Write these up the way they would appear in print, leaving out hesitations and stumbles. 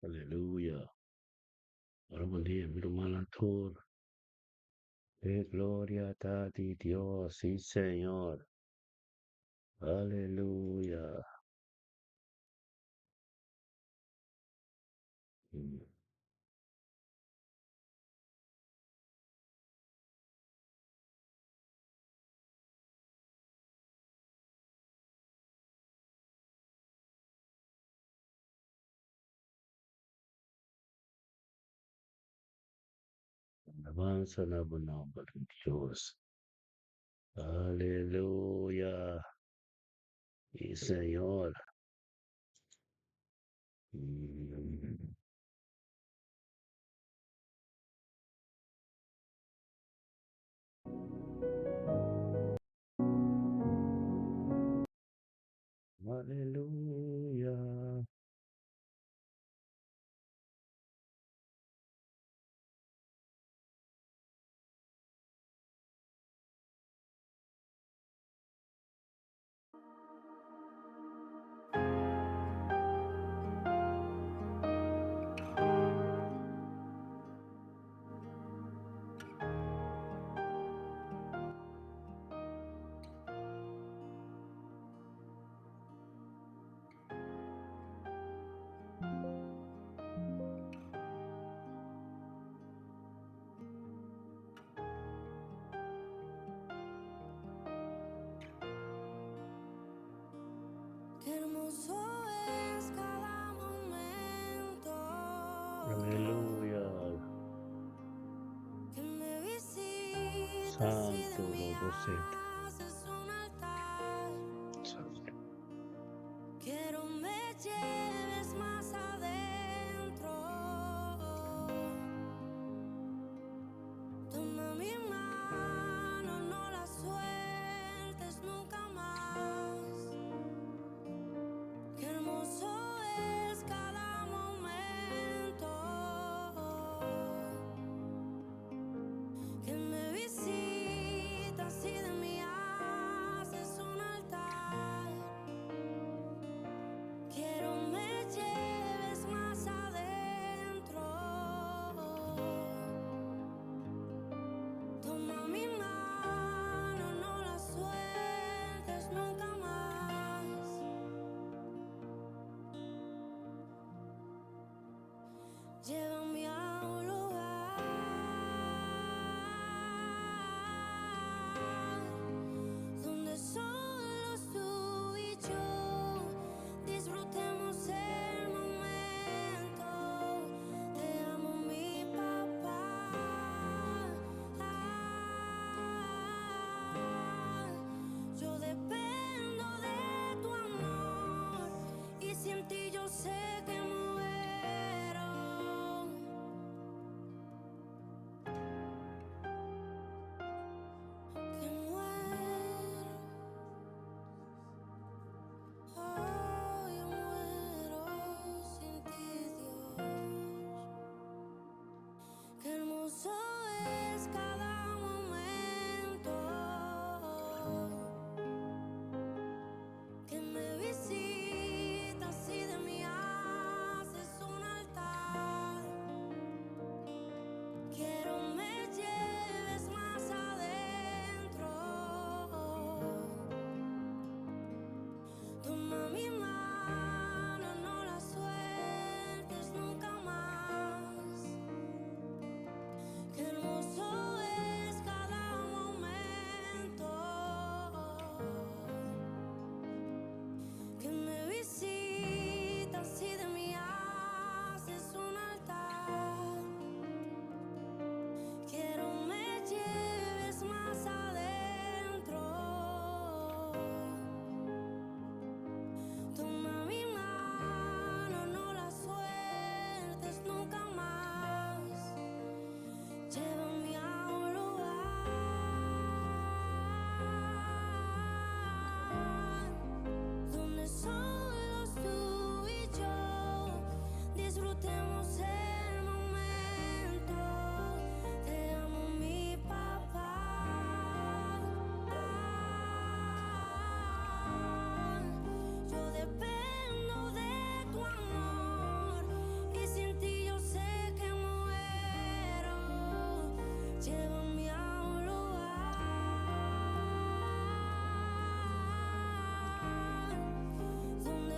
Aleluya. Oramos mi hermano Artur. Gloria a ti, Dios, sí, Señor. Aleluya. Mm. Alabanza na nombre de Dios. Aleluya. Sí, Señor. Mm. Aleluya. Qué hermoso es cada momento Aleluya. que me visitas y de Santo mí lo docente. haces un altar. Santo. Quiero me lleves más adentro. Toma mi mano, no la sueltes nunca más. Qué hermoso es cada momento que me visitas y de mí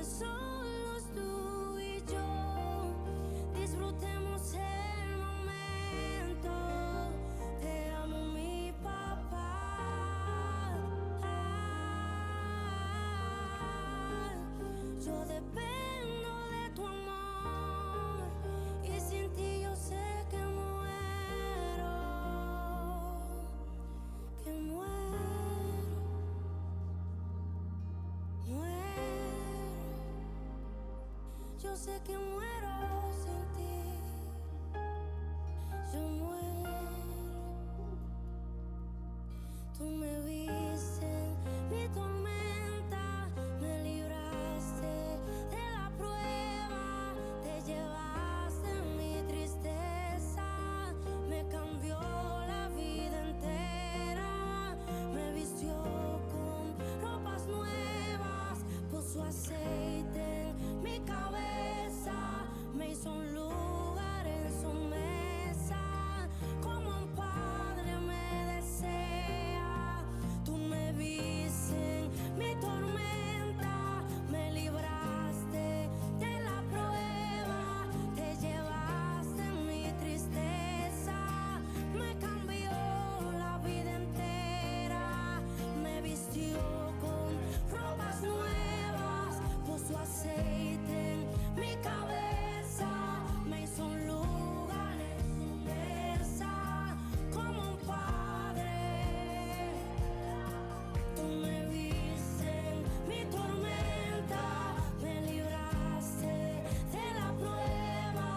solos tú y yo disfrutemos el momento. Te amo, mi papá. Yo dependo de tu amor y sin ti yo sé que muero, que muero. Yo sé que muero sin ti. Yo muero. Tú me viste en mi tormenta, me libraste de la prueba, te llevaste mi tristeza, me cambió la vida entera, me vistió con ropas nuevas, puso aceite en mi cabeza, me hizo un lugar en su mesa, como un padre me desea. Tú me viste en mi tormenta, me libraste de la prueba, te llevaste mi tristeza, me cambió la vida entera, me vistió con ropas nuevas, puso aceite en mi cabeza, me hizo un lugar en su mesa, como un padre. Tú me viste en mi tormenta, me libraste de la prueba,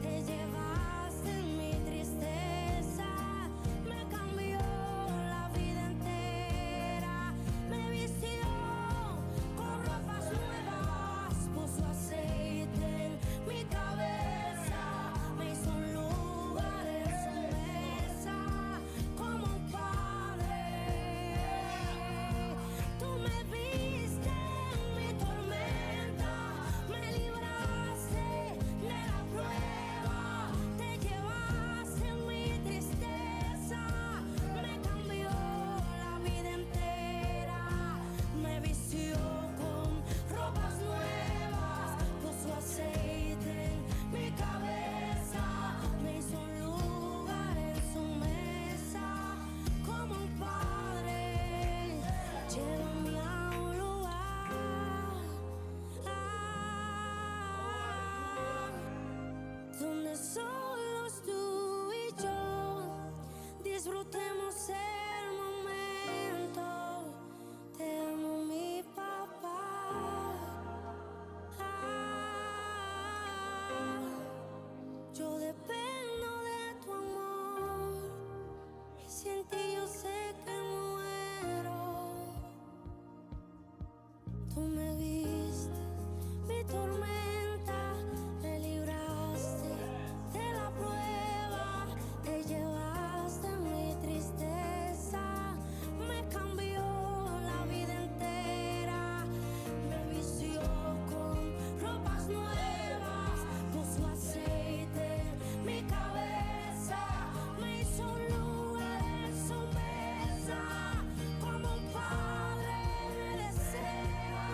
te llevaste mi tristeza, me cambió la vida entera, me vistió con ropas nuevas, puso aceite en mi cabeza, me hizo un lugar en su mesa, como un padre. Tú me viste en mi tormenta, me libraste de la prueba, te llevaste mi tristeza, me cambió la vida entera, me vistió con ropas nuevas, puso aceite en mi cabeza, me hizo un lugar en su mesa, como un padre. Llévame a un lugar donde solos tú y yo disfrutemos el momento. Te amo, mi papá. Yo dependo de tu amor y sin ti yo sé que muero. Tú me viste mi tormenta, me libraste de la prueba, te llevaste mi tristeza, me cambió la vida entera, me vistió con ropas nuevas, puso aceite en mi cabeza, me hizo un lugar en su mesa, como un padre me desea,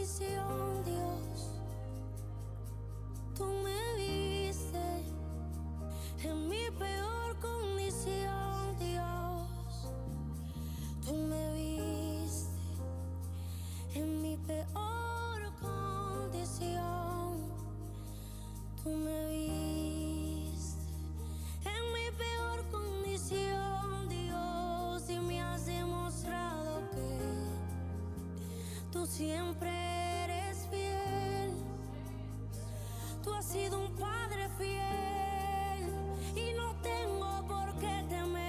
condición, Dios. Tú me viste en mi peor condición, Dios. Tú me viste en mi peor condición. Tú me viste en mi peor condición, Dios, y me has demostrado que tú siempre eres fiel. Tú has sido un padre fiel y no tengo por qué temer.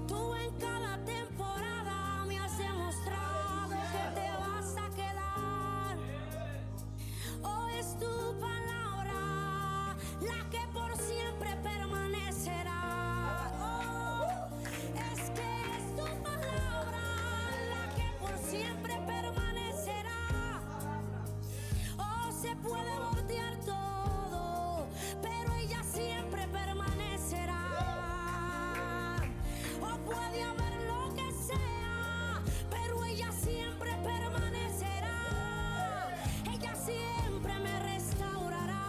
Tú en cada temporada me has demostrado que te vas a quedar. Oh, es tu palabra la que por siempre permanecerá. Oh, es que es tu palabra la que por siempre permanecerá. Oh, se puede voltear todo, pero ella siempre permanecerá. Oh, puede haber lo que sea, pero ella siempre permanecerá. Ella siempre me restaurará.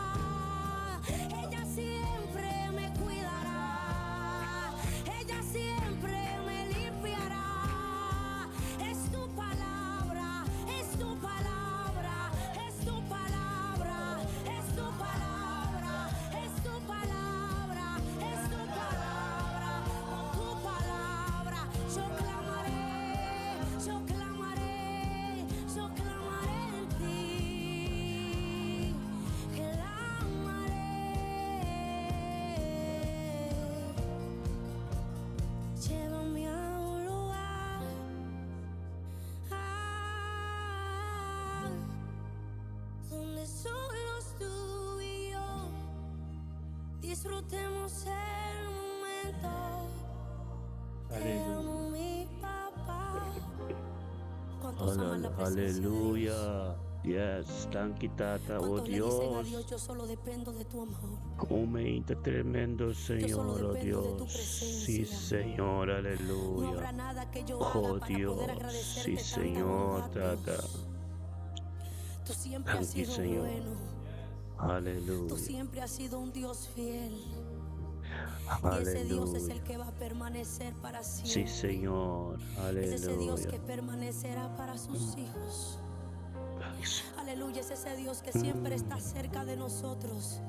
Ella siempre me cuidará. Ella siempre me limpiará. Es tu palabra, es tu palabra, es tu palabra, es tu palabra, es tu palabra, es tu palabra. Con tu palabra yo clamaré, yo clamaré, yo clamaré en ti. Clamaré. Llévame a un lugar donde solos tú y yo disfrutemos el momento. Te Aleluya. amo, mi papá. ¿Cuántos aman la presencia de Dios? Aleluya. Yes, thank you, Tata. Oh ¿Cuántos le dicen a Dios, Dios, yo solo dependo de tu amor? aumenta tremendo, Señor, oh dependo de tu Dios. Sí, presencia. Señor, No habrá aleluya. nada que yo Oh haga para poder Dios, sí, agradecerte tanta Señor, bondad, Tata. Dios. Tú siempre has Thank you, sido Señor. bueno. Tú Aleluya. siempre has sido un Dios fiel. Y ese Dios es el Aleluya. que va a permanecer para Sí, siempre. Señor. Es ese Dios que Aleluya. permanecerá para sus hijos. Ay, Aleluya, es ese Dios que siempre está cerca de nosotros.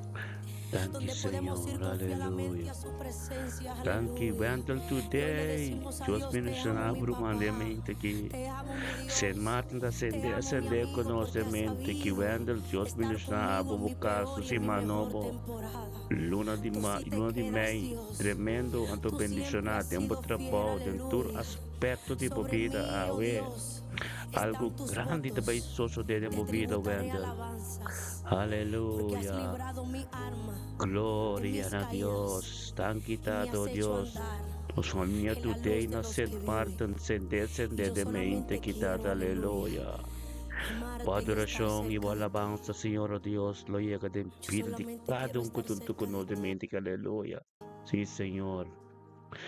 Thank you, Donde podemos ir Señor. confiadamente a Aleluya. su presencia. Thank you. Aleluya. Until Y hoy le today, decimos a Dios Dios, te bendición amo, a mi abrumadamente papá. que Te amo, mi Dios. Saint Martin da Te ascender, amo, mi ascender amigo, porque has conoscemente que sabido Wendel, Dios estar bendición a conmigo en mi Abubucaso, peor y si en mi mejor manobo, temporada. luna Tú sí te luna de quedas, mei, Dios. tremendo, anto Tú bendición siempre a has tempo sido fiel, trabalho, dentro aleluya. aspecto de Sobre vida, mí, oh awe, Dios, algo están tus grande também votos. socio de Te movida, tributaré Wendel. alabanzas, porque has Aleluya. librado mi alma en Gloria mis a caídas Dios, tan y me quitado has hecho Dios. andar O sonha en la today luz de na los Saint que Martin, viven. sende Y yo de mente solamente quitado, quiero, aleluya, aleluya. amarte y O estar adoração e cerca o de ti. alabança, Senhor, oh Deus, loia que tem Yo vida de solamente cada quiero que estar tu cerca de de ti. mente, aleluia. Sim, Senhor.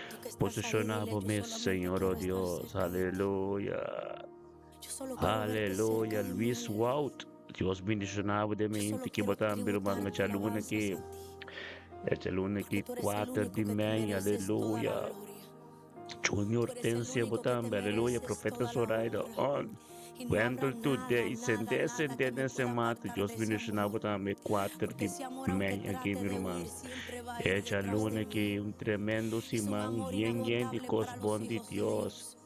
Tú que estás ahí, dile, Posicionado, yo meu solamente Senhor, oh quiero estar Deus, cerca de ti. aleluia. Yo solo quiero verte cerca Aleluia, de Luis mí. Wout. Deus bendicionado de Yo solo mente que quiero botam bir mga tributarte chaluna alabanzas que a ti, chaluna porque que tú eres el 4 único de que te manhã, mereces toda la aleluia. gloria. Junior Tú eres el Tensia único que te botam, aleluia. mereces Profeta toda la Zoraida honra. on. Y no habrá Wendell today, nada, sende nada que me nesse pueda mato, apartar Deus de ese bendicionado amor. botam 4 Porque de ese amor, aunque manhã aqui, trate meu de irmão. huir, siempre va a ir É detrás de aluna que mí. tremendo Es un simão, amor yen de inagotable cos para los bom de hijos de Deus. Dios.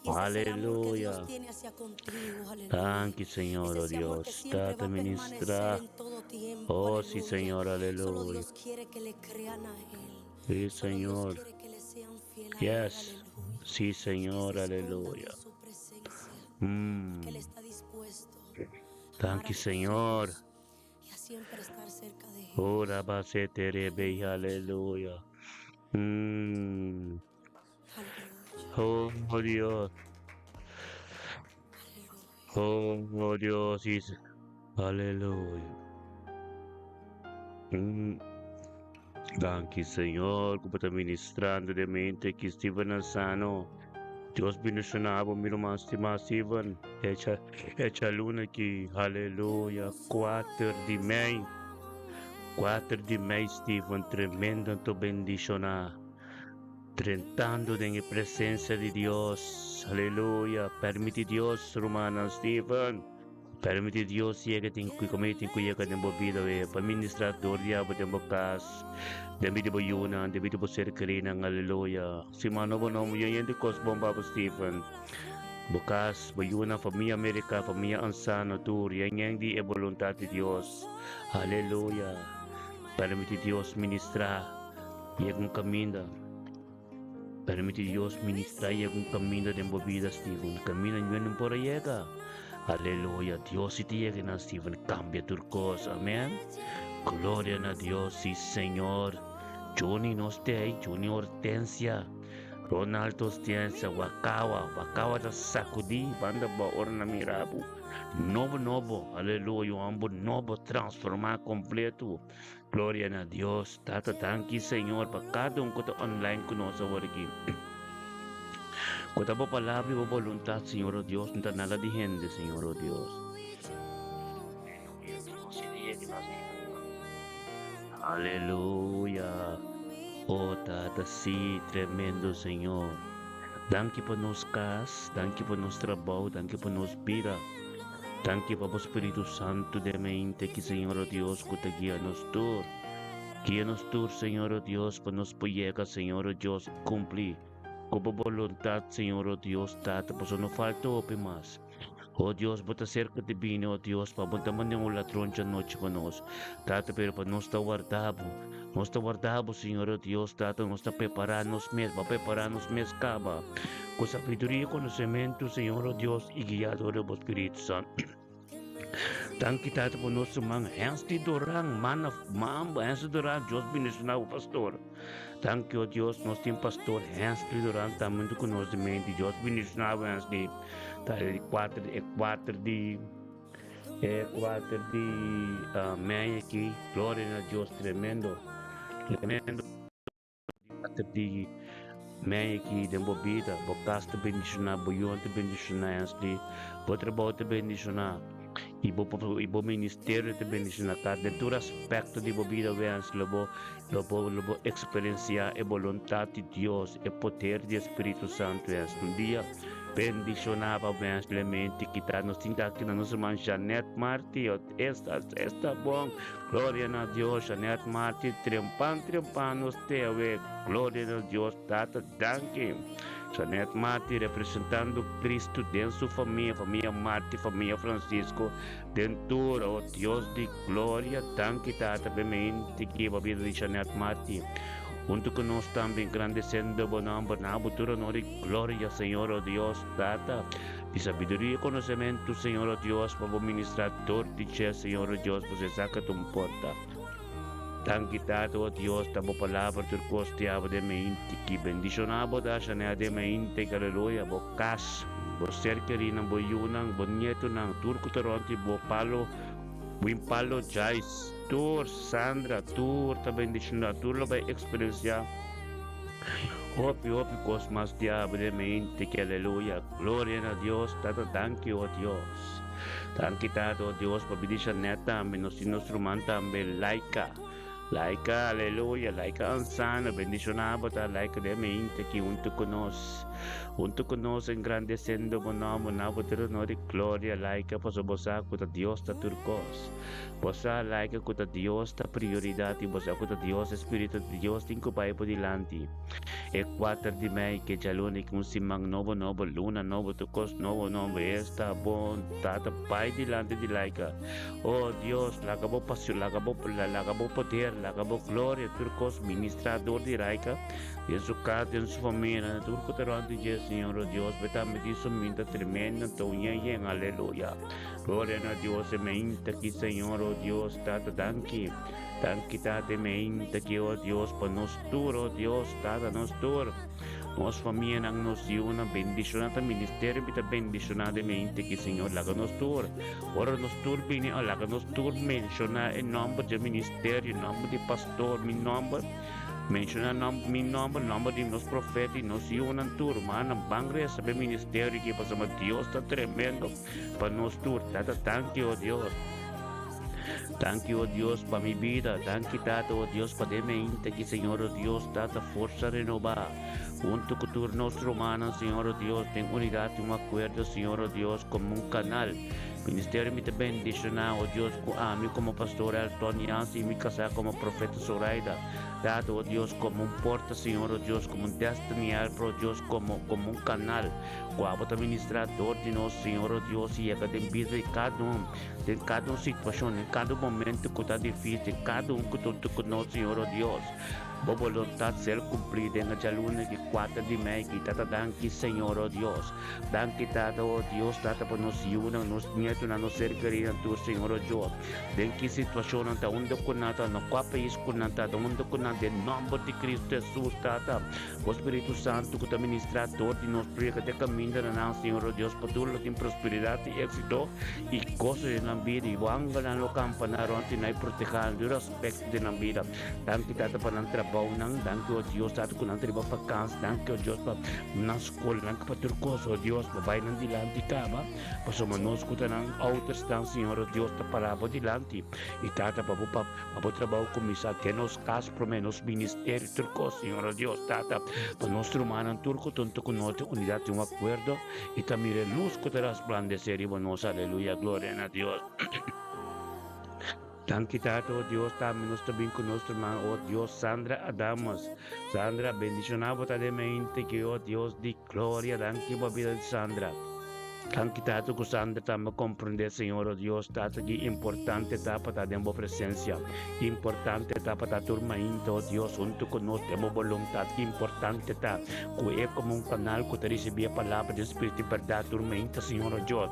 Y ese es el amor que Dios Aleluia. tiene hacia contigo, aleluya. Thank you, Es Senhor, oh ese amor que Deus. siempre va Tata a permanecer ministra. en todo tiempo, Oh, sí, aleluya. Señor, Solo aleluya. Dios quiere que le crean a Él. Sí, Solo Dios Señor. quiere que le sean fiel a Él, Yes. aleluya. Sí, Que Señor, se escondan aleluya. en su presencia. Que Él Mm. está dispuesto a amar Thank a you, sus Señor. hijos y a siempre estar cerca de Oh, ellos. Rabase Terebe, aleluya. Mm. Aleluya. Oh, Dios. Aleluya. Oh, Dios. Yes. Aleluya. Mm. Thank you, Señor, como está ministrando de mente que Steven Sano. Dios bendicionado, mi hermano Steven. Echa luna aqui. Aleluia. 4 de maio. 4 de maio, Steven. Tremendo tu bendicionar. Tentando em presença de Deus. Aleluia. Permite Deus, hermano Steven. Permite Deus que tem que comer, tem que ir com a vida, para ministrar doria, para ter casa. Demi di bayuna, demi di serkari ng aleluya. Si mano ba namo yan di kos bomba po Stephen. Bukas, bayuna, familia Amerika, familia ansano, tur, yan di e voluntad de Dios. Aleluya. Permite Dios ministrar, yung caminda. Permite Dios ministrar, yung caminda de vida, Stephen. Camina yun por llega. Aleluya. Dios iti na Stephen, cambia turcos. Amen. Gloria a Dios, sí Señor. Johnny Nostey, Johnny Hortensia, Ronaldo Hortensia, Wakawa da sacudi, banda ba orna mirabu. Novo, aleluya, ambo novo, transformar completo. Gloria a Dios, tata tanki Señor, pa cada que online conosco aqui. Quando a palavra e a vontade, Senhor, oh Deus, não está nada de gente, Senhor, oh Deus. Aleluia. Oh, Tata, sim, tremendo Senhor. Danke por nos cas, danke por nos trabalho, danke por nos vida. Danke por o Espírito Santo de mente que, Senhor, oh Deus, que te guia nos tur. Guia nos tur, Senhor, oh Deus, para nos poder, Senhor, oh Deus, cumprir. Com a vontade, Senhor, oh Deus, Tata, para não falta o mais. Oh Deus, bota cerca de bem, oh Deus, para botar manhã ladrão de noite para nós. Tata, pero para nós estar guardado, Senhor, oh Deus, Tata, nós está preparando nos mesmos, para preparar nos mesmos caba. Com sabedoria e conhecimento, Senhor, oh Deus, e guiado do Espírito Santo. Tanto Tata, por nosso mãe, antes de dorang, antes de dorang, Deus bendicionar o pastor. Tanto, oh Deus, nós temos pastor, antes de dorang, também conosco de mente, Deus bendicionar antes de 4 de maio aqui, glória a Deus, tremendo, 4 de maio aqui, de bobida, bocas te bendicionar, boião te bendicionar, antes de, trabalho te bendicionar, e o ministério te bendicionar, cada todo aspecto de bobida, antes lobo experienciar a vontade de Deus, o poder do Espírito Santo, antes um dia, bendicionava mente que está nos tinta aqui na nossa irmã Janete Marti, está bom, glória a Deus, Janete Marti, trempando nos teus, glória a Deus, tata, danke. Janete Marti representando Cristo dentro da sua família Marti, família Francisco, dentro, oh Deus de glória, danke, tata, mente que a vida de Janete Marti. Junto con nos también engrandeciendo bonamba na butura de gloria, Señor, oh Dios, Tata, de sabiduría y conocimiento, Señor, oh Dios, para ministrar todo dicha, Señor, oh Dios, pues saca tu porta. Tan quitado, oh Dios, tamo palabra tu costeaba de mente, que bendicionaba da shana de mente, que aleluya, bo kas, bo cerquerina, bo yunang, bo nieto nang turco taronti, bo palo jais. Tur, Sandra, tur, também deixando tur, vai experienciar. Hopi, cosmas diablemente, que aleluia, glória a Deus, tata, danke, oh Deus. Danke, tata, oh Deus, pabidisha neta, menos instrument também, laica, aleluia, laica ansana, bendicionado, tá, laica de mente, que junto conosco, engrandecendo o nome, na botere de glória, laica, para bosa, que Deus está turcos. Bosa, laica, que Deus está prioridade, bosa, que Deus, Espírito de Deus, tem que ir por diante. E 4 de maio, que já lune, que simang novo, luna, novo, turcos, novo, está bom, tata, pai dilante de laica. Oh Deus, lagabo passion, lagabo poder, lagabo glória, turcos, ministrador de laica, e su casa, e sua família, turco terante de Senhor, oh Deus, betame di suminta tremenda, yen, aleluia. Glória a Deus, e mente que Senhor, oh Deus, tata, danke, tata, mente que, oh Deus, para nos tur, oh Deus, tata, nos tur. Nos família nang nos yuna, bendicionada ministério, bita bendicionada mente que Senhor, laga nos tur. Ora nos tur, bini, laga nos tur, menciona em nome de ministério, em nome de pastor, em nome Menciona mi nombre de los profetas y nos unan tur, man, bangre, sabe ministerio que pasamos Dios está tremendo para nos tur, tata, thank you, Dios. Thank you, oh Dios, para mi vida. Thank you, Tata, oh Dios, para de mente que, Señor, oh Dios, Tata, fuerza renovada. Junto con tu nuestro humano, Señor, oh Dios, ten unidad y un acuerdo, Señor, oh Dios, como un canal. Ministerio me te bendicionar, oh Dios, a mí como pastor Elton Yancy y mi casa como profeta Zoraida. Tata, oh Dios, como un porta, Señor, oh Dios, como un testimonial, oh Dios, como un canal. Guapa administrador de nós, Senhor, oh Deus, e é de vida de cada situação, em cada momento que está difícil, em cada que tu conosco, Senhor, oh Deus. Boa vontade ser cumprida em a luna que 4 de maio, que tata danke, Senhor, oh Deus. Danke, tata, oh Deus, tata, para nos iuna, nos nieto, na nos ser querida, tu, Senhor, oh Deus. Den que situação não está onde com nada, no qual país com nada, onde com nada, em nome de Cristo Jesus, tata. O Espírito Santo, que está ministrador de nós, prega de caminho, na Senhor, oh Deus, para tudo em prosperidade e êxito, e coisas na vida, e vanga na lo campanar, onde na protegendo o aspecto da vida. Danke, tata, para não trabalho, danke, oh Deus, tata, que não trabalho para casa, danke, oh Deus, para na escola, danke para ter coisa, oh Deus, para bailar dilante, caba, para somos nós que estamos outros, Senhor, oh Deus, para parar dilante, e tata, para trabalho começar, que nos casos, para menos ministério, turco, Senhor, oh Deus, tata, para nosso humano, turco, tanto com nós, unidade, um acordo, y también luz que te resplandecer y buenos, aleluya, gloria a Dios. Thank oh Dios, también nos también con nuestro hermano, oh Dios, Sandra Adamas. Sandra, bendicionado de mente que, oh Dios, di gloria, thank you, vida de Sandra. Thank you, Tato, que Sandra também compreender, Senhor, oh Deus, Tato, que importante está para ter uma presença, importante está para ter turma ainda, oh Deus, junto conosco, temos vontade, importante está, que é como um canal que te recebe a palavra de Espírito de verdade, turma ainda, Senhor, oh Deus,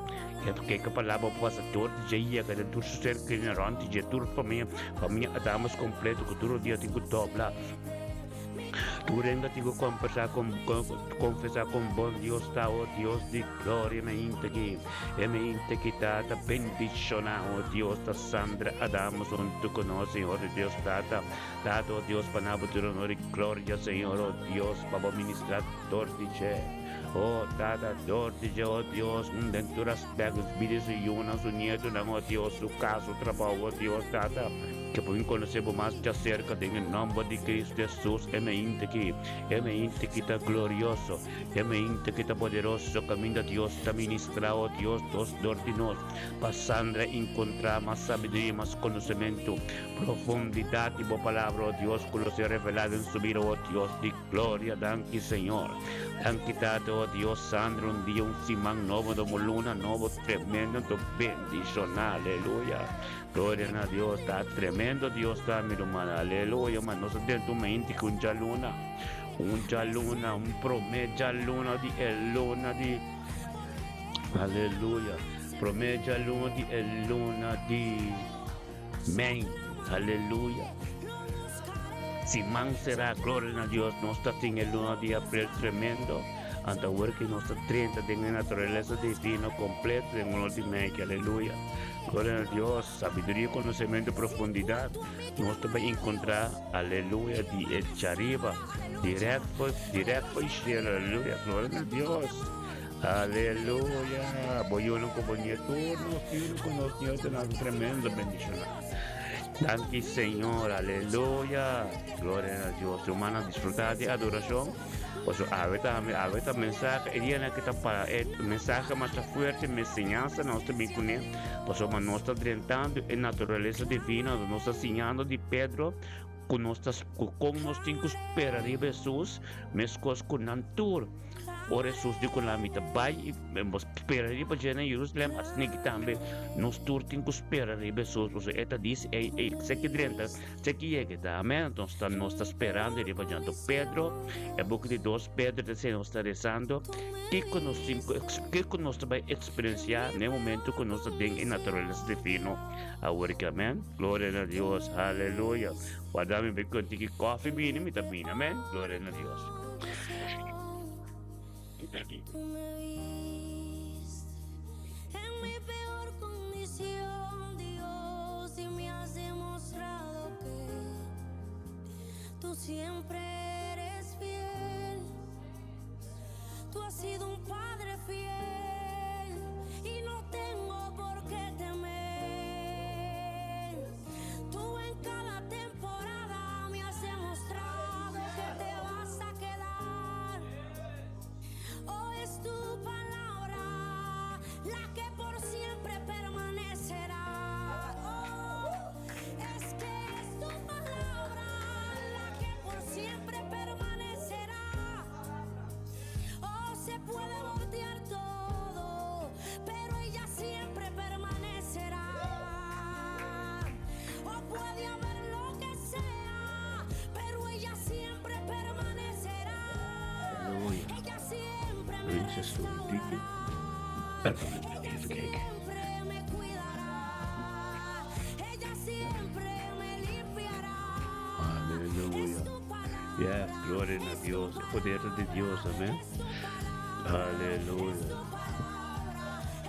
que a palavra possa ter, de dia, que tu ser ignorante, de tudo para mim, Adamas completo, que todo dia tem que dobrar. Tu renga ti confessar con buon Dio sta, oh Dios di gloria, e me inte che tata benediziona, oh Dios ta Sandra Adamos, tu conosci, oh Dios tata, oh Dios panabo tu onore gloria, Señor, oh Dios, papa ministrador dice, oh tata, dor dice, oh Dios, dentro aspectos, vides y una su nieto, oh Dios, su caso, trabajo, oh Dios tata, que pueden conocer más de cerca en el nombre de Cristo Jesús, e me inte que está glorioso, e me inte que está poderoso, camino a Dios, está ministrado, Dios, dos ordinos, para Sandra encontrar más sabiduría, más conocimiento, profundidad y por palabra, oh Dios, que lo sea revelado en su vida, oh Dios, de gloria, danke, Señor. Danke, Tato, oh Dios, Sandra, un día, un simán nuevo, como luna, nuevo, tremendo, tu bendición, aleluya. Gloria a Dios, está tremendo Dios, está mi hermano, aleluya, man, no se tiene tu mente que un luna, un promedio luna di, aleluya, promedio luna di, men, aleluya. Si man será, gloria a Dios, no está en el luna de abril tremendo, ante que no está 30 de la naturaleza divina completa en un último, aleluya. Gloria a Dios, sabiduría, conocimiento, profundidad. Nos va a encontrar, aleluya, de arriba, directo y cielo, aleluya, gloria a Dios. Aleluya. Voy uno como nieto, no con los nietos, una tremenda bendición. Danke, Señor, aleluya. Gloria a Dios. Humana, disfrutar de adoración. Pues ahorita mensaje, el que está para el mensaje más fuerte, me enseñanza, no está bien con él. Pues no está tratando en naturaleza divina, no está enseñando de Pedro, con nuestros cinco esperar de Jesús, mezclas con Nantur. Ora Jesus di con la mita vai spera di pagina Jerusalem as nigi tambe nos turtin ku spera di Jesus so eta dis se que drenta se que llega da amen nos está esperando di pagina Pedro e book di 2 Pedro de se nos está rezando que con nos vai experienciar no momento que nos tem en naturaleza divino agora que amen gloria a Dios aleluya guardami be contigo coffee bini mi tabina amen gloria a Dios. Tú me viste en mi peor condición, Dios, y me has demostrado que tú siempre eres fiel. Tú has sido un padre fiel y no tengo por qué temer. Tú en cada temporada me has demostrado que te vas a quedar. Oh, es tu palabra la que por siempre permanecerá. Oh, es que es tu palabra la que por siempre permanecerá. Oh, se puede voltear todo, pero ella siempre permanecerá. Oh, puede haber lo que sea, pero ella siempre permanecerá. Aleluya. Ella siempre me Princess Lady. ella siempre me cuidará. Ella siempre me limpiará. Es Aleluya. tu palabra. Yes, gloria a Dios. El poder de Dios, amén. Es tu palabra. Aleluya.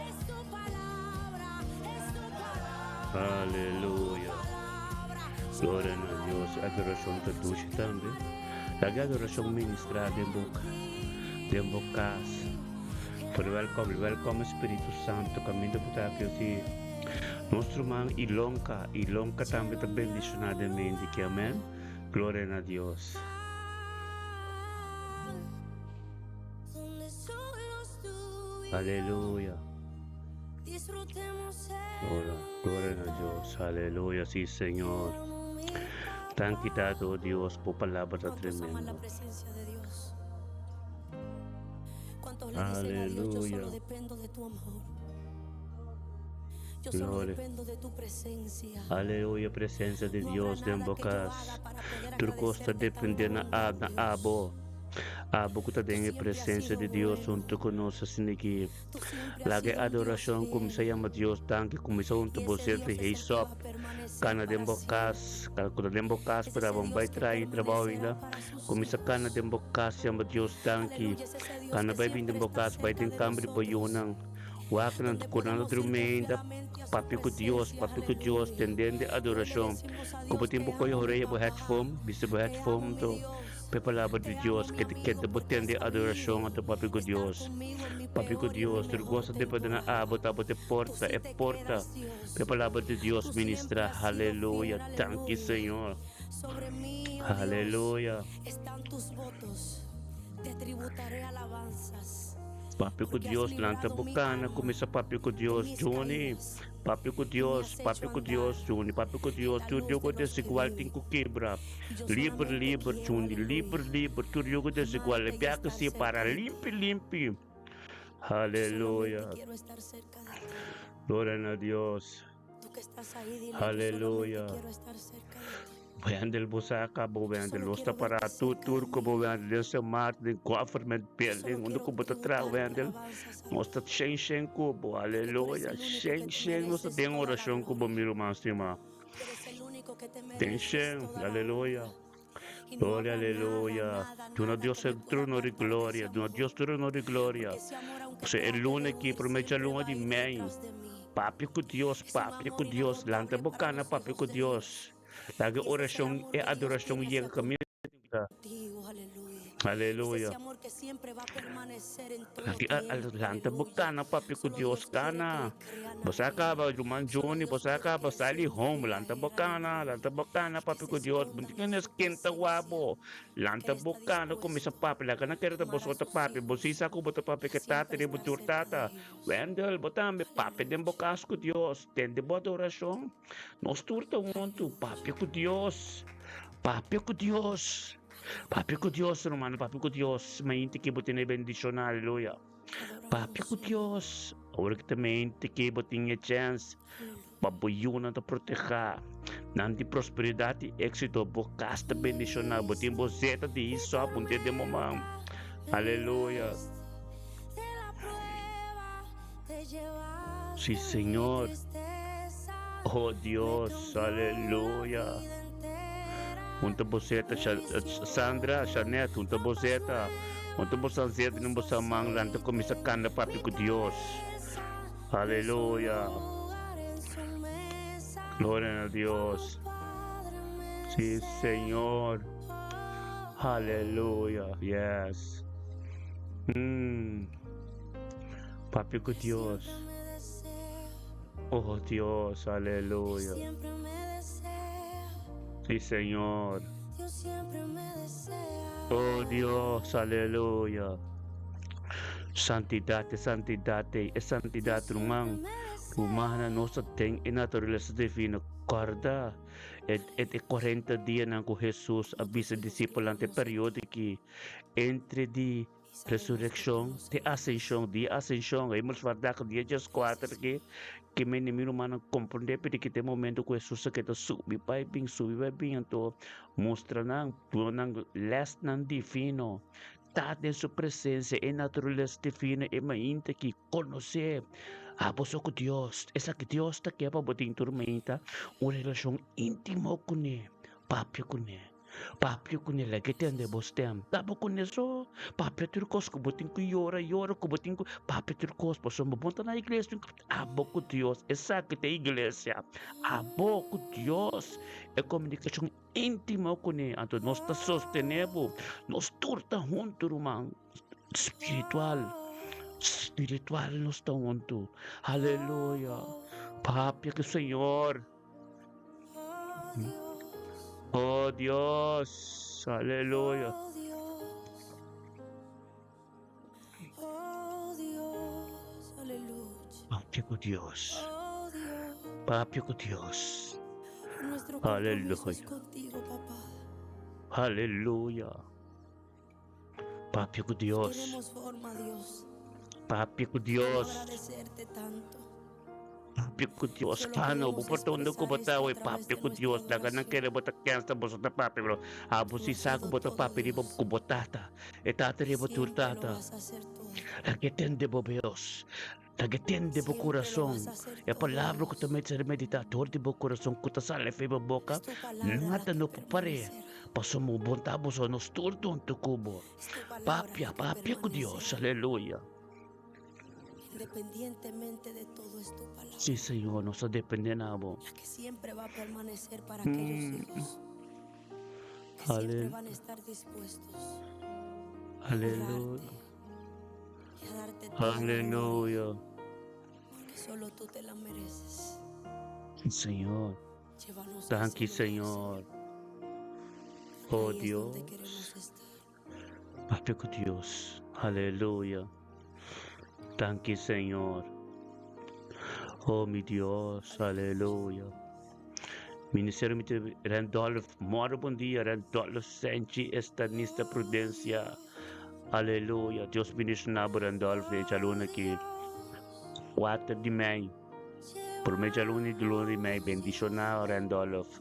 Es tu palabra. Es tu palabra. Aleluya. Gloria a Dios. Adoración te tuya también. La adoración ministrada en bocas. Pero welcome Espíritu Santo. Camino por aquí así. Nuestro man ilonca también te bendicionadamente. Amén. Gloria a Dios. Donde solos tú y Aleluya. disfrutemos Gloria a Dios. Aleluya. Sí, Señor. el momento. Tan quitado Dios por palabra ¿Cuántos aman la tremenda. presencia de Dios? ¿Cuántos le dicen a Dios, yo Aleluya. solo dependo de tu amor? Yo solo Gloria. dependo de tu presencia. Aleluya, presencia de No Dios habrá en nada que yo bocas. haga para poder Tu costa agradecerte depende na tanto. abo. Abo que tem a siempre has presença de sido Deus bueno. junto conosco assim aqui. Tú siempre has Lagi sido un Dios adoração fiel. como se chama Deus tanque como se Y junto ese você Dios de es el que hisop. va a permanecer Cana de para bocas, quando de bocas Ese para es el bombay Dios que trai trabalho permanecerá ainda. para sus Como se cana de hijos. bocas chama Deus tanque. Aleluya, ese es ese Dios Cana que vai vir de siempre está bocas vai cerca ter de cambre nosotros, boyunang. Waknan donde kurang podemos ir tremenda. confiadamente a su Papi ko Dios, presencia. papi ko Dios, Aleluya. tendendo Y le adoração. decimos a Como Dios, tempo te ko amo, yung mi rei bo papá. headphone, bisa bo Te amo, headphone mi to. Dios. Pe palavra Te de amo, Deus, mi que te amigo, bo porque tende has adoração sabido ato papi ko estar Dios. conmigo en mi Papi ko peor y en mi Dios, tu mejor gosta de poder na temporada. abot abot de Tú porta, sí é te porta. quedas, Dios. Pe palavra de Deus Tú siempre ministra, has sido aleluia. fiel, Thank you, aleluya. Senhor. Sobre mí, oh Dios, Aleluia. están tus votos. Te tributaré alabanzas. Papi ko Porque has Dios, planta librado mi bocana, alma começa papi ko de Dios, mis Johnny. caídas. Papi ko Y me Dios, has papi hecho ko andar Dios, Johnny, papi ko en Dios, la tu luz jogo de los que desigual tem viven. que quebra. Y yo Livre, solamente livre, quiero, Johnny, livre, aleluya, livre, tu jogo desigual. amarte y Pia que estar se para cerca de ti. limpe, limpe. Yo solamente Aleluia. quiero estar cerca de ti. Gloria a Dios. Tú que estás ahí, dile, yo Aleluya. solamente quiero estar cerca de ti. Vendel busaka, bo vendel Solo losta quiero para verte tu cerca de turco, bo mí. vendel sa martin, government building, Solo undo quiero ko bata tra tributarte vendel. alabanzas a ti. Nosta shen ko, bo Porque tú eres aleluya. el único que te Shen, nosta mereces den toda la orasyon ko bo gloria. miro mastima. Tú eres el único que te Den mereces shen, toda la aleluya. honra. Y no Gloria, habrá aleluya. nada Tu no que Dios me el pueda trono de apartar de ese gloria, tu no amor. Dios trono de gloria. Porque ese amor, aunque Se el trate de lunes aquí, huir, promete siempre luna va a de ir main. detrás de mí. Papi ko Dios, Es un papi ko amor Dios. Lanta inagotable para bocana, los papi hijos ko de Dios. Dios. Lagi Y ese es el orasyon, amor e que Dios adorasyon tiene yen hacia kami. contigo, aleluya. Es Aleluya. ese amor que siempre va a permanecer en todo Lagi tiempo, lanta aleluya. bocana, papi ko Solo Dios Dios quiere que kana. le crean a Bosaka Él. ba juman Solo Johnny, Dios quiere bosaka que le basali sean home, fiel a lanta Él, bocana, aleluya. papi Que ko se Dios. escondan Buntikin en es su quinta wabo. presencia. Lanta Él está bocana, kumisa dispuesto papi, laga na a kerta amar a bosota sus papi, hijos bosisa ko bota papi y siempre katata, estar butur cerca de tata. ellos. Wendel, botame, papi den Aleluya. bokas ko Dios. Tende bota orasyon. Nos turta wonto, papi ko Dios. Papi ko Dios. Papi ko Dios, hermano, papi ko Dios. Mainti que botin bendición, aleluya. Papi ko Dios. Ahora que também te que botin a chance. Pabuyunan ta proteja. Nanti prosperidade, éxito, bocasta bendición, botin boceta de isso, apunte de mamãe. Aleluya. Sí, Señor. Oh Dios, aleluya. Unta boceta, Sandra, Janet, unta boceta. Unta boceta, não bosa mang lanta komisa kanda papi ko Dios. Aleluya. Gloria a Dios. Sí, Señor. Hallelujah. Yes. Papi con Dios. Siempre me deseo, Oh Dios, aleluya. siempre me desea, Sí, Señor. Dios siempre me desea. Oh Dios, aleluya. Santidade, santidade, e santidade rumang. Rumana nossa tem e natureza divina. Guarda, et 40 dias na com Jesus, avisa discípulo ante período que entre de ressurreição, de ascensão, e vamos guardar com dia just 4 que me inimigo humano compreender porque que tem momento com Jesus que subi vai bem, então mostra nang less nang divino. Tá em sua presença e natureza divina e mainta que conhecer abuso com Deus, essa que Deus está aqui para botar tormenta, uma relação íntima com ele, papi com ele, que tem de bostem, tabo com isso, papi turcos, que botin com yora, que botin com papi turcos, por som bonta na igreja, abo com Deus, essa que tem igreja, abo com Deus, é comunicação íntima com ele, então nós está sostenendo, nós turta junto, irmão, espiritual nos está junto, aleluia, papi que Senhor. Oh Dios, aleluya. Oh Dios, aleluya. Papi con Dios, Oh Dios, papi con Dios, nuestro compromiso es aleluya, contigo, papá. aleluya. Papi con Dios, Tenemos forma, Dios, papi con de Dios, agradecerte tanto. papi con Dios. Solo Kano, podemos buportondo ko expresar bata, esto a través papi de con nuestra Dios. Daga nang adoración. kaya bata kyansta boso na papi, bro. Abo si sako bata papi, di ba kubotata. Etata di ba Siempre lo turtata. vas a hacer tú. Nagitende bo Dios. Nagitende bo Siempre lo coração. vas a hacer E a tú, palavra Dios. que também ser meditador de bo coração, que tá sale feba boca. Es tu palabra la Nada que no pare. permanecerá. Passo mo bontabo so nos turto un tukubo. Es tu palabra Papia, la que papia con Dios. permanecerá. Aleluya. Independientemente de todo, es tu palabra Sí, Señor, nos dependemos. la que siempre va a permanecer para aquellos hijos que siempre Aleluya. van a estar dispuestos a Aleluya. honrarte y a darte toda la gloria, Aleluya. porque solo tú te la mereces. Sí, Señor. Llévanos a Thank you, ese lugar, Señor. porque Oh, ahí es donde Dios. queremos estar. Papia con Dios. Aleluya. Thank you, Señor. Oh, mi Dios. Aleluya. Ministerio de Randolph, mora bom dia, Randolph Senchi, Estanista Prudencia. Aleluia. Deus ministra na Randolph, de aluna aqui. 4 de maio. Por meio de aluna de luna de maio, bendicionar Randolph.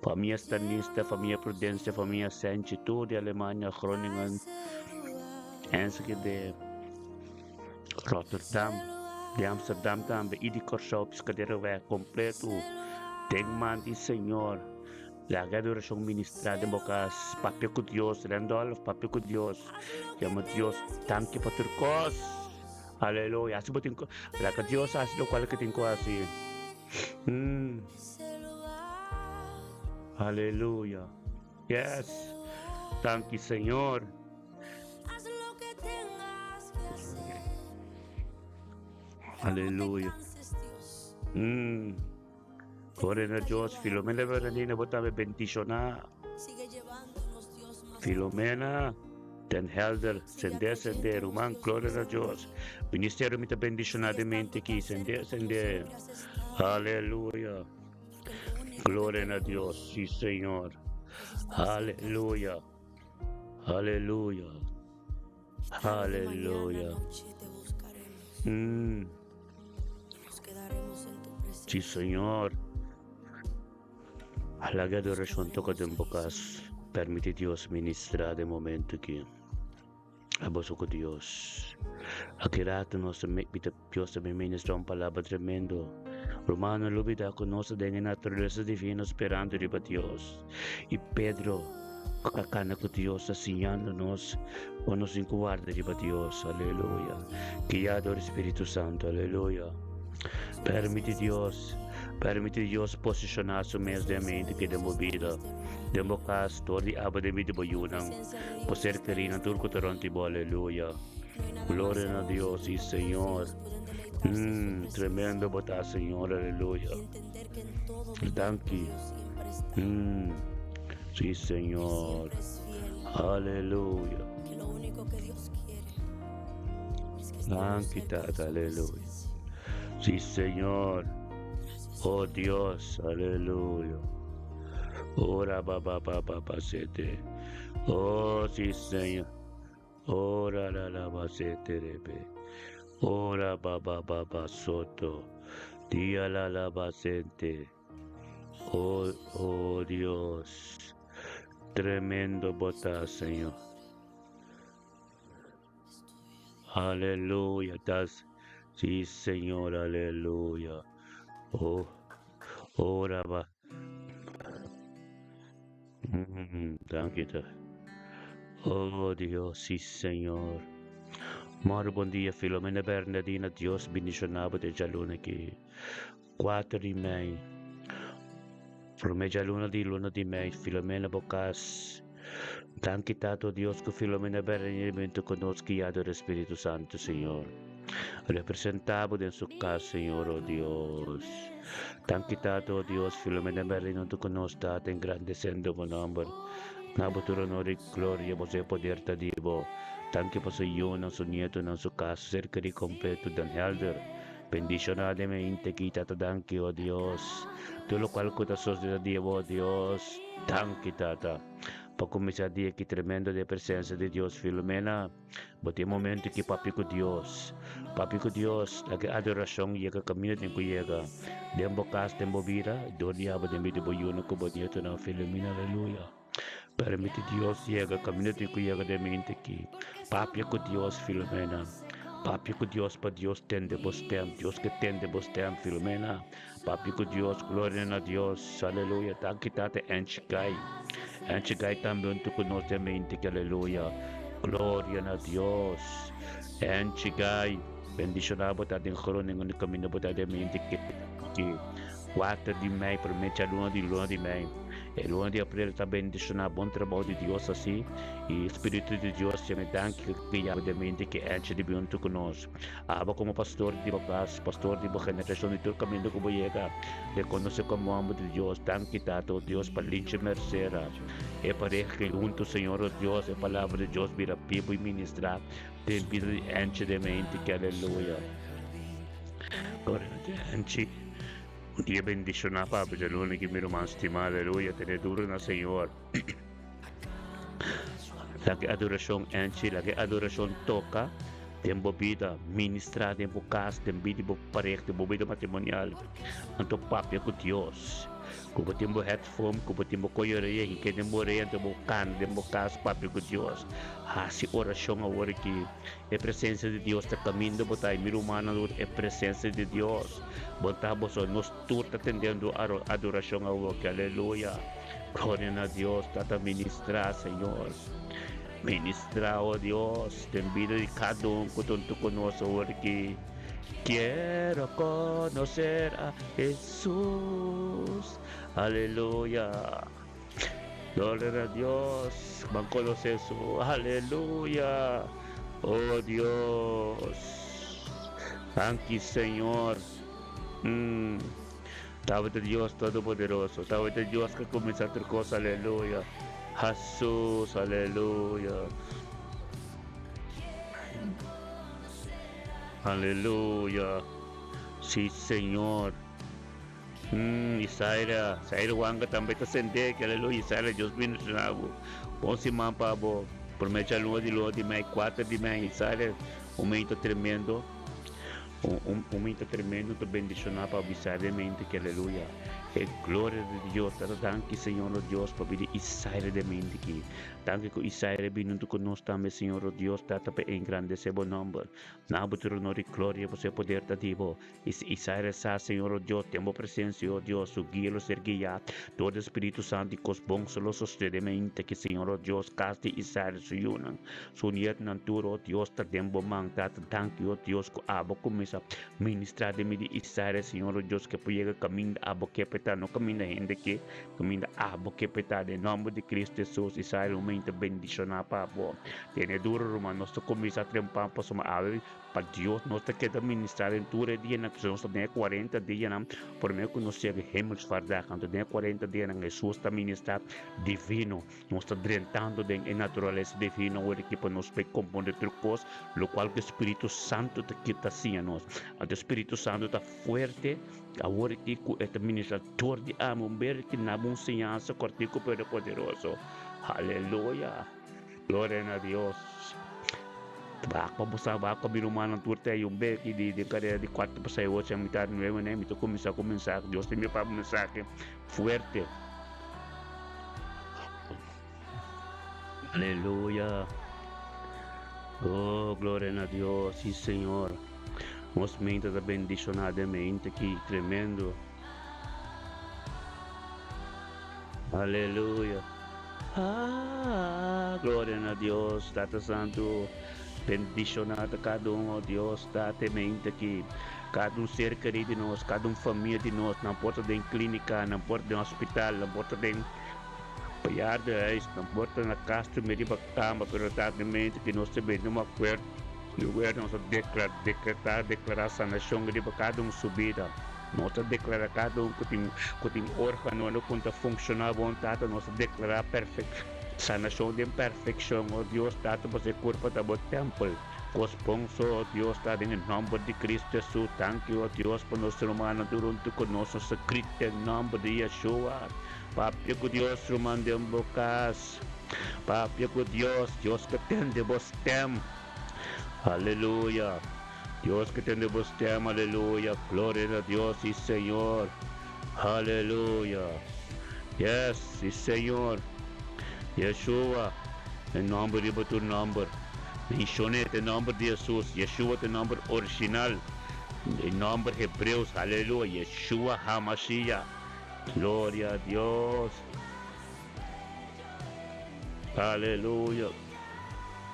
Família Estanista, família Prudencia, família Senchi, tudo de Alemanha, Groningen. En de Rotterdam, de Amsterdam também, e de Corshopes, cadeira vai completo. Tem mandi, Senhor. La adoração ministrada em bocas, papel com Deus, Randolph, papel com Deus. Chama Deus, tanque para turcos. Aleluia. Assim botem, la que Deus assim, lo qual que tem quase. Aleluia. Yes. Thank you, Senhor. Haz lo que tengas que hacer. Aleluia. No te canses, Dios. Gloria a Dios. Filomena Bernardina, botame bendicionar. Sigue llevándonos, Dios, más Filomena, Den Helder, sender, Roman, gloria a Dios. Ministério me bendicionadamente aqui, sender. Aleluia. Gloria a Dios, sí, Señor. Aleluya. Aleluya. Aleluya. Te buscaremos. Nos quedaremos en tu presencia. Sí, Señor. A la adoración toca de bocas. Permite Dios ministrar de momento aqui. Abuso com Deus. Aqui rato nós Deus também ministra uma palavra tremendo. Romano lubida conosco da natureza divina esperando riba Deus. E Pedro kakana com Deus assinando-nos o nos enguarda riba Deus. Aleluia. Guiado do Espírito Santo. Aleluia. Permite Deus Permite Dios posicionar su mes de mente que demo vida. Demo cas tori aba de vida boyunang. Poser carina turco toronti bo, aleluya. Gloria a Dios y Señor. Tremendo bota, Señor, aleluya. Thank you. Sí, Señor. Aleluya. Thank you, Tata, aleluya. Sí, Señor. Oh Dios, aleluya. Ora baba baba sete. Oh sí, Señor. Ora la basete rebe. Ora baba soto. Dia la basente. Oh Dios. Tremendo bota, Señor. Aleluya. Sí, Señor, aleluya. Ora ba. Thank you. Oh Dios, sí, Señor. Maro buen día, Filomena Bernardina, Dios bendicionado de Jaluna que 4 de mayo. Promedia luna di mayo, Filomena Bocas. Thank you, Tato Dios, que Filomena Bernardina te conozca y adora Espíritu Santo, Señor. Representado en su casa, Señor, oh Dios. Thank you, Tato Dios, Filomena Bernardina te conozca, te engrandeciendo con nombre. Nabutura honor y gloria, você poder te divo. Thank you por su hijo, su nieto, su casa, cerca de completo, Dan Helder. Bendicionadamente, quita te thank you, oh Dios. Todo lo cual que te sos de Dios, oh Dios. Thank you, Tata. Para começar dia que tremendo de presença de Deus, Filomena. Bote momento que papi com Deus, lagi adoração e que caminho tem que chega. Dembo cas, dembo vira, do diabo de medo boiuna com bonito na Filomena, aleluia. Permite Deus chega, caminho tem que chega de mente que papi com Deus, Filomena. Papi com Deus para Deus tende bostem, Deus que tende bostem, Filomena. Papi com Deus, glória a Deus, aleluia. Tá que tá te enchigai. Enchigai também tu conosco de mente que aleluia. Glória a Deus. Enchigai. Bendicionado tá em corona no caminho botar de mente que 4 de maio, promete a lua de maio. E lua de abril está bendicionado, bom trabalho de Deus assim. E Espírito de Deus te me dá que já de mente que enche de bem tu conosco. Aba como pastor de bocas, pastor de boca generação de todo caminho que boiega. De conocer como amo de Deus, tanque tato Deus para linche mercera. E para que junto Senhor Deus, a palavra de Deus vira vivo e ministrar. Tem vida de enche de mente que aleluia. Glória a Deus, enche. Dia bendicionado, Papa, já luna que me romance estimado, aleluia, te duro na Senhor. Lagi adoração enche, lagi adoração toca, tempo vida, ministrar, tempo casa, tempo vida, pareja, tempo vida matrimonial. Anto papia com Deus. Kuba tempo headphone, kuba tempo coioreia, que tempo reia, tempo can, tempo casa, papia com Deus. Hasi oração agora que é presença de Deus, está caminhando, botai, miro humano, é presença de Deus. Botar você, nós todos atendendo a adoração agora, que aleluia. Glória a Deus, está ministrar, Senhor. Ministrar, oh Deus, tem vida de cada que tu conosco agora que quero conhecer a Jesus. Aleluia. Glória a Deus. Vamos conhecer Jesus. Aleluia. Oh Deus. Thank you, Senhor. Tawad de Deus Todo-Poderoso. Tawad de Deus que começa a ter coisa. Aleluia. Jesus. Aleluia. Aleluia. Sim, Senhor. Isaira Wanga também está sentado, aleluia. Isaira, Deus bendicionado. Bom se mampabo. Promete a lua de maio, 4 de maio. Isaira, momento tremendo. Momento tremendo, te bendicionar para avisar de mente que aleluia. E glória de Deus, tanto Senhor Deus, para vir Isaira de mente que. Tanto que Isaira vindo conosco também, Senhor Deus, trata para engrandecer o nome. Na butura honor e glória, você poder te divo. Isaira sa, Senhor Deus, temos presença, oh Deus, o guia, o ser guiado. Todo Espírito Santo e cos bons, solo sostene mente que, Senhor Deus, caste Isaira suyunan. Suniet nanturo, Deus, ta dembo mang, tata tanki, oh Deus, ko abo comienza a ministrar de mí de Israel, Señor Dios, que pueda caminar a boquepeta, no camina gente que camina a boquepeta, en nombre de Cristo Jesús, Israel, un momento bendición para vos. Tiene duro, hermano, nos comienza a trempar, pues, para Dios, nos te queda ministrar en tu día, nos tiene 40 días, por meio que nos llega hemelsvaardag, nos tiene 40 días, Jesús está ministrar divino, nos está drentando de naturaleza divina, o equipo nos pe compone trucos, lo cual que Espíritu Santo te quita así a nos. El Espíritu Santo está fuerte, ahora que este ministrador de amo, ver que na una enseñanza cortico pero poderoso. Aleluya. Gloria a Dios. Baka busa baka binuman ng turte yung beki di kaya di kwatro pa sa iyo siya mitad nuevo na mito kumisa Dios te me pa mensaje fuerte. Aleluya. Oh, gloria a Dios, sí, Señor. Nos mente da bendicionadamente aqui, tremendo. Aleluya. Ah, gloria a Dios, Tata Santo. Bendicionado cada oh Deus, dá-te mente aqui. Cada ser querido de nós, cada família de nós, na porta da clínica, na porta do hospital, na porta da paiada, na porta da casa, meriba cama, pero mente que nós também não acordo. Nós declarar sanação, meriba cada subida. Nós declarar cada que tem órgão, não conta funcionar vontade, nós declarar perfeito. Sanación de perfección, oh Dios, date por ese cuerpo de buen templo. Cosponso, oh Dios, date en el nombre de Cristo Jesús. Thank you, oh Dios, por nuestro hermano durante con nosotros, escrito en nombre de Yeshua. Papi, que Dios, hermano de bocas. Papi, que Dios que tiene vos tem. Aleluya. Dios que tiene vos tem, aleluya. Gloria a Dios y Señor. Aleluya. Yes, sí, Señor. Yeshua, el nombre de tu nombre. Mencione el nombre de Jesús. Yeshua, el nombre original. El nombre hebreo, aleluya. Yeshua HaMashiach. Gloria a Dios. Aleluya.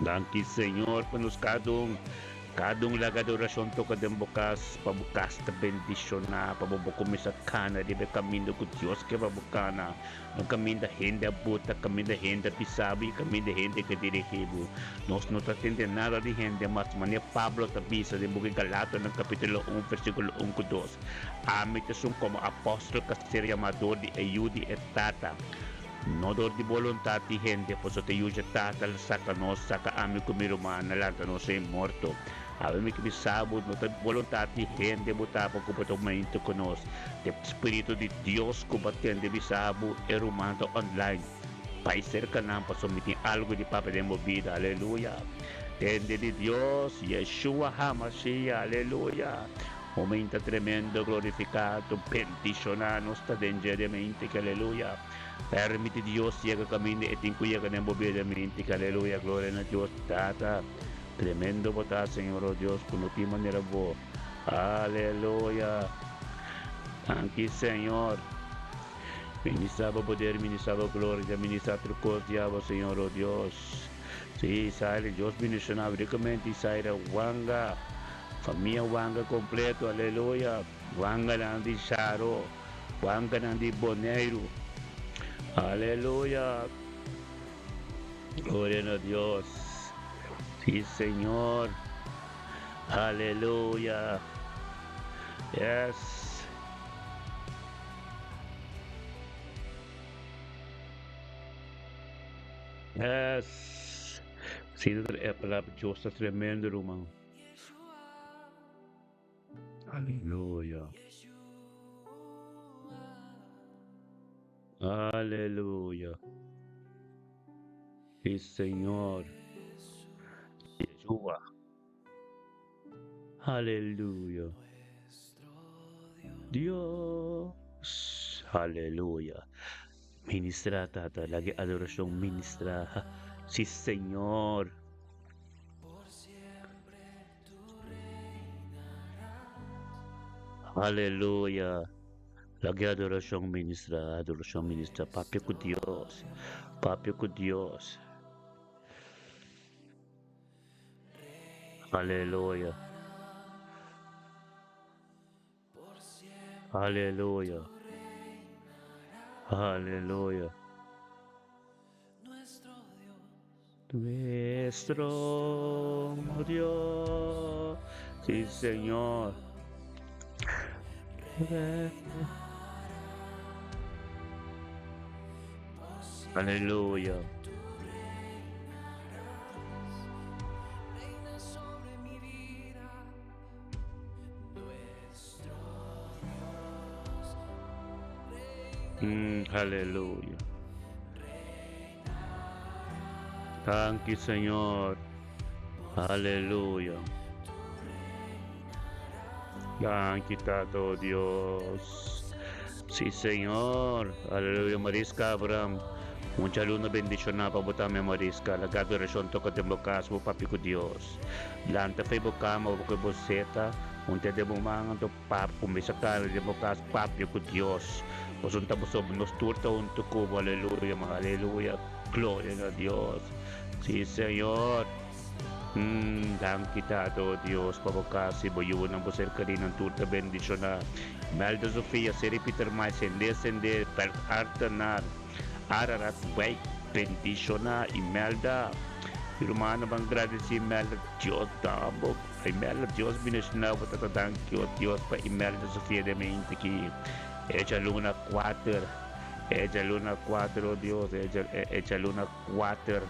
Gracias, Señor, por nos cada la adoración toca de bocas, para bucas te bendicionar, para começar cana de caminho com Deus que vai bucana, no caminho da gente buta, caminho da gente pisabi, caminho da gente que dirigiu. Nós não está entendendo nada de gente, mas mané Pablo está bisa de buque Galatas no capítulo 1, versículo 1 com 2. A mim te são como apóstolo que ser chamador de Ayudi e Tata. No dor di volontà di gente, posso te aiutare al sacca nostra, che ami come romana, l'altra non sei morto. Avemi che mi sabo, no te volontà di gente, butava completamente con noi. Te spirito di Dios combattente mi sabo e romano online. Pai cerca nam, posso meter algo di papa demo vida, aleluya. Tende di Dios, Yeshua HaMashiach, aleluya. Momento tremendo, glorificato, bendicionato, sta dengeramente, aleluya. Permite Dios llega camino y tengo llega en obediente, aleluya, gloria a Dios, tata, tremendo botar, Señor, oh Dios, con tu manera vos, aleluya, aquí, Señor, ministraba poder, ministraba gloria, ministraba tu cosa, Señor, oh Dios, sí, sale, Dios bendicionaba ricamente, sale, wanga, familia wanga completo, aleluya, wanga nandi Sharo, wanga nandi Boneiro, aleluya, gloria a Dios, sí, Señor, aleluya, yes, yes, sí, la palabra Dios está tremendo, hermano, aleluya, aleluya, sí, Señor, Yeshua, aleluya, Dios, aleluya, ministra, tata, lagi adoración, ministra, sí, Señor, aleluya, lagi adoración, ministra, papi con Dios, aleluya, Aleluya. Aleluya. Nuestro Dios. Sí, Señor. Aleluya. Aleluya. Thank you, Señor. Aleluya. Thank you, Tato Dios. Sí, Señor. Aleluya, Marisca Abraham. Mucha luna bendición na pabutame Marisca. Lagado resyon to katembokas mo papi ko Dios. Lanta fay bukama ko boseta. Unta de bumangan to pap kumisakal de bokas papi ko Dios. Osunta mo sob nos turta unto ko. Aleluya, aleluya. Gloria a Dios. Sí, Señor. Dang kita to Dios pabukasi boyun ang buser kaninang turta bendisyon na Melda Sofia Seri Peter Mai sende per artanar ararat way bendisyon na Imelda Irumano bang grade si Imelda Dios tabo Imelda Dios binisna watatadang Dios pa Imelda Sofia de Meintiki Echa Luna 4 Echa Luna 4 Dios Echa Luna 4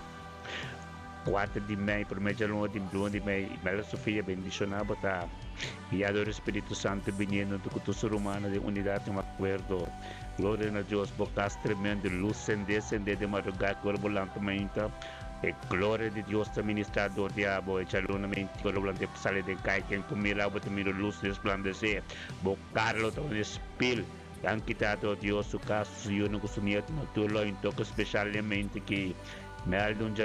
di May, per me già l'uno di May, Bella Sofia, bendicionabota, y adoro Espíritu Santo viniendo de cultura humana de unidad y acuerdo. Gloria a Dios, bocas tremendo, luz descende de madrugada, cuerpo lentamente, gloria de Dios, administrador de agua, echa luna mente, volante sale de calle, quien comira agua, te miro luz resplandecer, bocarlo todo en espíritu. Han quitado Dios su caso, yo no consumía tu lo en toque especialmente que Meron un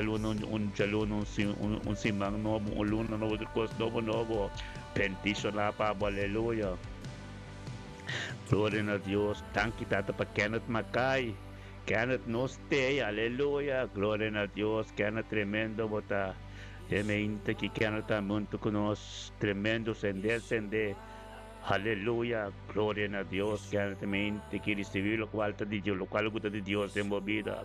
jaluno, un simang novo, un luna novo, kos novo, bendición la Pablo, aleluya. Gloria a Dios, tanki tata pa Kenneth Macay, Kenneth no stay, aleluya, gloria a Dios, Kenneth tremendo, bota, demente que Kenneth amunto con nos, tremendo, sende, aleluya, gloria a Dios, Kenneth mente que recibir lo cual de Dios, lo cual gusta de Dios en vida.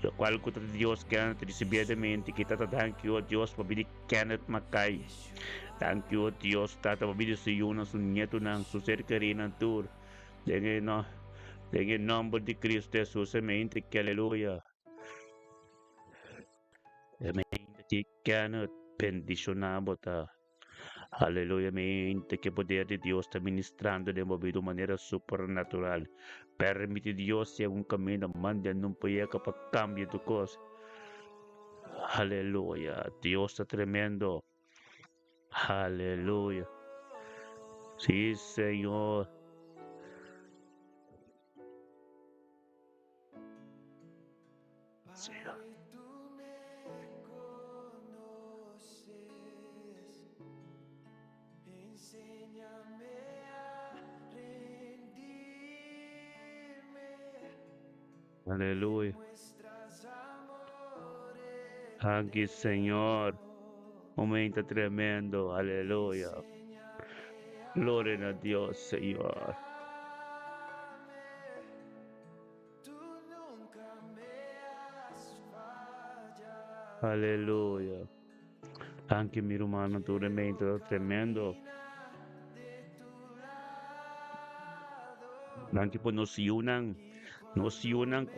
Lo cual contra Dios que recibidamente kita thank you Dios pabili Kenneth Macay. Thank you Dios tata pabili sa iyo ng sunyeto ng suserkari ng tour. Dengan nombre de Cristo Jesus, mente que aleluya. Mente que Kenneth bendicionamos ta. Aleluya, mente que poder de Dios está ministrando de movido de manera supernatural. Permite Dios sea un camino, manda no puede para cambio tu cosa. Aleluya, Dios está tremendo. Aleluya. Sí, Señor. Señor. Aleluya. Aquí, Señor. Momento tremendo. Aleluya. Gloria a Dios, Señor. Aleluya. Anche mi romano duramente tremendo. Anche po nos unan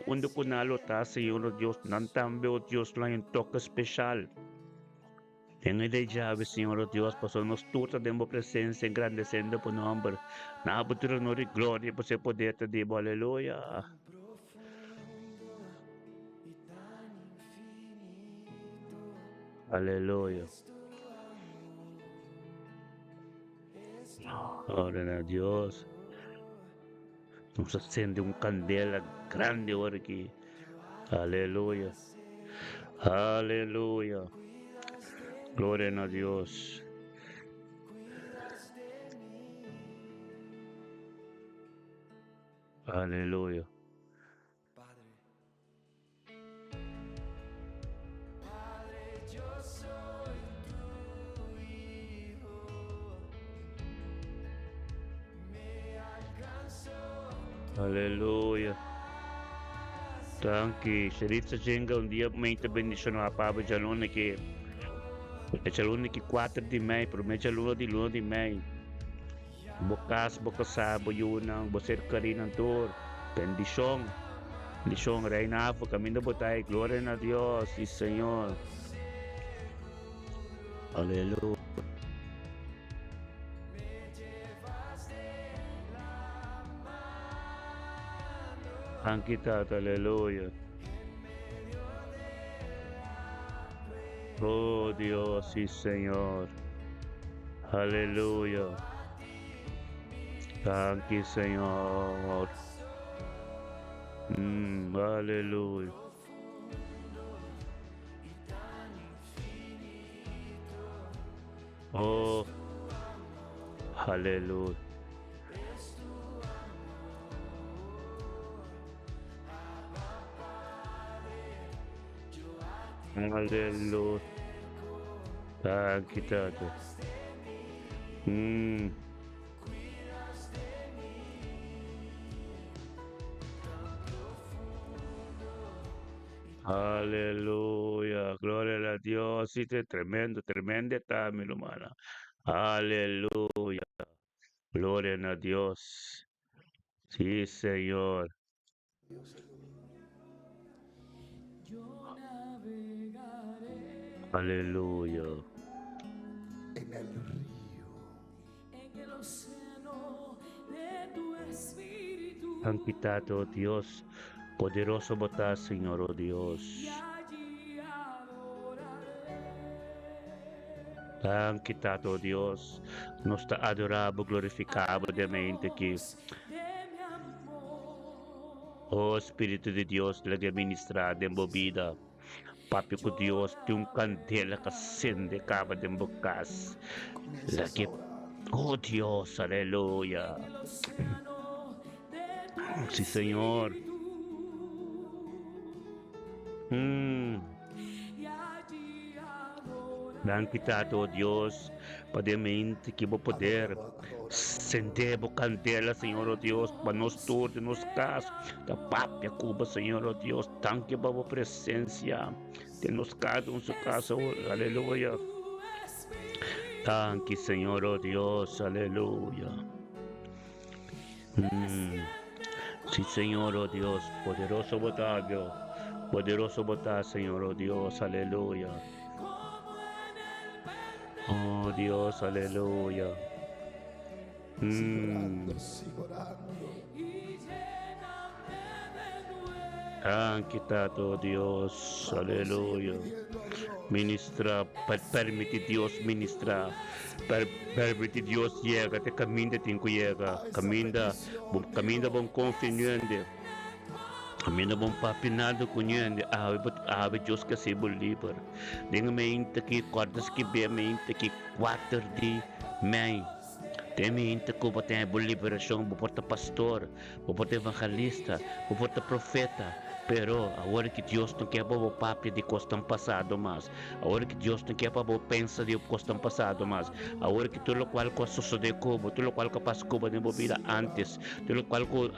kundo kunalo ta sa iyo Dios nan tambe o Dios lang yung toque especial. En el llave, Señor Dios, pasó nos tuta de mo presencia engrandeciendo por nombre. Nabutura no de gloria por ser poder te digo, aleluya. Aleluya. Gloria a Dios. Nos acende un candela grande ahora aquí. Aleluya. Aleluya. Gloria a Dios. Aleluya. Aleluya. Tanki, Sharitza Jenga, un dia muita bendição a Papa Jalone que é Jalone que 4 de maio, por me Luna de maio. Bokas, bokasa, boyunang, boser karinang tour. Bendição. Bendição reinava, caminho botay, glória a Deus, e Senhor. Aleluya. Angkitat, aleluya. Oh Dios, sí Señor. Aleluya. Thank you, Señor. Aleluya. Oh, aleluya. Aleluya. Thank you, Tata. Aleluya, gloria a Dios, sí, tremendo, tremenda está mi hermana. Aleluya, gloria a Dios. Sí, Señor. Aleluya. En el río. Han quitado, Dios, poderoso botar, Señor, oh Dios. Han quitado, Dios, nuestra adorable, glorificado de mente que, oh Espíritu de Dios, le que ministrar de vida. Papi con Dios, de un candela que acende cava de bocas. La que, oh Dios, aleluya. Sí, Señor. Dan quitado, oh Dios, para mente que vou poder acender a candela, Senhor, oh Deus, para nós todos, nos casos, da papia Cuba, Senhor, oh Deus, tanque para a presença de nos cada um seu caso, aleluia. Tanque, Senhor, oh Deus, aleluia. Sí, Senhor, oh Deus, poderoso botar, Senhor, oh Deus, aleluia. Oh Dios, aleluya. Sigo orando. Han quitado, Dios, aleluya. Ministra, permite Dios ministrar. Permite Dios llega, te camina, te llega. Camina bom confiante. Camina bom papinado conhende. Ave Deus que se livre. Denga mente que cordas que bem mente que 4 de maio. Tem mente que vou ter liberação, vou portar pastor, vou portar evangelista, vou portar profeta. Pero a hora que Deus não quer para o papo de costam passado, mas a hora que Deus não quer para o pensa de costam passado, mas a hora que tudo o qual que sucede como, tudo o qual que passa como de vida antes, tudo o qual que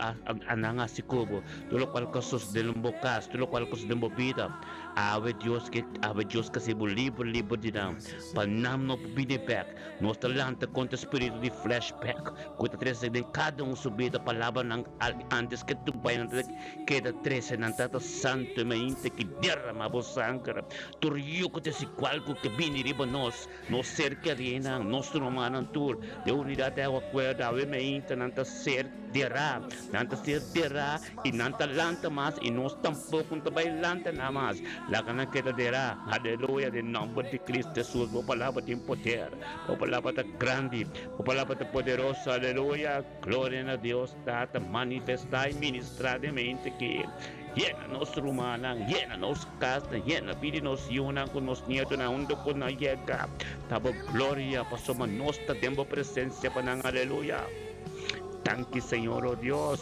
ananga se como, tudo o qual que sucede no bocas, tudo o qual que sucede na vida, ave Deus que se livre de não, para não pedir back, nós talanta contra o espírito de flashback, contra treze de cada subida palavra antes que tu vai queda 13 não Tata Santo e mente que derrama a sangue. Turio que desse qualco que vini riba nós cerca de nang, nós romanan tur, de unidade a acorda, a mente não tá ser derá, e não tá lanta mais, e nós tampouco não vai lanta na mais. Lá que não queda derá, aleluia, de nome de Cristo Jesus, a palavra de poder, a palavra de grande, a palavra de poderoso, aleluia, glória a Deus, Tata, manifestar e ministrar de mente que llena nos rumana, llena nos casa, llena vida nos yuna con nos nietos na undo con na llega. Tabo gloria pasoma nosta tempo presencia panang aleluya. Thank you, Señor, oh Dios.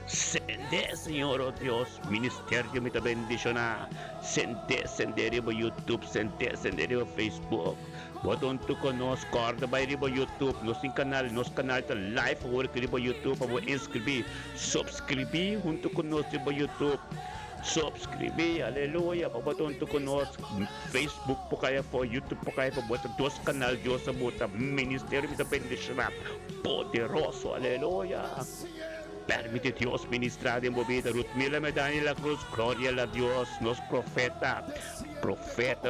Sende, Señor, oh Dios, ministerio me te bendiciona. Sende, ribo YouTube, sende, ribo Facebook. Waton tu conosco, corda by ribo YouTube, nos canal ta live work ribo YouTube, abo inscrever, subscribe junto conosco ribo YouTube. Subscribe, aleluya, pabaton tu conosco, Facebook po kaya po, YouTube po kaya po, buat dos canal Diyos sa buta, ministerio me te bendiciona, poderoso, aleluya. Permite Dios ministrar en mi vida. Ruth Mila Medani la cruz, gloria a Dios, nos profeta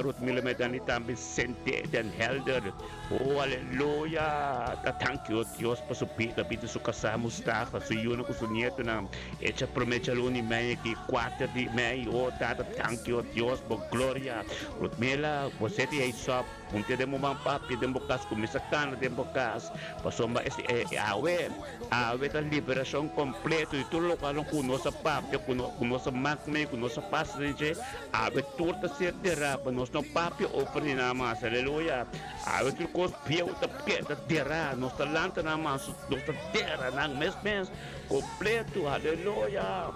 Ruth Mila Medani también sentencia en Helder. Oh, aleluya. Thank you, Dios, por su vida su casa Mustafa, su yuna con su nieto na hecha promesa luni meia que 4 de meia. Oh, tata, thank you, Dios, por gloria. Ruth Mila, você te só punte de momang papi, de bokas, kumisakana de bokas. Pasoma awe ta liberação completo e tudo local kuno sa papi, kuno sa makme, kuno sa passenger, awe turta ser derapa, nos no papi ofre na mas, aleluya. Awe tu kos pia uta pia dera, nos talanta na mas, nos dera nang mes completo, aleluya.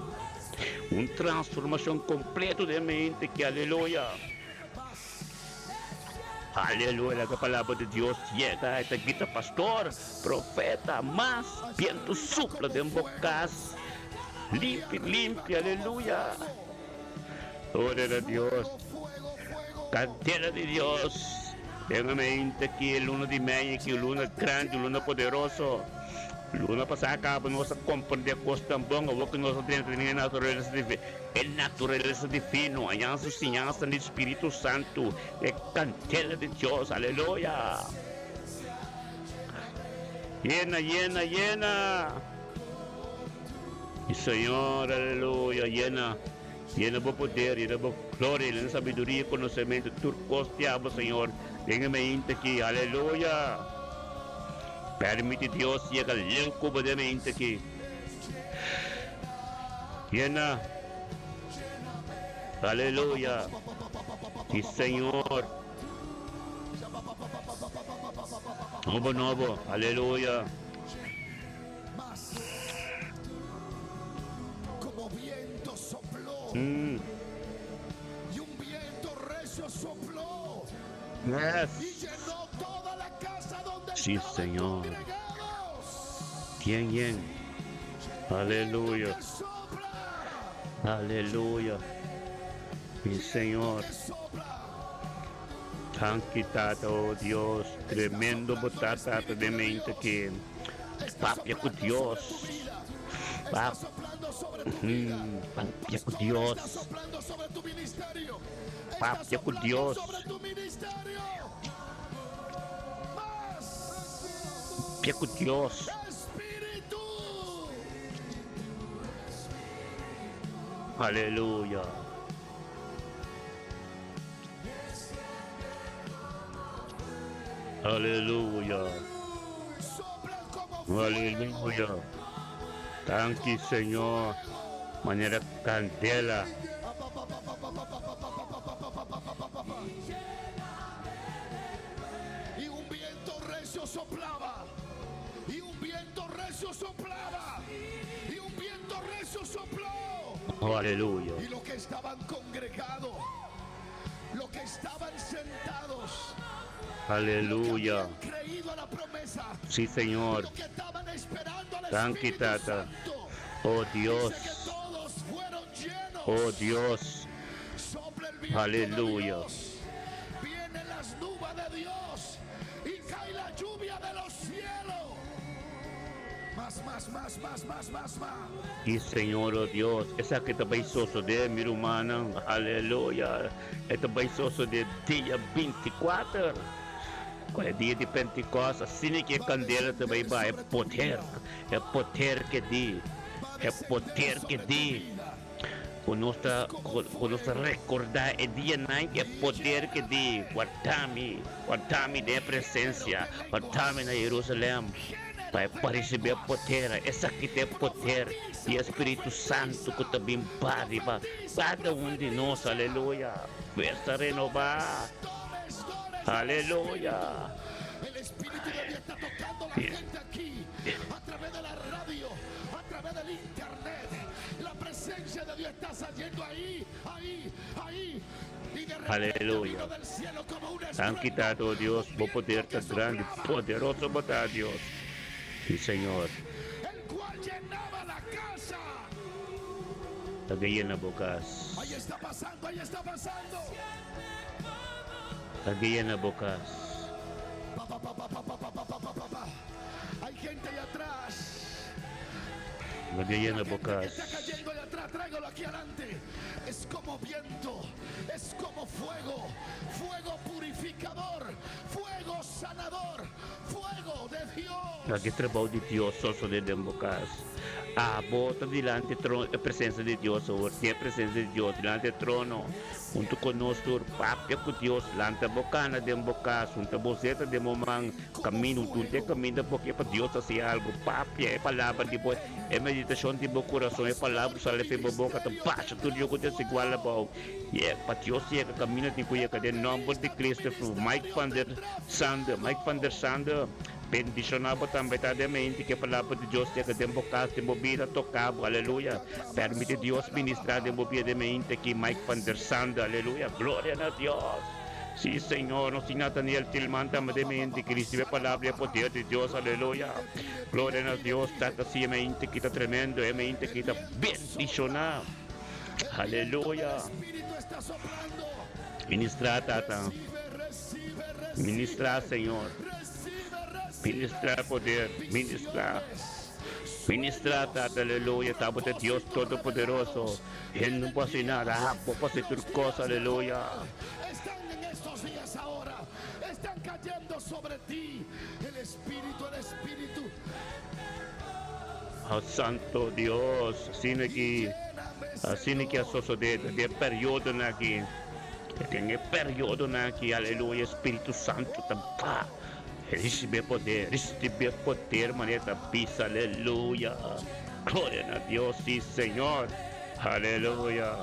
Transformação completo de mente que aleluya. Aleluya, la palabra de Dios llega, esta guita pastor, profeta, más viento sopla de bocas, limpia, aleluya. Gloria a Dios, cantera de Dios, tenga mente que luna de meia, que luna grande, luna poderoso. Luna pasaka pa nossa compreender costa bom, o que nós dentro da natureza divina, é natureza divina, a nossa sinhança do Espírito Santo, é cantela de Deus, aleluia. Llena. E Senhor, aleluia, llena por poder, llena por glória, llena sabedoria, conhecimento, tudo costeava, Senhor, tenha mente aqui, aleluia. Permite Dios llega lento de mente aquí. Llena. Aleluya. Sí, Señor. Nuevo. Aleluya. Como viento sopló. Mm. Y un viento recio sopló. Yes. Y llenó toda la casa donde Sí, estaban Señor. congregados. Bien. Aleluya. Que sopla, Aleluya. Sí, Señor. que sopla. Tata, oh Dios. Tremendo botata de mente que papia con Dios. Está soplando sobre tu vida. Papia con Dios. Está soplando sobre tu ministerio. Está Papia con soplando Dios. sobre tu ministerio. Más Papia con Dios. espíritu. Aleluya. Aleluya. Sopla como fuego. Aleluya. Thank you, Señor. Manera candela. Y un viento recio soplaba. Y un viento recio soplaba. Y un viento recio sopló. Aleluya. Y los que estaban congregados, los que estaban sentados, Aleluya. los que habían creído a la promesa, Sí, Señor. los que estaban esperando al Thank you, Espíritu Tata. Santo, Oh dice Dios. que todos fueron llenos. Oh Dios. Sopla el viento Aleluya. de Dios. Vienen las nubes de Dios y cae la lluvia de los cielos. Más. Y Señor, oh Dios, esa que te baizoso de mi humana, aleluya, este baizoso de dia 24, é dia de Pentecostes, assim que a candela também vai, é poder que dê, Conosco recordar é dia não que é poder que dê, guardar-me da presença, guardar-me na Jerusalém, para receber poder, essa que tem poder, e o Espírito Santo que também pare para cada de nós, aleluia, versa renovar, aleluia. El Espíritu de Dios está tocando la gente aquí, a través de la radio, a través través del internet. La presencia de Dios está saliendo ahí. Y de repente Aleluya. vino del cielo como un Han estruendo, quitado, Dios, un por poder viento que tan grande, soplaba, poderoso botar, Dios. Sí, Señor. el cual llenaba la casa. Lagyan na bukas. Ahí está pasando, ahí está pasando. Lagyan na bukas. Hay gente allá atrás. Lagyan na La gente que bukas. está cayendo allá atrás, tráigalo aquí adelante. Es como viento, es como fuego, fuego purificador, fuego sanador, fuego de Dios. Lagi trabaho de Dios, soso de bukas. Bota delante a presença de Deus, tem a presença de Deus delante do trono, junto conosco, papia com Deus, lanta bocana de boca, junto a boceta de momang, caminho, tu te caminho porque para Deus fazer algo, papia, é palavra depois, é meditação de meu coração, é palavra, só leve para boca, tá baixo, tudo eu que te igual a bom, e é para Deus, é que caminho de cuia, que de nome de Cristo, Mike van der Sande, bendicionado também tá de mente que a palavra de Deus é que tem bocas de movida tocado, aleluia. Permite Deus ministrar de movida de mente que Mike van der Sande, aleluia. Glória a Deus. Sim, Senhor, nós Nathaniel Tilman também de mente que recebe a palavra e poder de Deus, aleluia. Glória a Deus, tá assim a mente que tá tremendo, a mente que tá bendicionado. Aleluia. Espíritu está soplando. Ministrar, Tata. Ministrar, Senhor. Ministrar poder, ministrar, Tata, aleluia, Tabo de Deus Todo-Poderoso. Ele não pode nada, pode fazer tudo coisa, aleluia. Están en estos días ahora, están cayendo sobre ti el Espíritu, Santo Deus, assim que a sociedade, de período aqui, tem período aqui, aleluia, Espírito Santo, tá. Recibe poder, maneta pisa, aleluia. Glória a Deus, sim, Senhor. Aleluia.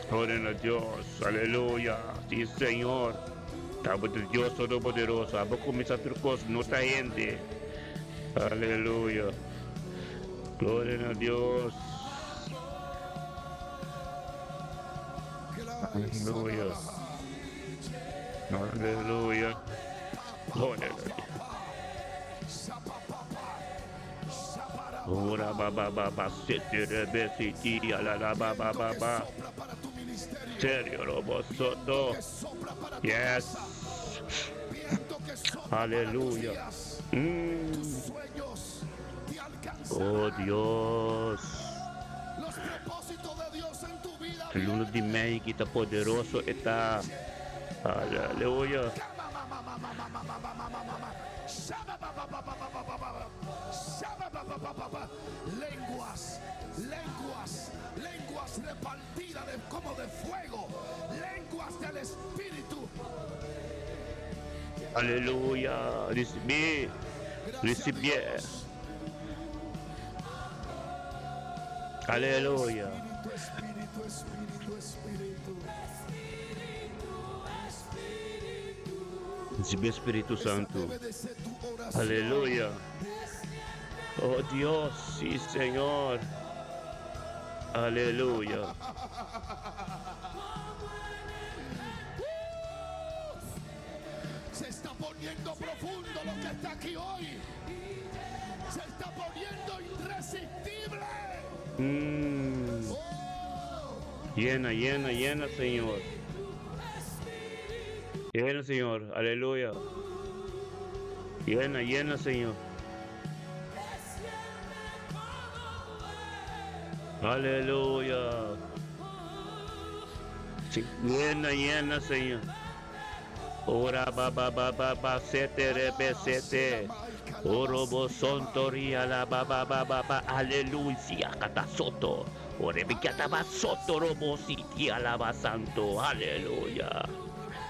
Glória a Deus, aleluia. Sim, Senhor. Tabo de Deus Todo-Poderoso. Abo começar a coisa, não está gente. Aleluia. Glória a Deus. Aleluia. Aleluia. Glória a Deus. Ora baba setere besiti ala baba. Serio robo soto. Yes. Aleluya. Oh Dios. Los propósitos de Dios en tu vida. El uno de mí que está poderoso está. Aleluya. Lenguas repartidas como de fuego, lenguas del Espíritu. Aleluya. Recibí. Aleluya. Recibí Espíritu Santo. Aleluya. Oh Dios, sí, Señor. Aleluya. Se está poniendo profundo lo que está aquí hoy. Se está poniendo irresistible. Llena, Señor. Llena, Señor. Aleluya. Llena, Señor. Aleluya. Sí, llena, Señor. Ora baba sete rebe sete. Orobo sontoria la baba aleluya kata soto. Ore bikata ba soto robo siti alaba santo. Aleluya.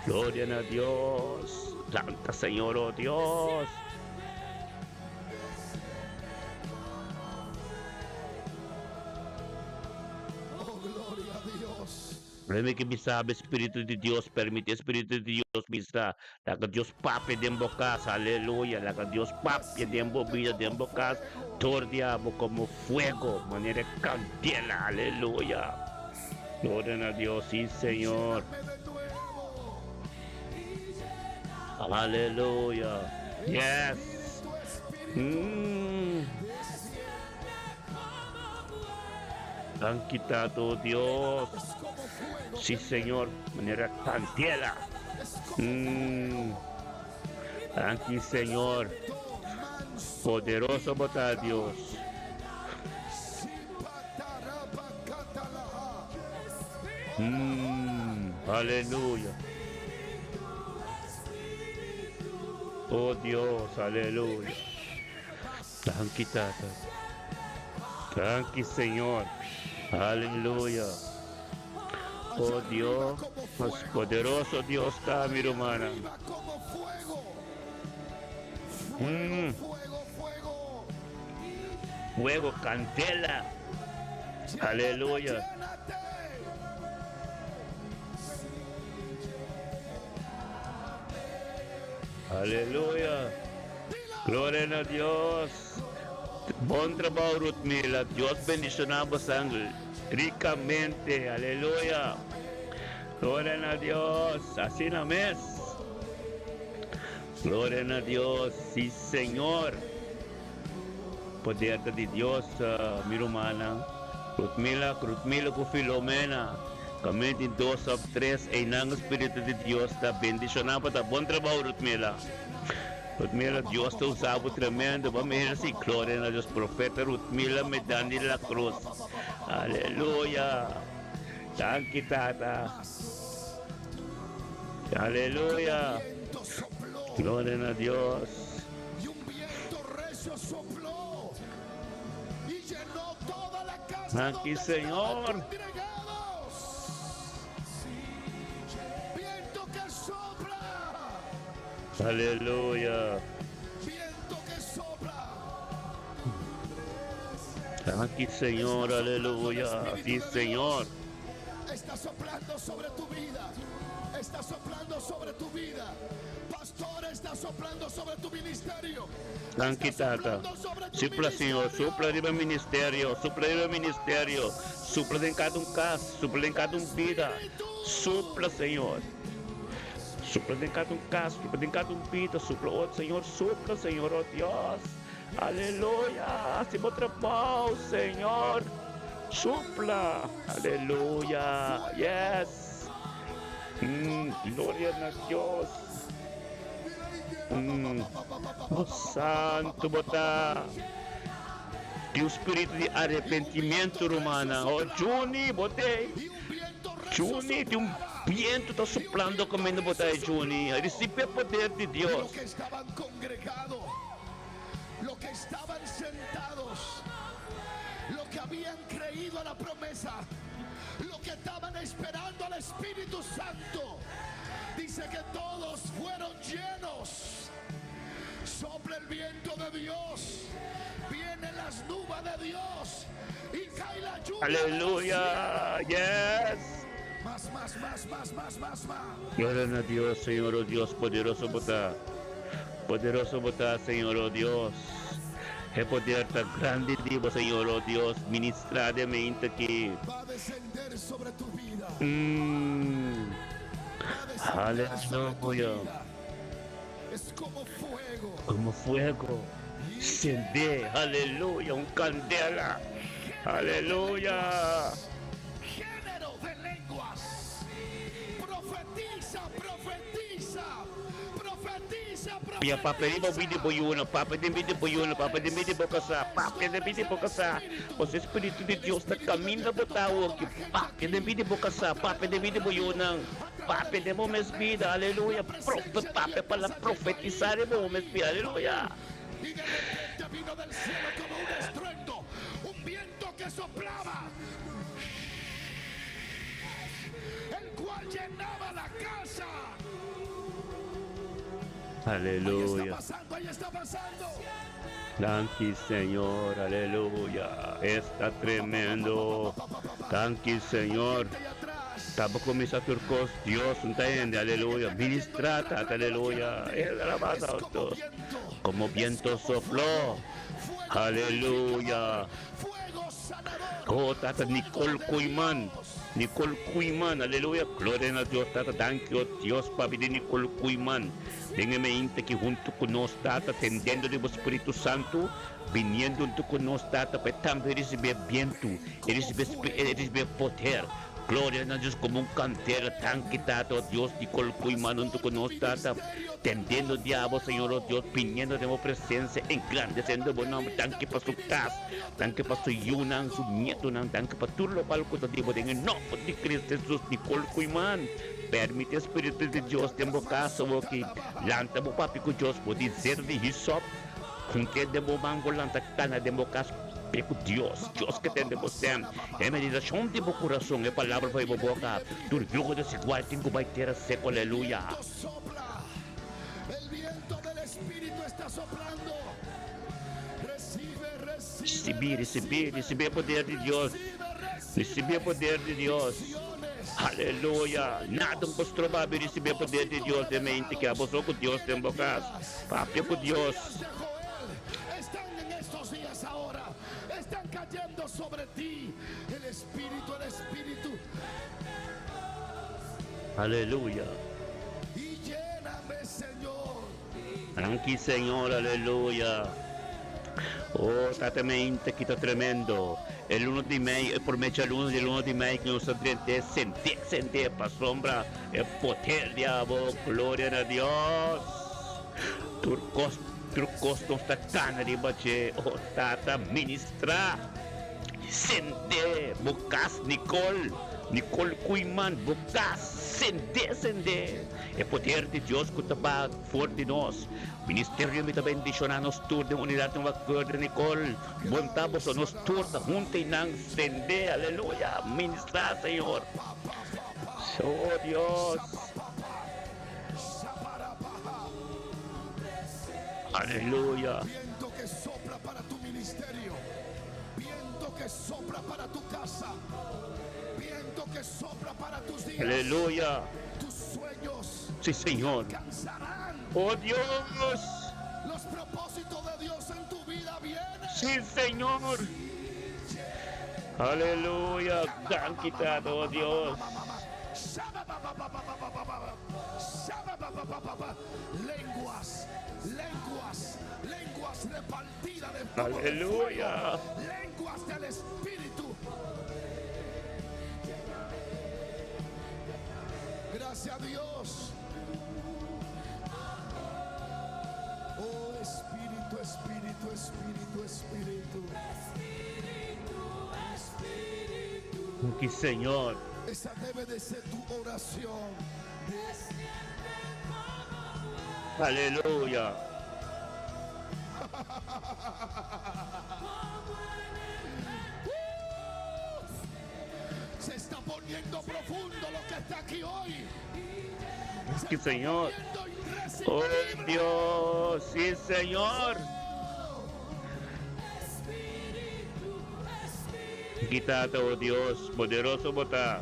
Gloria a Dios. Santa Señor, oh Dios. Oh, gloria a Dios. Alam que sabe Espírito de Deus, permite Espírito de Deus bisa. Laga Deus pape dentro casa, aleluya. Laga Deus pape dentro vida, dentro casa. Todo diabo como fuego, manera candela, aleluya. Gloria a Dios, sí Señor. Aleluya. Yes. Han quitado Dios. Sí, Señor, manera candela. Aquí, Señor. Poderoso botar Dios. Aleluya. Oh Dios, aleluya. Han quitado. Tranqui, Señor. Aleluya. Oh Dios, más poderoso Dios está, mi hermana. Fuego, candela. Aleluya. Aleluya. Gloria a Dios. Bom trabalho, Ruth Mila. Dios bendicionamos sangre ricamente. Aleluya. Gloria a Dios. Así no es. Gloria a Dios. Sí, Señor. Poder de Dios, mi hermana. Ruth Mila con Filomena. Kami din 2 of 3 ay nang Espiritu de Dios na bendicionamos. Bom trabalho, Ruth Mila. Ruth Mila, Dios te usaba tremendo. Vamos a ver si gloria a Dios. Profeta Ruth Mila me dan de la cruz. Aleluya. Thank you, Tata. Aleluya. Gloria a Dios. Y un viento recio sopló y llenó toda la casa. Aquí, donde Señor. estaban congregados. Viento que sopla. Aleluya. Viento que sopla. Aquí, Señor. Aleluya. Sí, Señor. Está soplando sobre tu vida. Está soplando sobre tu vida. Pastor, está soplando sobre tu ministerio. Thank you, Tata. Supla, Senhor. Supla de meu ministério. Supla de meu ministério. Supla em cada caso. Supla em cada vida. Supla, Senhor. Supla em cada caso. Supla em cada vida. Supla, oh Senhor. Supla, Senhor, oh Deus. Aleluia. Se mostra bom, Senhor. Supla. Aleluia. Yes. Glória a Deus. Oh Santo, botar que o espírito de arrependimento, romana. Oh Juni, botei. Y un viento recio Juni, de viento está soplando comendo botar Juni. Recibe o poder de Lo Deus. que estaban congregados, lo que estaban sentados, lo que habían creído a la promesa, lo que estaban esperando al Espíritu Santo, dice que todos fueron llenos. Sopla el viento de Dios, vienen las nubes de Dios y cae la lluvia. Aleluya. Yes. Más. Glória a Deus, Senhor, oh Deus, poderoso botar. Poderoso botar, Senhor, oh Deus. É poder tan grande, Dios, Senhor, oh Deus, ministradamente aqui. Va a descender sobre tu vida. Va a descender sobre tu Aleluya. vida. Es como fuego. Como fuego. Cender, aleluya, un candela. Aleluya. Género de lenguas. Profetiza. Pia papa di ba bidi po yun, papa di bidi po yun, papa di bidi po kasa, papa di bidi po kasa. O sa Espiritu de Dios na kami na butawag, papa di bidi po kasa, papa di bidi po yun ang papa di mo mes vida, aleluya. Prophet, papa pala profetizar mo mes vida, aleluya. Y de repente vino del cielo como un estruendo, un viento que soplaba, el cual llenaba la casa. Aleluya. Ahí está pasando. Thank you, Señor, aleluya. Está tremendo. Thank you, Señor. Allá atrás, Tabo kami sa turcos, Dios, untayin, aleluya. Ministra, tata, aleluya. Alabanza, Dios. Como viento sopló, aleluya. Fuego sanador. Oh, tata, Nicole Kuyman. Nicole Kuyman, aleluya. Gloria a Dios, tata. Thank you, Dios, papi de Nicole Kuyman. Déjame inte que junto con nos, tata, tendiendo de Espíritu Santo, viniendo junto con nos, tata, para también recibir viento, recibir poder. Gloria a Dios como un cantero, tan quitado, Dios, Nicole Kuyman, junto con nos, tata, tendiendo diablo, Señor, oh Dios, viniendo de tu presencia, engrandeciendo buen nombre, tan que para su casa, tan que para su yunan, su nieto, tan que para tu lo palco, tipo de no, de Cristo Jesús, Nicole Kuyman. Permite Espíritu de Dios te caso que lanta mo papi ko Dios po dizer de hisop kung que de mo mango lanta tana de mo caso peco Dios que tem de você é meditação de mo coração é palavra para boca tu jogo de igual tengo vai ter seco aleluia. Sopla. El viento del Espíritu está soplando. Recibe poder de Deus, recibe poder de Deus. Aleluya. Nada nos provável receber poder de Deus de mente que abusou com Deus tem bocas. Papi com Deus. Están en estos días ahora. Están cayendo sobre ti. El Espíritu. Aleluya. Y lléname, Señor. Anki Señor, aleluya. Oh, tatamente que está tremendo. El 1 de maio, promete al 1 del 1 de maio que nos sente sentir para sombra el poder diabo, gloria a Dios. Turcos no está tan arriba de oh, tata ministra. Sente, bocas Nicole Kuyman, bocas, sente. El poder de Dios que está fuerte de nós. Ministério me também bendicionar nos tour de unidade de uma cor Nicole. Montamos a nos tour da junta e não sende, aleluia. Ministrar, Senhor. Oh, Deus. Aleluya. Viento que sopla para tu ministerio. Viento que sopla para tu casa. Viento que sopla para tus días. Aleluya. Tus sueños Sí, Señor. alcanzarán. Oh, Dios. Los propósitos de Dios en tu vida vienen. Sí, Señor. Aleluya. Gran quitado, oh Dios. Lenguas repartidas de fuego. Aleluya. Lenguas del Espíritu. Gracias a Dios. Oh Espíritu. Que Señor. Esa debe de ser tu oración. Aleluya. Se está poniendo profundo lo que está aquí hoy. Que Señor. Poniendo Oh, irresistible. Dios. Sí, Señor. Quitado, oh Dios. Poderoso bota.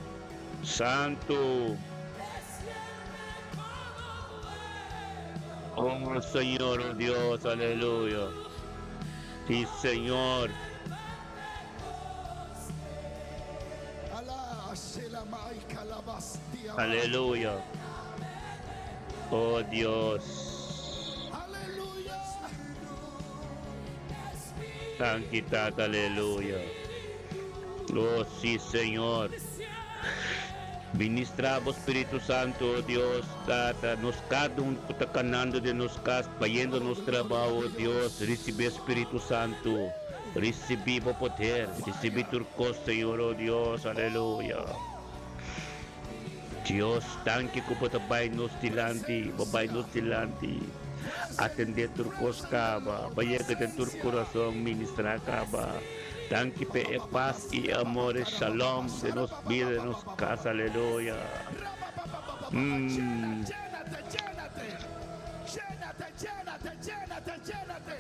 Santo. Oh, Señor, oh Dios. Aleluya. Sí, Señor. Alá, Shelamaica, la bastia. Aleluya. Oh, Dios. Aleluya. Tan quitado, aleluya. Oh, sí, Señor. Ministramos, Espíritu Santo, oh Dios, tata, nos cada está canando de nos casa, fazendo nos trabalho, oh Deus, receber Espírito Santo, receber o poder, receber turcos, Senhor, oh Deus, aleluia. Deus, tanque que o vai nos dilante, atender turcos caba, vai que tem tur coração ministrar caba. Tanque pe paz e amor e shalom de nos vida, de nos casa, aleluia. Llénate.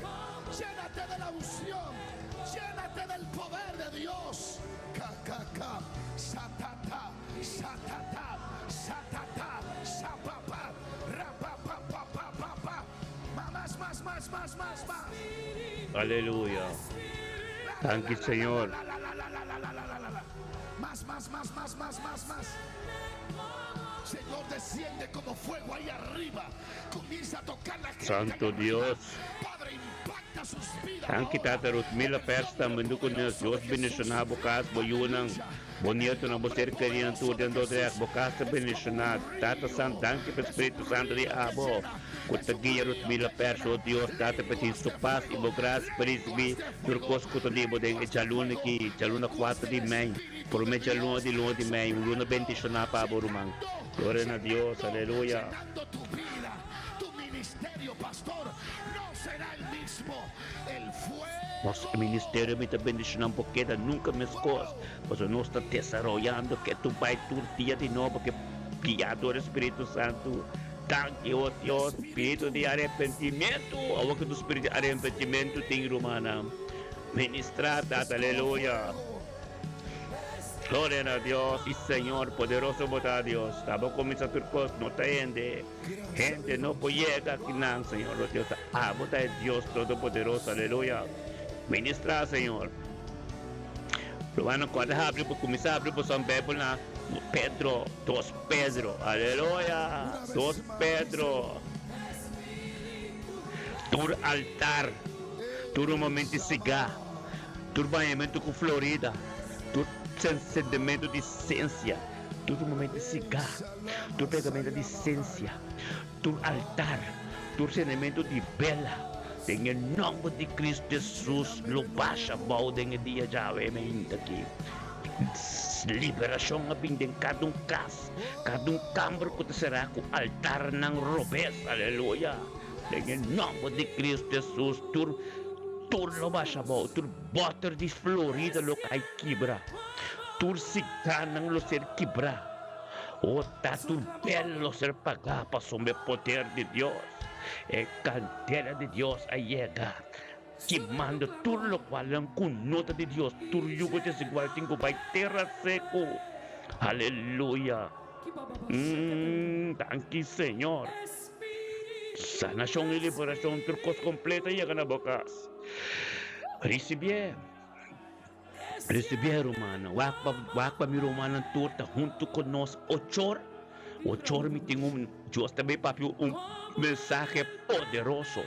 Llénate de la unción. Llénate del poder de Dios. Satata. Aleluya. Thank you, Señor. Más. Señor, desciende como fuego ahí arriba. Comienza a tocar la gente. Santo Dios. Padre, impacta sus vidas. Thank you, Tata Ruth Mila Persta, mendukun niya Diyos binisyon na bukas, boyunang bonito na bosir kanya ng tudan do dek bukas na binisyon na Tata San, thank you, Espiritu Santo di Abo. Kutagiya Ruth Mila Persta, o Diyos, Tata Petin Supas, Ibo Gras, Perisbi, Turkos Kutalibo, deng Ichaluna ki, Chaluna 4 di May, por me Chaluna di May, Luna bendición na pa Borumang. Gloria a Dios, aleluya. Tu vida, tu ministerio, pastor, no será el mismo. El fuego. Nosso ministério me está bendicionando porque nunca me escoas. Mas nós está desarrollando que tu vai turtia de novo, que guiado do Espírito Santo. Tanque, oh Deus, espírito de arrependimento. A boca do espírito de arrependimento tem romana. Ministrar, aleluia. Gloria a Dios y Señor, poderoso botar a Dios. Estamos comenzando turcos, no te ende. Gente no puede llegar aquí, no, Señor. Dios, botar a Dios Todopoderoso, aleluya. Ministra, Señor. Romano 4, abre para começar a abrir para São Bíblia na Pedro, 2 Pedro, aleluia. 2 Pedro. Tur altar, tur momento de cigar, tur banhamento com Florida, tur sentimento de essência, todo momento de cigar, todo pegamento de essência, todo altar, todo sentimento de bela, em nome de Cristo Jesus, lo baixa balde em dia já vem aqui. Liberação a bem de cada casa, cada câmara que será com altar ng robes, aleluia. Em nome de Cristo Jesus, tur lo baixa balde, tur butter de Florida lo cai quebra. Tur sigtanang lo ser quebrar, o tatur belo ser pagar para sob o poder de Deus, e cantera de Deus a llegar, queimando tudo lo qual é com nota de Deus, tur yugo desigual tengo vai terra seco, aleluia, thank you Senhor, sanação e liberação, turcos completa chega na boca, recebia. Receber, romano. Wakpa mi romano torta junto conosco. Ochor me tem Deus também papi mensaje poderoso.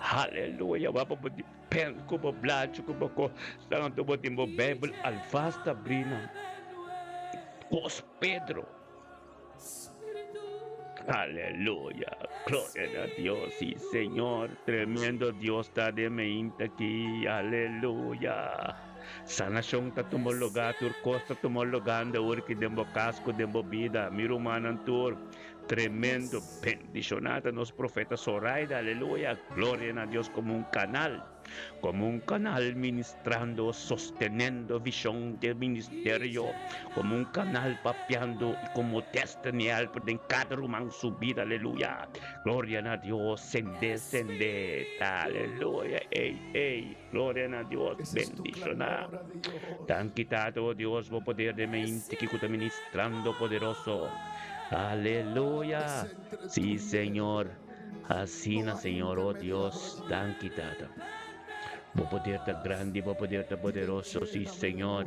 Aleluia. Wapa pati pen como blacho como ko santo botimbo Bible alfasta brina. Os Pedro. Aleluya, gloria a Dios y Señor, tremendo Dios está de mente aquí, aleluya. Sanasyong tatumologa, turkos tatumologanda, urki dembo casco, dembo vida, mirumanan tur, tremendo, bendicionada nos profetas Zoraida, aleluya, gloria a Dios como un canal ministrando, sosteniendo visión de ministerio, como un canal papeando y como testimonial en cada rumán su vida, aleluya, gloria a Dios, sende, aleluya, gloria a Dios, bendicionar, tan quitado Dios, vos poder de mente que está ministrando poderoso, aleluya, sí Señor, así na Señor, oh Dios, tan quitado. Vou poder estar grande, vou poder estar poderoso, sim, Senhor.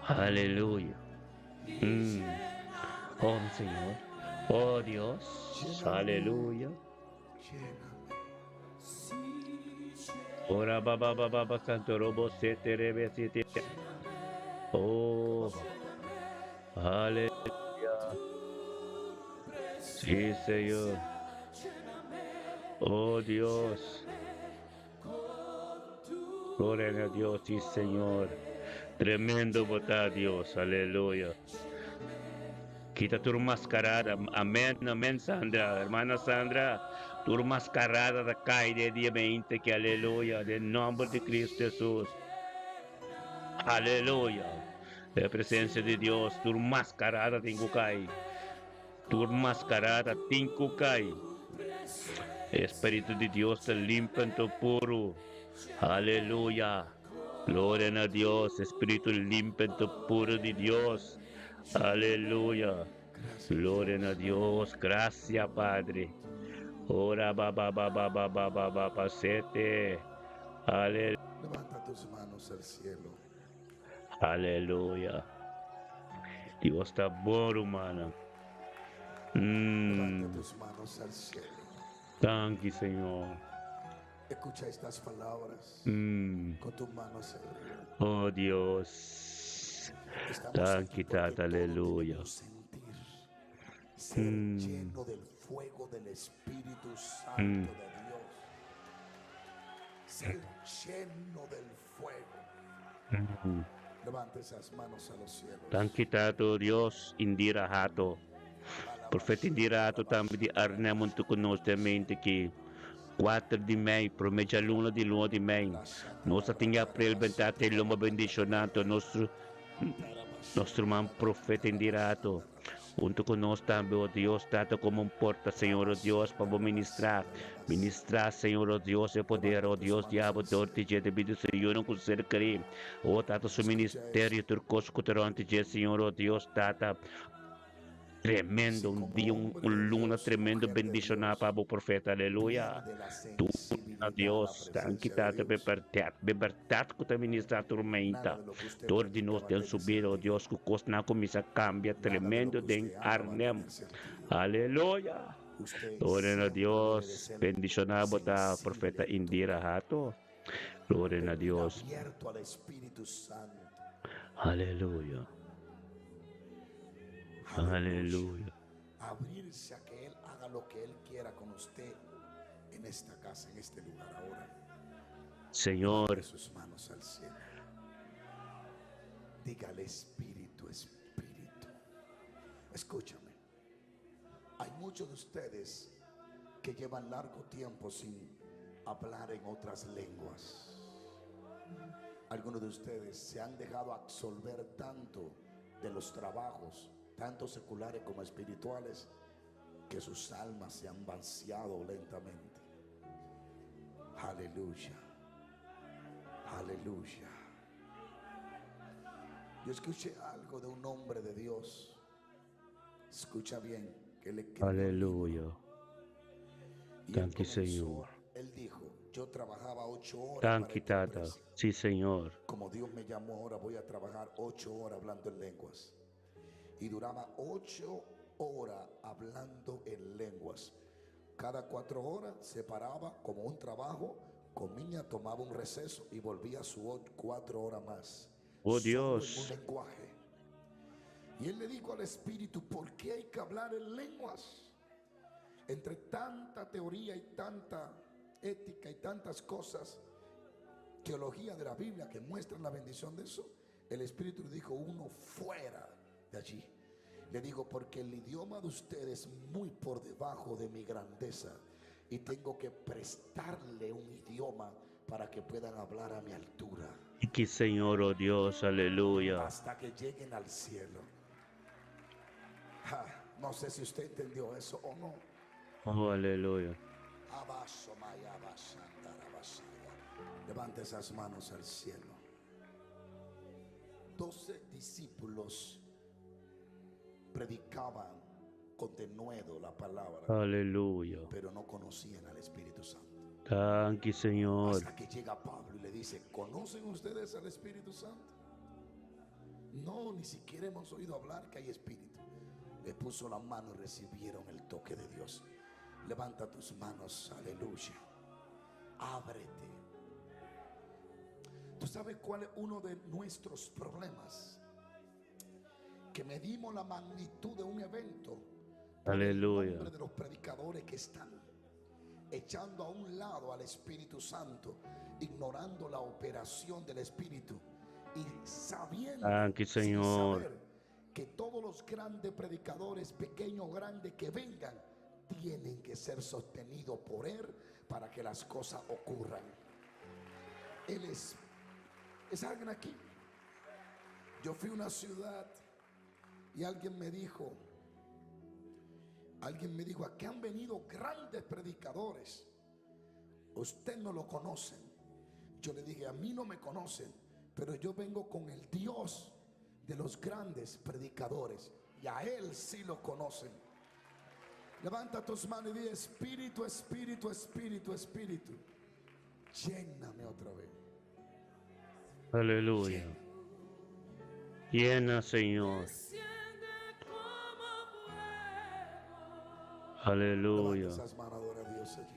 Aleluia. Oh, Senhor. Oh, Deus. Aleluia. Ora, baba, santo, robo, sete, rebe, sete. Oh, aleluia. Sim, Senhor. Oh, Deus. Gloria a Dios, sí Señor. Tremendo botar Dios, aleluya. Quita tu mascarada, amén, Sandra, hermana Sandra. Tu mascarada da caída de mente, que aleluya, en nombre de Cristo Jesús. Aleluya. La presencia de Dios, tu mascarada tengo caí. Tu mascarada tengo caí. Espíritu de Dios te limpia en tu puro. Aleluya, gloria a Dios, Espíritu limpio puro de Dios, aleluya, gloria a Dios, gracias Padre, Ora ba ba ba ba ba ba ba ba ba sete. Aleluya. Levanta tus manos al cielo. Aleluya. Dios está bueno, hermano. Levanta tus manos al cielo. Thank you, Señor. Escucha estas palabras con tus manos arriba. Oh Dios. Estamos Thank aquí you, porque Tata. todos Aleluya. debemos sentir ser lleno del fuego del Espíritu Santo de Dios. Ser lleno del fuego. Levanta esas manos a los cielos. Thank you, Tato. Dios, Indira Hato. Profeta Indira Hato também de Arnhem muito conosco também que 4 de maio, promete a luna de maio. Nós temos aprel bentate luma bendicionato nosso irmão profeta Indira Hato. Junto conosco também, oh Deus, Tata, como um porta, Senhor, oh Deus, para ministrar. Ministrar, Senhor, oh Deus, é poder, oh Deus, diabo, dor, te jete, bido, Senhor, não consegue crer. Oh, Tata, seu ministério, turcos, cuterante, Senhor, oh Deus, Tata, tremendo, um dia, luna tremendo, bendicionar para o profeta, aleluia. Tu, a Deus, thank you, Tata, libertad que te ministra a tormenta. Dor de nós tem subir, oh Deus, que o costo na comissa cambia, tremendo, de Arnhem. Aleluia. Gloria a Dios, bendicionar a profeta Indira Hato. Gloria a Dios. Abierto al Espíritu Santo. Aleluya. Aleluya. Abrirse a que Él haga lo que Él quiera con usted en esta casa, en este lugar ahora. Señor, Levante sus manos al cielo. Dígale Espíritu, Espíritu. Escúchame. Hay muchos de ustedes que llevan largo tiempo sin hablar en otras lenguas. Algunos de ustedes se han dejado absorber tanto de los trabajos, tanto seculares como espirituales, que sus almas se han vaciado lentamente. Aleluya. Aleluya. Yo escuché algo de un hombre de Dios. Escucha bien, que le escribió un libro. aleluya. Y él Thank you, comenzó, Señor. él dijo, yo trabajaba 8 horas Thank para you, esta Tata. empresa. Sí, Señor. Como Dios me llamó ahora, voy a trabajar 8 horas hablando en lenguas. Y duraba 8 horas hablando en lenguas. Cada 4 horas se paraba como un trabajo, comía, tomaba un receso y volvía a sus 4 horas más. Oh, Solo Dios. en un lenguaje. Y él le dijo al Espíritu, ¿por qué hay que hablar en lenguas? Entre tanta teoría y tanta ética y tantas cosas, teología de la Biblia que muestran la bendición de eso, el Espíritu le dijo, uno fuera de allí. Le digo, porque el idioma de ustedes es muy por debajo de mi grandeza y tengo que prestarle un idioma para que puedan hablar a mi altura Thank you, Señor, oh Dios. Aleluya. hasta que lleguen al cielo. No sé si usted entendió eso o no. Oh, aleluya. Levante esas manos al cielo. 12 discípulos predicaban con denuedo la palabra, Aleluya. pero no conocían al Espíritu Santo. Thank you, Señor. Hasta que llega Pablo y le dice, ¿conocen ustedes al Espíritu Santo? No, ni siquiera hemos oído hablar que hay Espíritu. Le puso la mano y recibieron el toque de Dios. Levanta tus manos, aleluya. Ábrete. ¿Tú sabes cuál es uno de nuestros problemas? Que medimos la magnitud de un evento por Aleluya. el nombre de los predicadores que están echando a un lado al Espíritu Santo, ignorando la operación del Espíritu y sabiendo, Thank you, sin Señor. saber, que todos los grandes predicadores, pequeños o grandes que vengan, tienen que ser sostenidos por Él para que las cosas ocurran. Él es alguien aquí. Yo fui a una ciudad y alguien me dijo, aquí han venido grandes predicadores, usted no lo conocen. Yo le dije, a mí no me conocen, pero yo vengo con el Dios de los grandes predicadores y a Él sí lo conocen. Levanta tus manos y di: Espíritu, Espíritu, Espíritu, Espíritu, lléname otra vez. Aleluya. Llena, Señor. Levanta Aleluya. esas manos, adora a Dios allí.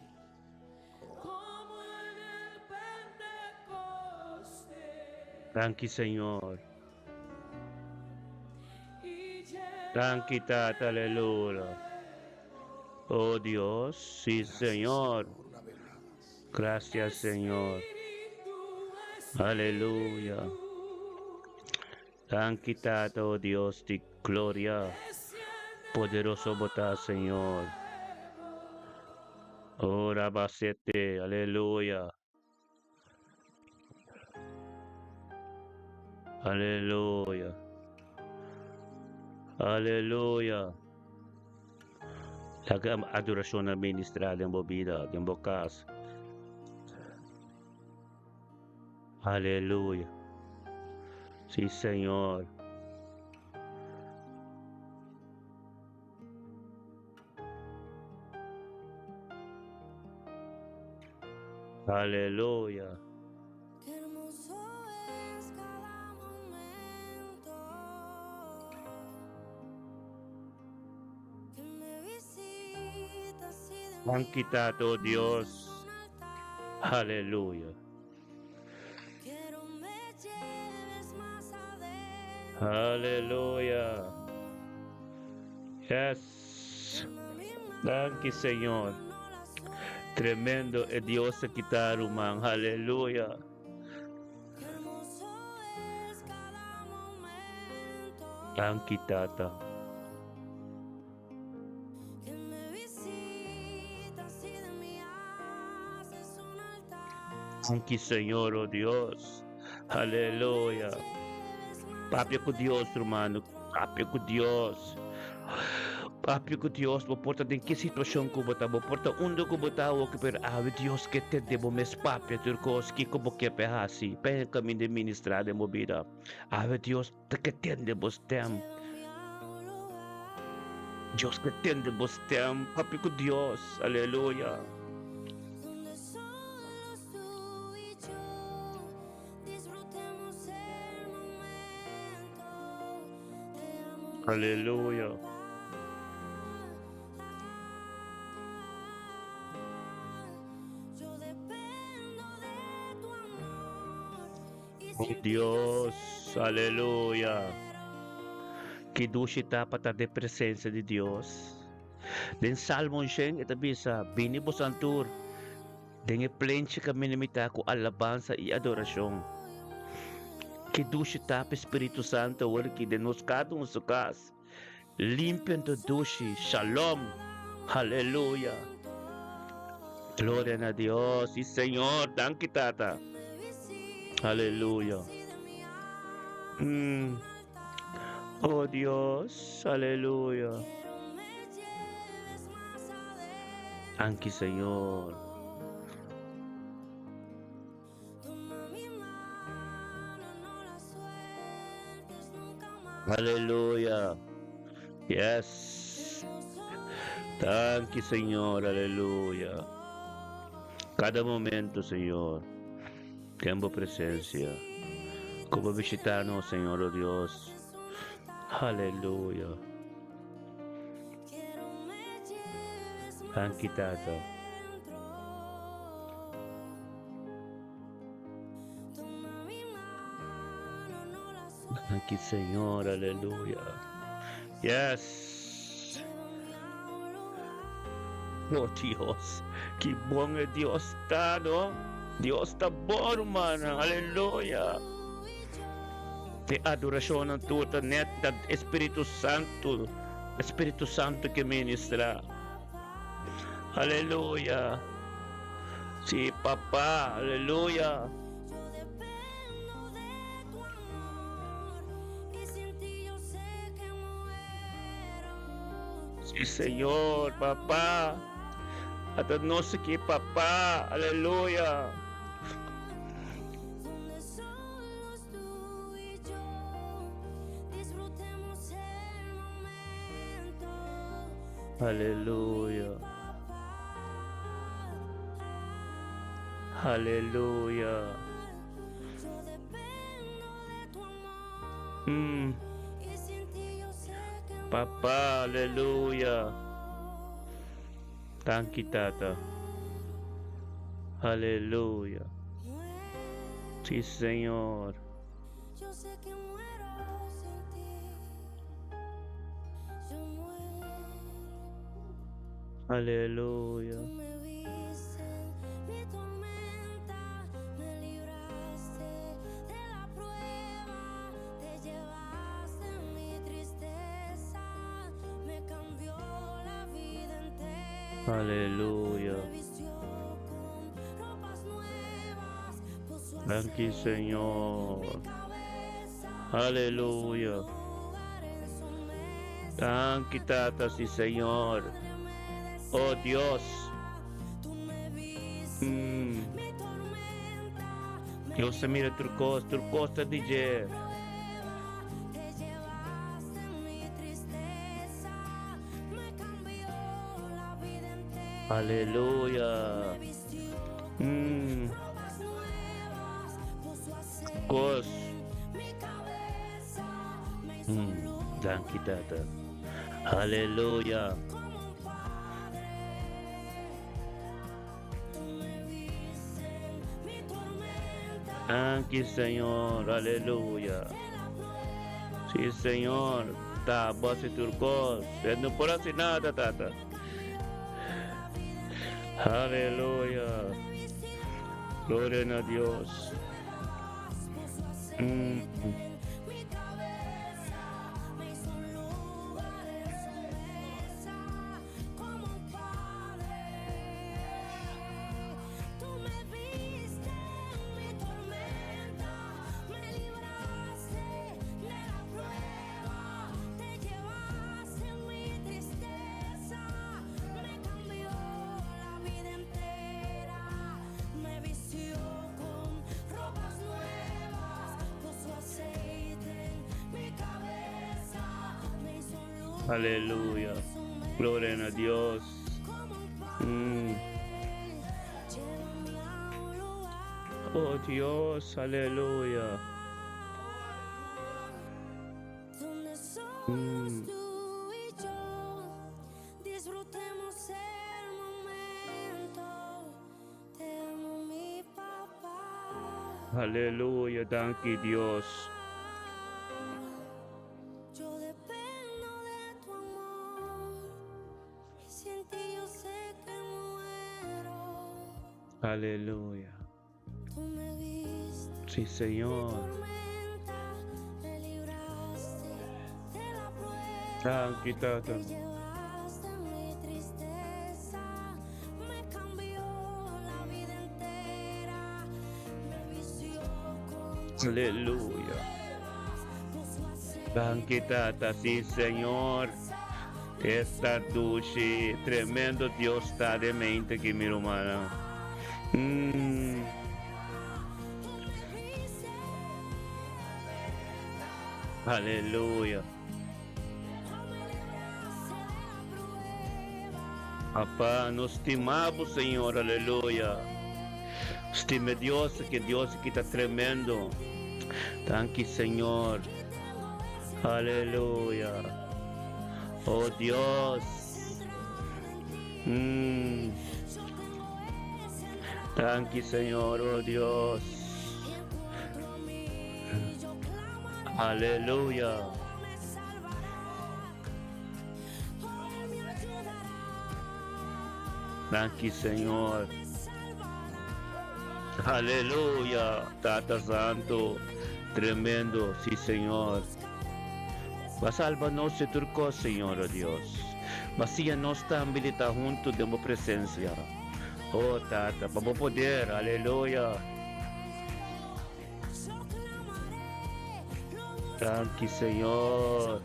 Thank you, Señor. Thank you, Tata. Aleluya. Oh Dios, sí, Señor. Una vez más. Gracias, Señor. Aleluya. Thank you, Tata, oh Dios de gloria. Poderoso botá, Señor. Oh, Rabasete. Aleluya. Aleluya. Aleluya. La adoración administrada en vida, en bocas. Aleluya. Sí, Señor. Aleluya. Qué hermoso es cada momento que me visitas y de Han mí quitado, haces Dios. un altar. Aleluya. Quiero me lleves más adentro. Aleluya. Yes. Thank you, Señor. No la suerte. Tremendo es Dios de quitar humano. Aleluya. Qué hermoso es cada momento Han quitado. que me visitas y de mí haces un altar. Thank you, Señor, oh Dios. Aleluya. Lleves más Papi con Dios, hermano. Papi con Dios. Papi con Dios, não importa em que situação que você não importa onde que você está, que per ave Deus que te debo mes papi, turcos que como que perhasi, pen caminho de ministrar de movida. Ave Deus que te debo tem. Deus que te debo tem, papi com Deus. Aleluia. donde solos tú y yo disfrutemos el momento. Te amo. Aleluia. Yo dependo de tu amor y Oh sin ti Deus, yo sé aleluia. quiero. Que duche tapa ta de presença de Deus. Den salmo shen ita bisa bini po santur. Den plenche kami nimita ko alabanza e adoração. Que duche tapa Espírito Santo wala ki denos kadong sukas. Limpian to duche. Shalom. Aleluya. Gloria a Dios y Señor, dan kitata. Aleluya. Oh Dios, aleluya. Anki Señor. Aleluya. Yes. Thank you, Señor. Aleluya. Cada momento, Señor. Tiempo presencia. Como visitarnos, Señor, oh Dios. Aleluya. Thank you, Tata. Thank you, Señor. Aleluya. Yes. Oh Dios, que bom é Deus está, não? Deus está bom, hermana. Aleluia. Te adoração ng tuta net da Espírito Santo que ministra. Aleluia. Sí, papá. Aleluia. Sí, Señor, papá. Hasta no sé qué, papá. Aleluya. Donde solos tú y yo disfrutemos el momento. Aleluya. Aleluya. Yo dependo de tu amor y sin ti yo sé que Papá, aleluya. Thank you, Tata. Aleluya. muero. Sí, Señor. Yo sé que muero sin ti. Yo muero. Aleluya. Tú me viste en mi tormenta, me libraste de la prueba, te llevaste en mi tristeza, me cambió la vida entera. Aleluya. Me vistió con ropas nuevas, puso Thank you, aceite en Señor. mi cabeza, Aleluya. lugar en su mesa. Thank you, Tata, sí, Señor. Oh, Dios. Tú me viste Mm. mi tormenta, me Dios se mira turcosa, DJ. te llevaste en mi tristeza, me cambió la vida entera. Aleluya. Me vistió Mm. ropas nuevas, puso aceite Cos. en mi cabeza, me hizo un lugar Thank you, Tata. Aleluya. como un padre. Tú me viste en mi tormenta, Thank you, Señor. Aleluya. Sí, Señor. Ta, voz y turcos. No por así nada, Tata. Aleluya. Gloria a Dios. puso aceite Mm. en mi cabeza, me hizo un lugar en su mesa, como un padre. Tú me viste en mi tormenta, me libraste de la prueba, te llevaste en mi tristeza, me cambió la vida entera, me vistió con ropas nuevas, puso aceite en mi cabeza, me hizo un lugar Aleluya. en su mesa, Gloria a Dios. como un padre. Mm. Llévame a un lugar Oh, Dios. Aleluya. donde somos Mm. tú y yo, disfrutemos el momento. Te amo, mi papá. Aleluya. Thank you, Dios. Yo dependo de tu amor y sin ti yo sé que muero. Aleluya. Tú me viste Sí, Señor. tormenta, me libraste de la prueba. Thank you, Tata. Te llevaste en mi tristeza, me cambió la vida entera, me vistió con Aleluya. puso aceite Thank you, Tata. Sí, Señor. Esta duche, tremendo Dios está de mente que mi hermana. Mm. Aleluya. Papá, nos estimamos, Señor, aleluya. Estime Dios que está tremendo. Thank you, Señor. Aleluya. Oh Dios. Mm. Thank you, Señor, oh Dios. Aleluya. Thank you, Señor. Aleluya. Tata Santo. Tremendo. Sí, Señor. Salva-nos de turco, Senhor, oh Deus. Macia nós também está junto de uma presença. Oh, Tata, vamos poder, aleluia. Thank you, Senhor.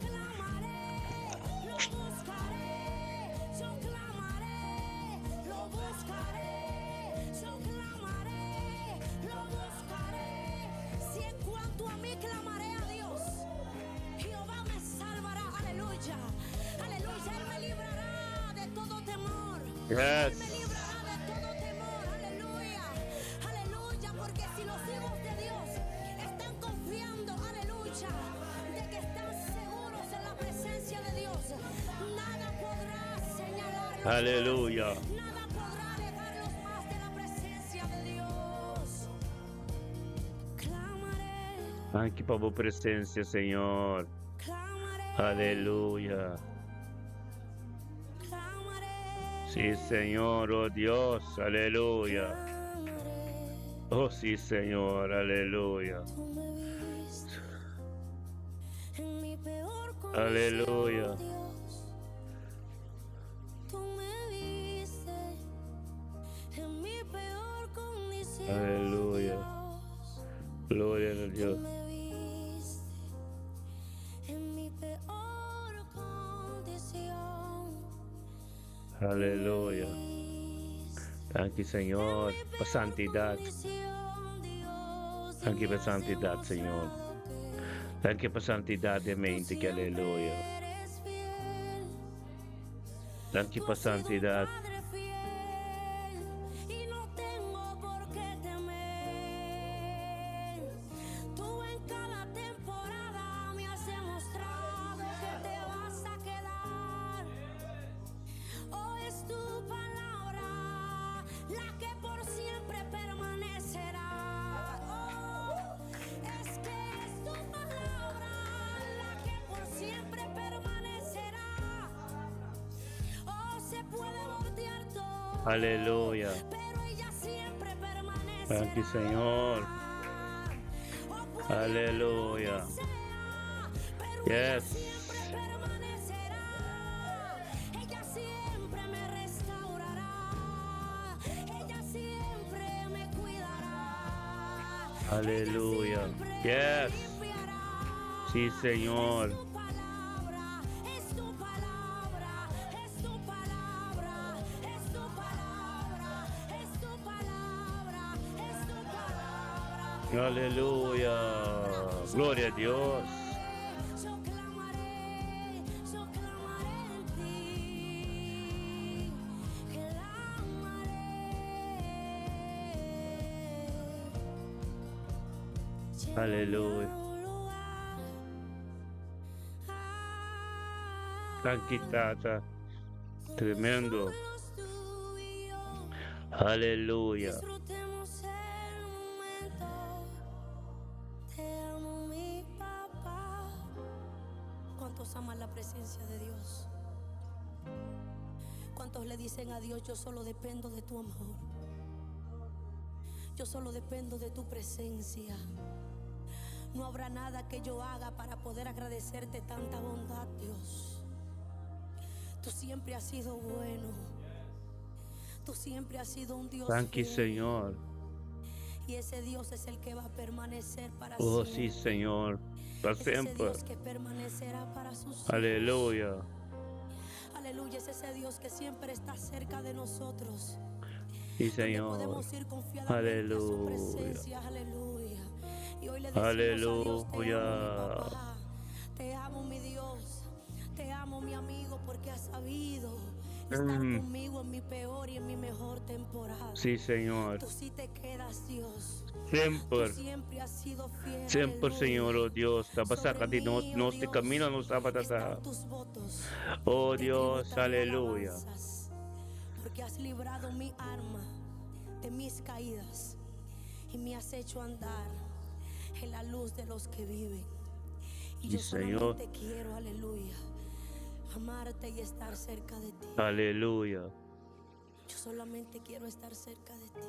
Si en cuanto a mí clamaré a Dios, Jehová me salvará, aleluya, aleluya, Él me librará Yes. Me librará de todo temor, aleluya, aleluya, porque si los hijos de Dios están confiando, aleluya, de que están seguros en la presencia de Dios, nada podrá señalarlos, Aleluya. nada podrá alejarlos más de la presencia de Dios. Clamaré, Aqui para a tua presença, Senhor. clamaré, Aleluia. clamaré, Sí, Senhor, oh Dios, aleluya. clamaré. Oh, sí, Señor, aleluya. Tú me viste en mi peor Aleluya. condición, Dios. Tú me viste en mi peor condición, Aleluya. Dios. Gloria a Tú Dios. me viste en mi peor condición. Aleluya. Viste Thank you, Señor, en mi por peor santidad. condición, Dios. Thank you Y me por santidad, has Señor. demostrado que Thank you por santidad de tú mente, que aleluya. siempre eres fiel. Thank you Tú por has sido un santidad. padre fiel y no tengo por qué temer. Tú en cada temporada me has demostrado que te vas a quedar. Oh, es tu palabra la que por siempre permanecerá. Oh, es que es tu palabra la que por siempre permanecerá. Oh, se puede voltear todo, Aleluya. pero ella siempre permanecerá. Thank you, Señor. Oh, puede Aleluya. que sea, pero ella Yes. siempre permanecerá. Ella siempre me restaurará. Ella siempre me cuidará. Aleluya. Ella siempre Yes. me limpiará. Sí, Señor. Es tu palabra, es tu palabra, es tu palabra, es tu palabra, es tu palabra, es tu palabra. Aleluya. Gloria a Dios. Yo clamaré en ti, clamaré. Aleluya. Thank you, Tata. Tremendo. Aleluya. Disfrutemos el momento. Te amo, mi papá. ¿Cuántos aman la presencia de Dios? ¿Cuántos le dicen a Dios, yo solo dependo de tu amor? Yo solo dependo de tu presencia. No habrá nada que yo haga para poder agradecerte tanta bondad, Dios. Tú siempre has sido bueno. Tú siempre has sido un Dios Thank you, fiel. Señor. Y ese Dios es el que va a permanecer para Oh, siempre. sí, Señor. Para Es ese siempre. Dios que permanecerá para sus hijos. Aleluya. Aleluya, es ese Dios que siempre está cerca de nosotros. Sí, Donde Señor. podemos ir confiadamente a su Aleluya. presencia. Aleluya. Y hoy le decimos a Dios, te amo, mi Aleluya. papá. Te amo, mi Dios. Te amo, mi amigo, porque has sabido estar conmigo en mi peor y en mi mejor temporada. Sí, Señor. Tú sí te quedas, Dios. Tú Siempre. siempre has sido fiel. Siempre, aleluya. Señor, oh Dios. Tapasa Sobre kati mí, no oh te Dios, camino no sabatata. están tus votos. Oh Te Dios, tributaré aleluya. alabanzas, porque has librado mi alma de mis caídas y me has hecho andar en la luz de los que viven. Y Sí, yo Señor. solamente quiero, aleluya, amarte y estar cerca de ti. Aleluya. Yo solamente quiero estar cerca de ti.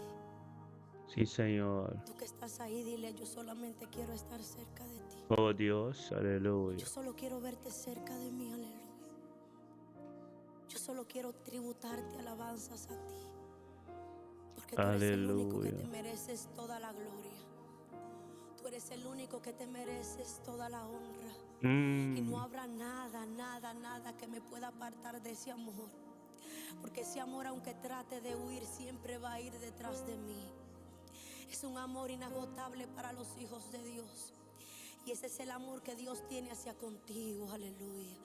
Sí, Señor. Tú que estás ahí, dile, yo solamente quiero estar cerca de ti. Oh Dios, aleluya. Yo solo quiero verte cerca de mí, aleluya. Yo solo quiero tributarte alabanzas a ti. Porque tú eres el único que Aleluya. te mereces toda la gloria. Tú eres el único que te mereces toda la honra. Y no habrá nada, nada, nada que me pueda apartar de ese amor. Porque ese amor, aunque trate de huir, siempre va a ir detrás de mí. Es un amor inagotable para los hijos de Dios. Y ese es el amor que Dios tiene hacia contigo, aleluya.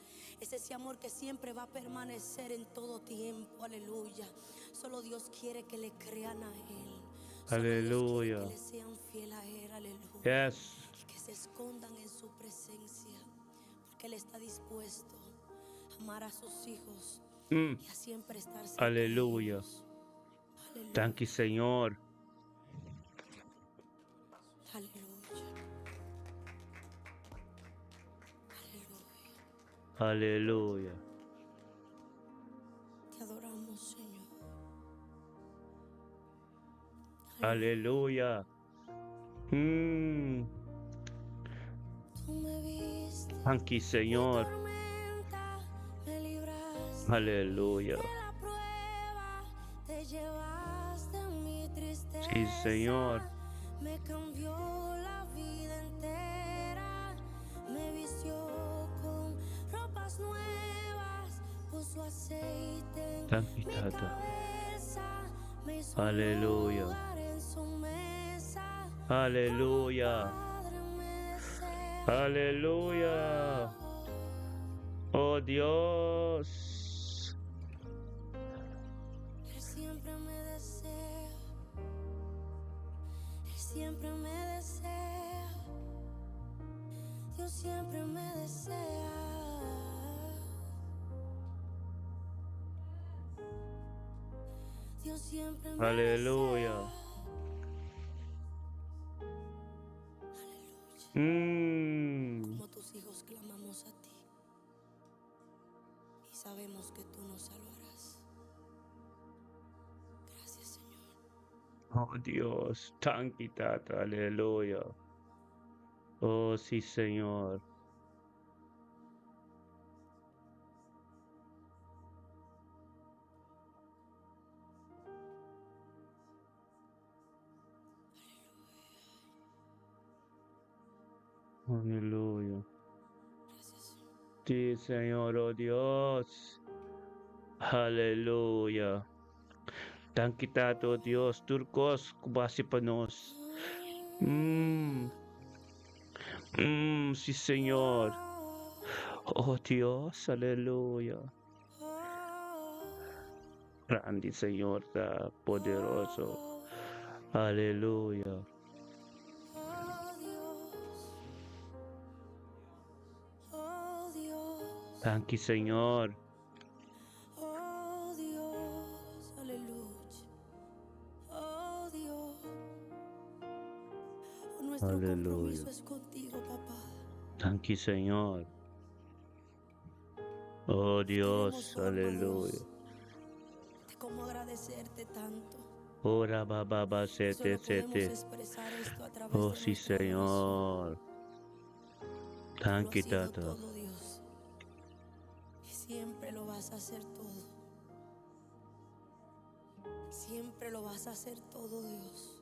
Es ese amor que siempre va a permanecer en todo tiempo, aleluya. Solo Dios quiere que le crean a Él. Solo Dios quiere Aleluya. que le sean fiel a Él, aleluya. Yes. Y que se escondan en su presencia, porque Él está dispuesto a amar a sus hijos Mm. y a siempre estar cerca de Aleluya. ellos. Aleluya. Thank you, Señor. Aleluya. Aleluya. Aleluya. Te adoramos, Señor. Aleluya. Mm. Tú me viste Thank you, en mi Señor. tormenta, me libraste Aleluya. de la prueba, te llevaste en mi tristeza. Sí, Señor. Me cambió la vida entera, me vistió con ropas nuevas, puso aceite en Thank you, mi Tata. cabeza, me hizo Aleluya. lugar en su mesa. Aleluya. Padre me desea. Aleluya. Oh Dios. Él siempre me desea. Él siempre me desea. Dios siempre me desea. Dios siempre me Aleluya. desea. Aleluya. Mm. Como tus hijos clamamos a ti y sabemos que tú nos salvarás. Gracias, Señor. Oh Dios. Thank you, Tata. Aleluya. Oh sí, Señor. Aleluya. Gracias, Señor. Sí, Señor, oh Dios. Aleluya. Thank you, Tata, oh Dios. Turcos, kubasi panos. Sí, Señor. Oh Dios, aleluya. Grande Señor, ta poderoso. Aleluya. Oh Dios, Thank you, Señor. oh Dios, aleluya. Oh Dios, nuestro Aleluya. compromiso es contigo, papá. Thank you, Señor. Oh Dios, Tenemos forma, aleluya. Dios, de cómo agradecerte tanto. Ora baba Solo sete podemos sete. expresar esto a través Oh de sí, nuestra oración. Señor. Tú Thank lo you, has sido Tata. todo, Dios, y siempre lo vas a hacer todo. Siempre lo vas a hacer todo, Dios.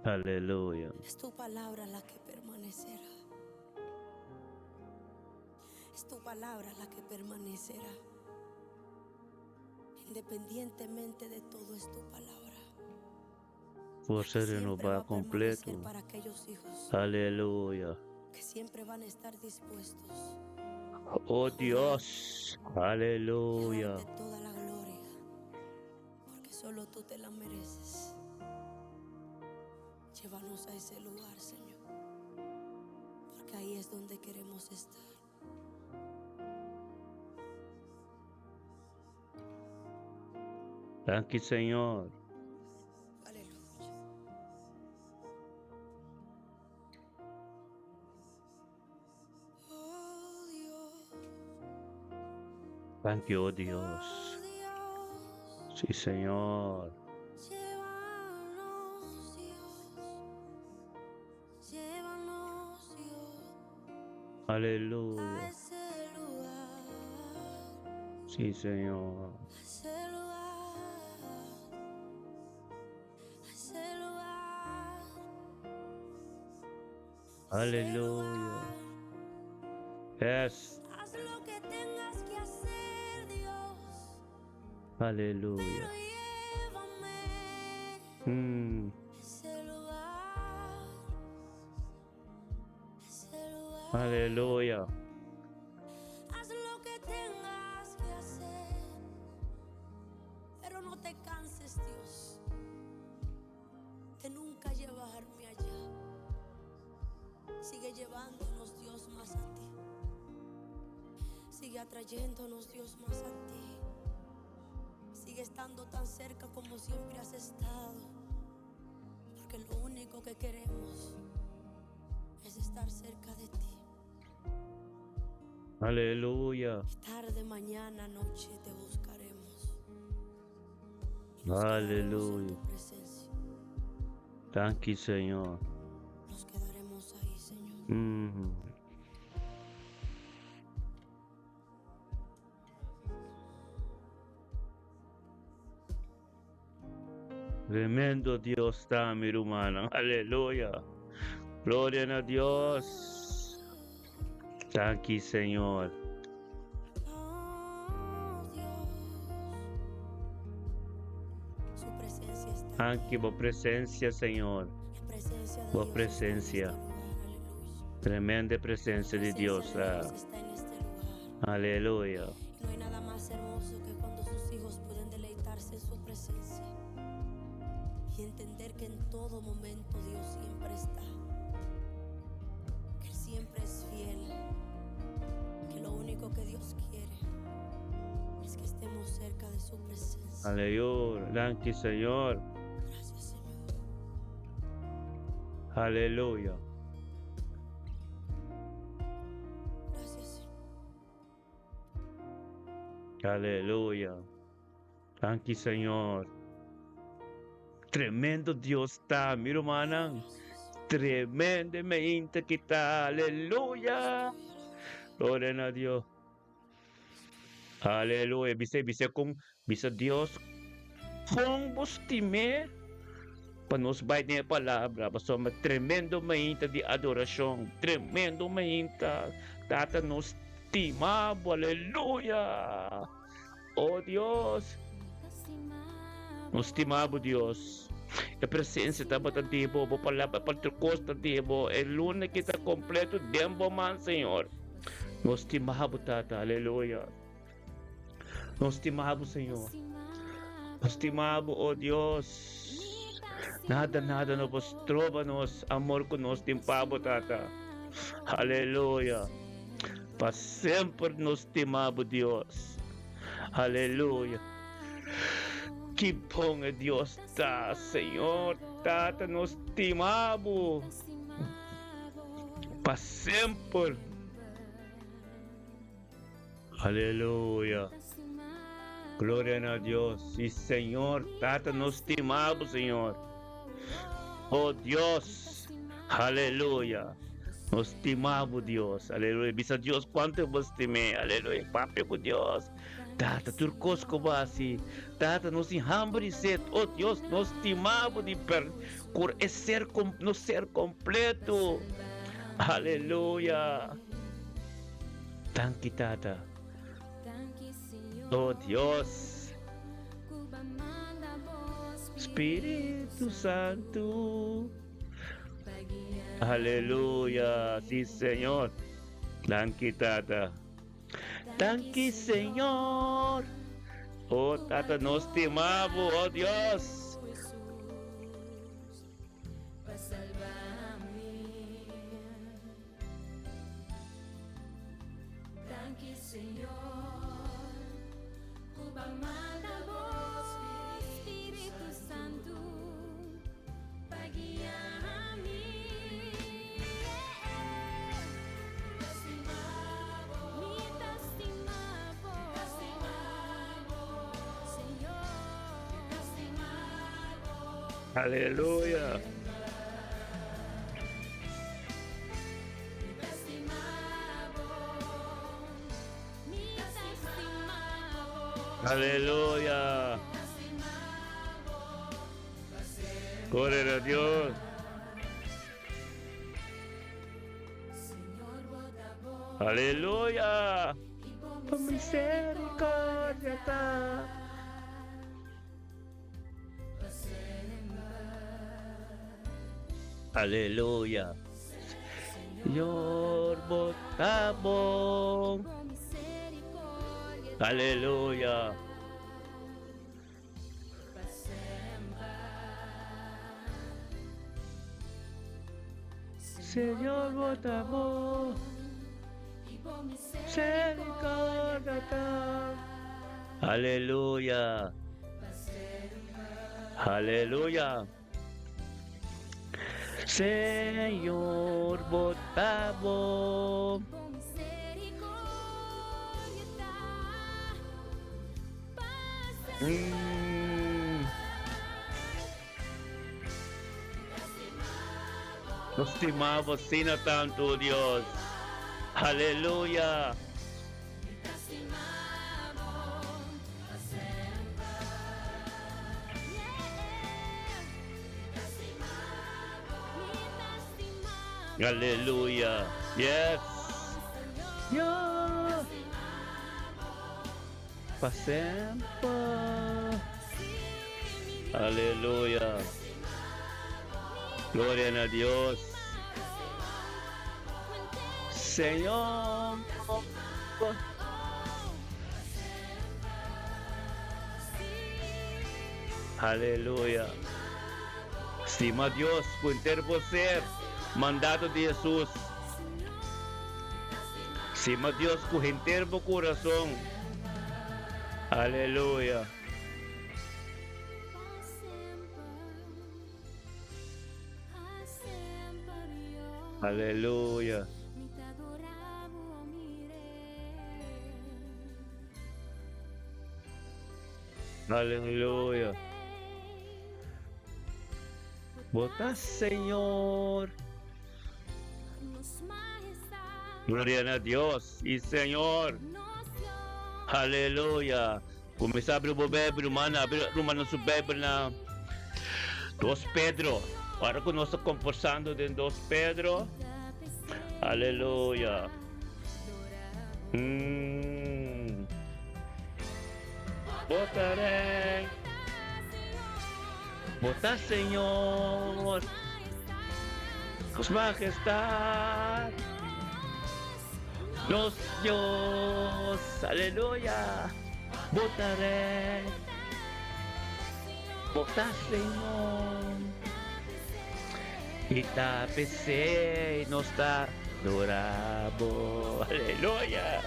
Aleluya. Es tu palabra la que permanecerá. Es tu palabra la que permanecerá. Independientemente de todo, es tu palabra. Fuerza Que siempre va renovada a permanecer completo. para aquellos hijos Aleluya. que siempre van a estar dispuestos Oh Dios. a Aleluya. darte toda la gloria, porque solo tú te la mereces. Llévanos a ese lugar, Señor, porque ahí es donde queremos estar. Thank you, Señor. Aleluya. Oh Dios, Thank you, oh oh Dios. Dios, Sí, Señor. llévanos, Dios, llévanos, Dios, a Aleluya. ese lugar, Sí, Señor. a ese lugar, a ese lugar, Aleluya. Yes. haz lo que tengas que hacer, Dios, Aleluya. pero llévame Mm. a ese lugar, a ese lugar. Aleluya. llevarme allá. Sigue llevándonos, Dios, más a ti. Sigue atrayéndonos, Dios, más a ti. Sigue estando tan cerca como siempre has estado. Porque lo único que queremos es estar cerca de ti. Aleluya. Tarde, mañana, noche te buscaremos. Aleluya. En tu presencia. Thank you, Señor. Nos quedaremos ahí, Señor. Tremendo Dios está, mi hermano. Aleluya. Gloria a Dios. Thank you, Señor. Oh, Dios. Su presencia está. Thank you por presencia, Señor. La presencia de Por Dios presencia. está en este lugar. Aleluya. Tremenda presencia de Dios. La presencia de Dios está en este lugar. Aleluya. No hay nada más hermoso que cuando sus hijos pueden deleitarse en su presencia y entender que en todo momento Dios siempre está, que Él siempre es fiel, que lo único que Dios quiere es que estemos cerca de su presencia. Aleluya. Thank you, Señor. Gracias, Señor. Aleluya. Gracias, Señor. Aleluya. Thank you, Señor. Tremendo Dios está, mi hermana. Tremendamente que está. Aleluya. Gloria a Dios. Aleluya. Bisa Dios kung bustime panos bait niya palabra. Basta tremendo mainta di adorasyon. Tremendo mainta. Tata nos estimabo. Aleluya. Oh Dios. Nos estimabo Dios. A presença estava tantibo, vou falar para o costa tantibo, é luna que está completo, tempo man, Senhor. Nos estimabo, Tata, aleluia. Nos estimabo, Senhor. Nos estimabo, oh Deus. Nada nos trova-nos, amor conosco, timpabo, Tata. Aleluia. Para sempre nos estimabo, Deus. Aleluia. Que bom é Deus está, Senhor, Tata, nos estimamos para sempre. Aleluia. Glória a Deus. E Senhor, Tata, nos estimamos, Senhor. Oh Deus. Aleluia. Nos estimamos, Deus. Aleluia. Bisa Deus, quanto eu vos estimei. Aleluia. Papi com Deus. Tata, turcos basi. Tata, nos enhambriset. Oh Deus, nos estimamos de por ser completo. Aleluia. Thank you, Tata. Oh Deus. Espírito Santo. Aleluia. Sim, Senhor. Thank you, Tata. Thank you, Senhor. Oh, Tata, nos estimamos, oh Deus. Aleluia. Aleluia. Glória a Deus. Aleluia. Por misericórdia tá. Aleluia. Senhor, tá bom. Aleluia. Señor, votamos. Misericordia. Aleluya. Aleluya. Señor, votamos. Por misericordia está. Nos estimamos sin tanto, Dios. Aleluya. Aleluya. Yes. Yeah. Pa sempre. Aleluya. Gloria a Dios. Señor. Aleluya. Estima a Dios por interposer mandato de Jesús. Estima a Dios con entero corazón. Aleluya. Aleluya. Aleluya. Vota, Señor. Gloria a Dios y Señor. Aleluya. Começar a abrir o Bíblia, Romanos su Bíblia na 2 Pedro. Agora que nós estamos conversando de 2 Pedro. Aleluya. Votaré. Vota, Señor. Su majestad. Nos Dios. Aleluya. Votaré. Vota, Señor. Y tapece nos está adoramos. Aleluya.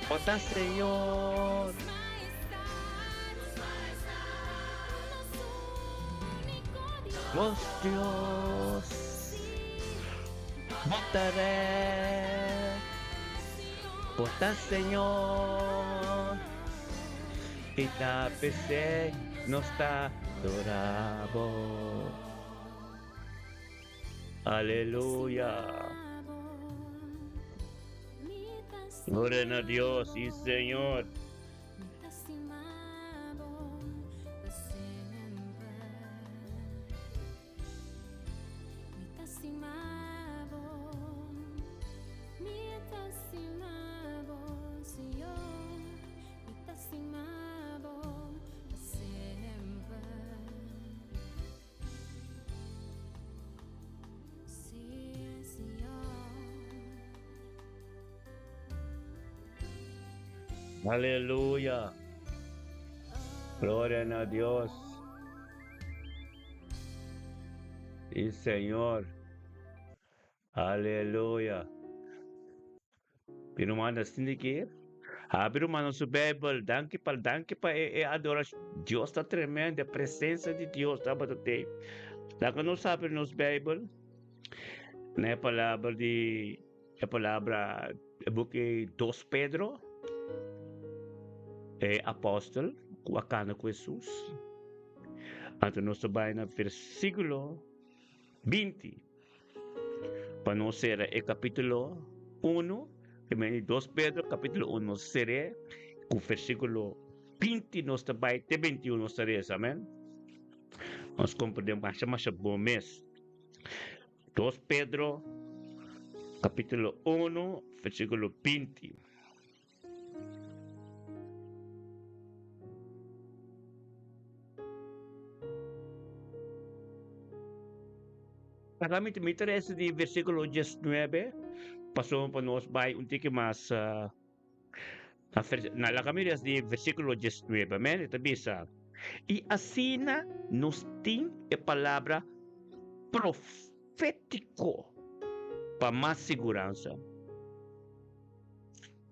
Vota, Señor. Vos Dios. Votaré. Vota, Señor. Y tapece nos está adoramos. Aleluya. Gloria a Dios y Señor. Aleluya. Gloria a Dios. Y Señor. Aleluya. Pirmana sindikir. Abre o mano su Bíblia. Danke pa adoração. Deus está tremendo. A presença de Deus está batendo. Lá que nós abrimos Bíblia. Na palavra de. A palavra. O book 2 Pedro. Apóstolo, wakana com Jesus. Então nós vamos no versículo 20. Para nós ser o capítulo 1, também 2 Pedro, capítulo 1, nós será, com o versículo 20, nós vamos até 21, nós será, amém? Nós compreendemos mais bom mês. 2 Pedro, capítulo 1, versículo 20. Para mim, me interessa de versículo 19, passou para nós vai tique mais na la camisa de versículo 19, amém? Está bisa. Y así nos tiene la palabra profético para más seguridad.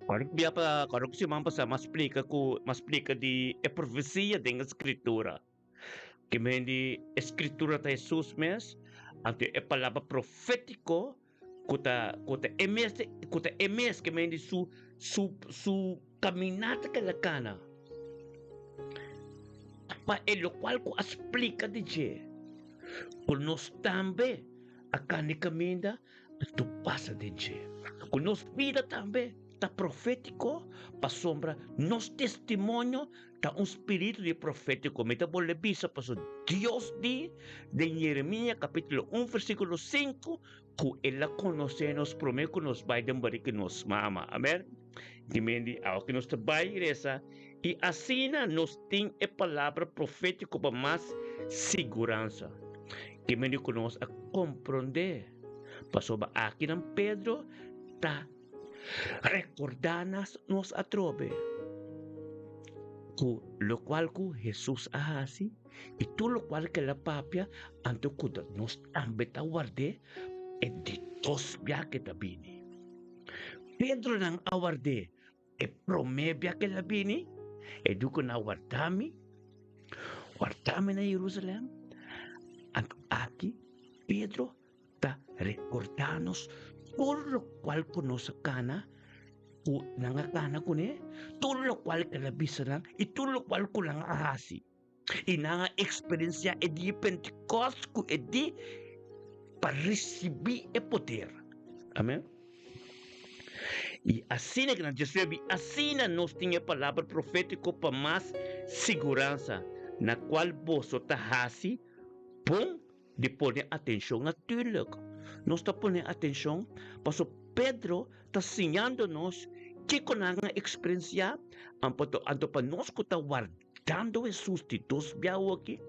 Kalau si mampa sa mas explica di profecia da escritura. Que mendi escritura de Jesus mes, ante a palavra profético, kuta emes que mendi su caminata que la cana. Pa lo cual ko explica de je. Kung nos tambe, acá ni caminda, tu pasa de je. Kung nos vida tambe, ta profético, pa sombra, nos testimonio, ta un espíritu de profético. Me ta bole bisa pa so Dios di, de Jeremia capítulo 1 versículo 5, ku ela conoce nos promete nos vai dembari que nos mama. Amen. Dimendi, ao que nos trabalha reza, e assim nos tem a palavra profética para mais segurança. Que me conosco a compreender. Passou aqui em Pedro, tá recordanas nos atrobe. Lo cual que Jesus ahasi, e tu lo cual que la papia, anto kuda nos ambeta guarde, e de tos que tabini. Pedro nang awarde, e promebia que la bini, e duko na wartami na Jerusalem, at aquí Pedro ta recordanos todo lo cual conoce cana, ku nangakana ko ne, todo lo cual que la bisaran, y todo lo cual ko lang ahasi. Y nanga experiencia e di Pentecost ku e di para recibir e poder. Amen. E assim que nós recebemos, assim nós temos a palavra profética para mais segurança, na qual você está assim, bom de pôr atenção natuurlijk. Nós está pondo atenção, porque Pedro está ensinando-nos que com a experiência, anto para nós que está guardando Jesus de Deus biau aqui,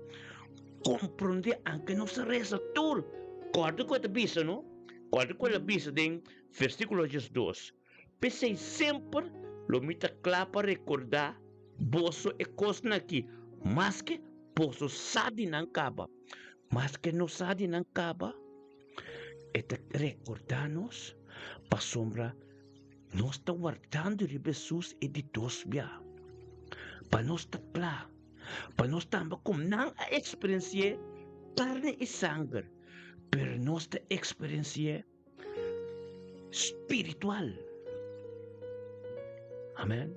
compreender que nós reza tudo. Corda com a bisa, não? Corda com a bisa, em versículo 2. Pensei sempre, lo mita claro para recordar, boso e cosna aqui, mas que boso sabe não acaba, mas que não sabe não acaba, é recordar-nos, para sombra, nós estamos guardando de Jesus e de Deus, para nós estar claro, para nós estamos com não a experiência carne e sangue, mas nossa experiência espiritual. Amen.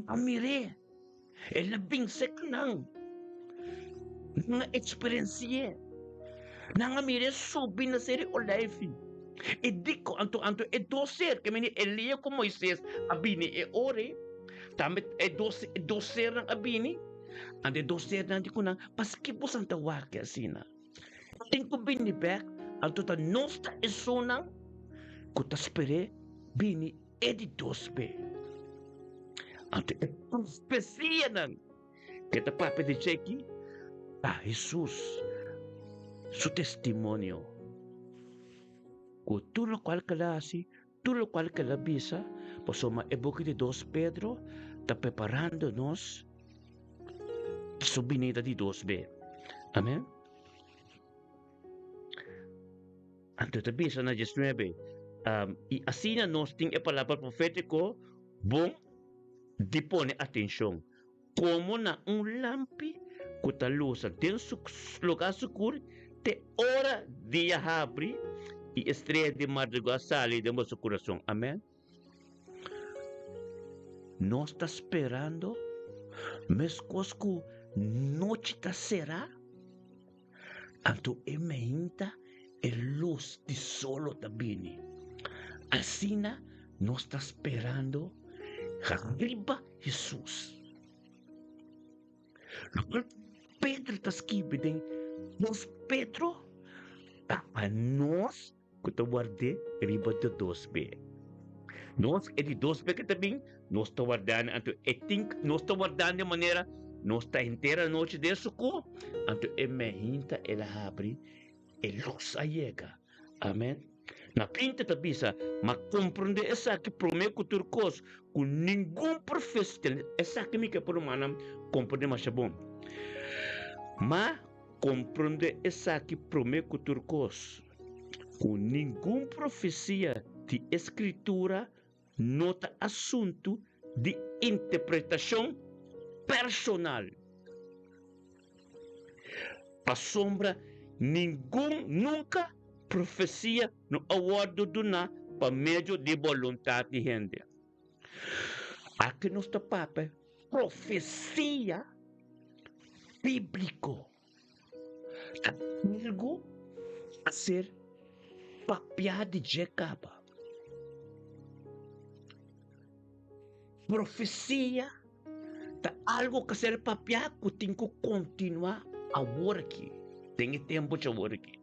Amire, ela bingsek nang experiência, nang amire subi na seri o life. E dico anto e doser que meni Elia com Moisés abini e ore, também e doser nang abini, ante doser nang di kunang paski po santa wake asina. Tinko bini back anto ta nosta e sonang kuta spere bini editospe. Ante profecia nang kita pape de cheki Jesus su testimonio. Todo lo cual que la hace, todo lo cual que la visa, pues somos el boque de 2 Pedro, está preparándonos su venida de 2B. Amén. Antes de visa na 19. Y así nos tiene la palabra profético, bom, de poner atención. Como na un lampi, que ta luz en su lugar seguro, te hora dia abre y estrella de madrugada sale de nuestro corazón. Amén. No está esperando, mes cosco noche ta será, anto emeinta el luz de solo tabini. Así no está esperando arriba Jesús. Lo cual Pedro está escribiendo, nos Pedro, a nós que te guardé arriba de 2B. Nós é de 2B que também nós está guardando, nós está guardando de maneira, nós está inteira noite de socorro, então é mehinta ela abre, e luz a chega. Amém? Na pinta ta bisa, ma comprende essa que promete que turcos, com nenhum professor, essa que me que por manam compreende mais bom. Ma compreende essa que promete que turcos, com nenhum profecia de escritura, nota assunto de interpretação personal. A sombra, nunca profecia no awardo do na para meio de vontade de gente. Aqui nos papa, profecia bíblico. Algo a ser papiado de Jacob. Profecia tá algo que ser papiado que tem que continuar a work. Tem tempo de work.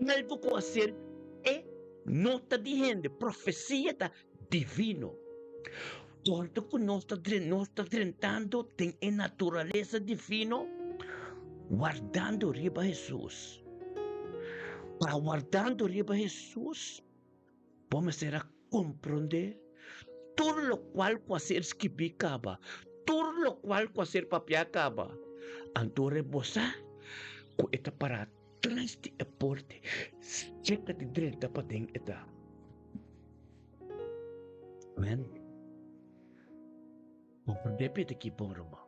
Algo que a ser é nota de gente, profecia tá divino. Tudo que nós está tentando tem a natureza divino, guardando riba Jesus. Para guardando riba Jesus, vamos ser a compreender tudo lo qual com a ser esquibicaba, tudo lo qual com a ser papiacaba. Antore bosa, com esta para trás de aporte, checa de direita para dentro esta. Amen. Compreender pede aqui por uma.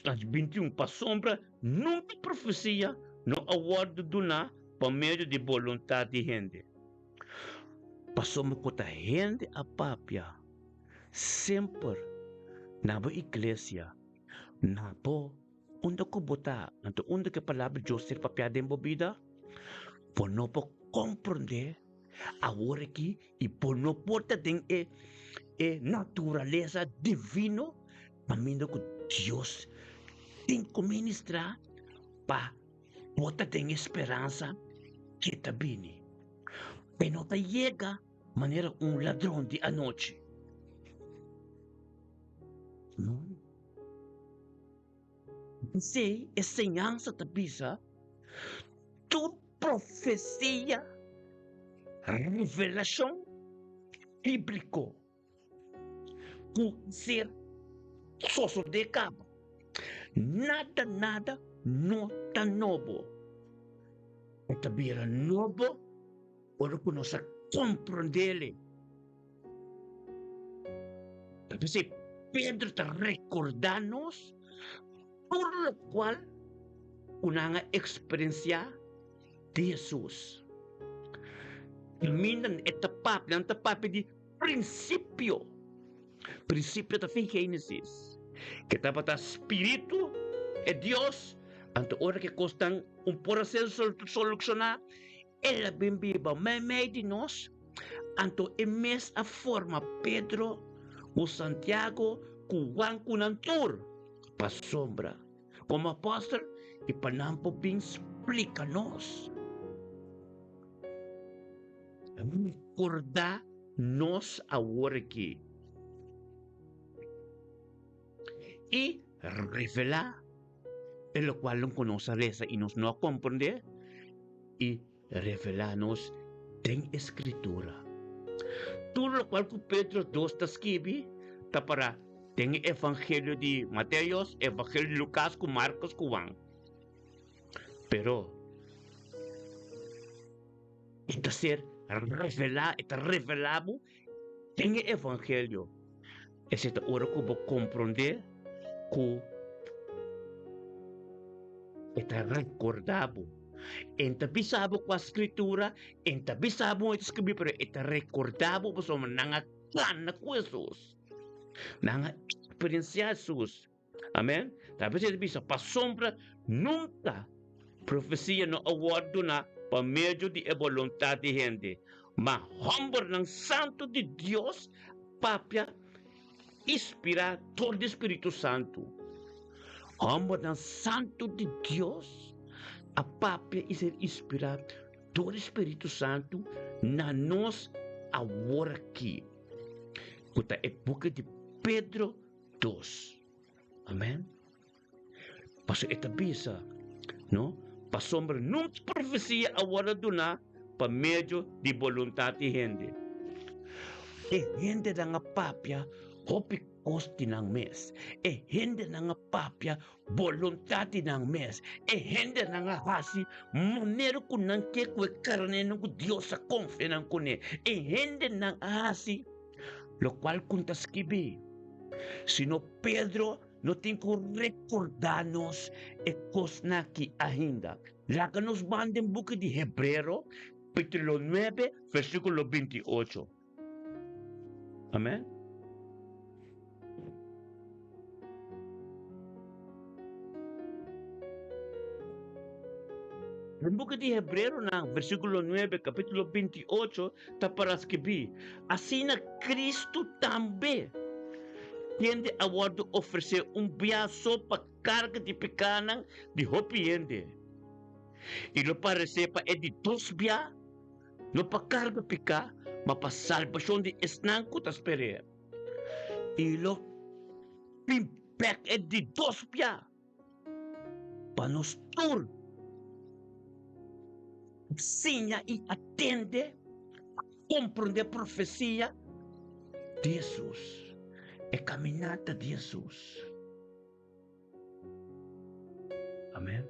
As 21 para sombra, nunca profecia no awardo do na para meio de vontade de gente. Passou-me com a gente a papia, sempre na igreja, na bo, onde que botar, onde que a palavra de ser papia de vida, por não compreender agora aqui e por não porta tem natureza divino, para mim que Deus tem que ministrar para porta tem esperança que está vindo. Pero não chega maneira ladrão de a noite. Não. Sei, é ensinança da bisa, tu profecia, revelação bíblico, com ser sócio de cabo. Nada não está novo. Está bem novo, ora que nós compreendemos. Talvez Pedro está recordando-nos por lo qual una experiencia de Jesus. Minan etapa de princípio da fé Gênesis. Que estava o Espírito é Deus, ante hora que costan processo solucionar, ela bem viva, meio de nós, ante a mesma forma Pedro, o Santiago, o Juan, o Nantur, para sombra. Como apóstolo, e para não bem explica-nos. Recordar nós agora aqui. E revelar pelo qual não conhece essa e nos não compreender e revelar-nos tem escritura. Tudo o qual que Pedro 2 está escrevendo está para tem evangelho de Mateus, evangelho de Lucas, com Marcos, com Juan. Pero está ser revelado tem evangelho. Essa hora que vou compreender que está recordado. Enta bisabo com a escritura, enta bisabo ito escrever, pero está recordado por somos nanga cana com Jesus. Nanga experienciar Jesus. Amém? Talvez ele bisa para sombra nunca profecia no awardo na para meio de vontade de gente. Mas humor ng Santo de Deus, papia, inspira todo o Espírito Santo. Humor ng Santo de Deus, a papia e ser inspirado todo o Espírito Santo na nós agora aqui. Kuta é boca de Pedro 2. Amém? Paso esta bisa, no? Pa sombra num profecia agora do na pa meio de voluntade de gente. E gente da nga papia hopi kosti ng mes. E gente na nga papia voluntade ng mes. E gente na nga hasi monero ko nang ke kwe karne ng Dios sa konfe ng kune. E gente na hasi lo cual kuntas kibi. Sino Pedro no tengo recordarnos e cosna ki ainda. Laga nos banden buque de Hebreo, capítulo 9, versículo 28. Amén. En buque de Hebreo, na versículo 9, capítulo 28, está para escribir. Así na Cristo también tiende a ofrecer biaso para carga de pecado de hopiende. E lo parece para de dos bia, no para carga pecar, mas para salvação de esnanco das pere. E lo pimpec de dos bia, para nos tur. Sinha e atende, compreender a profecia de Jesus. É caminhada de Jesus. Amém?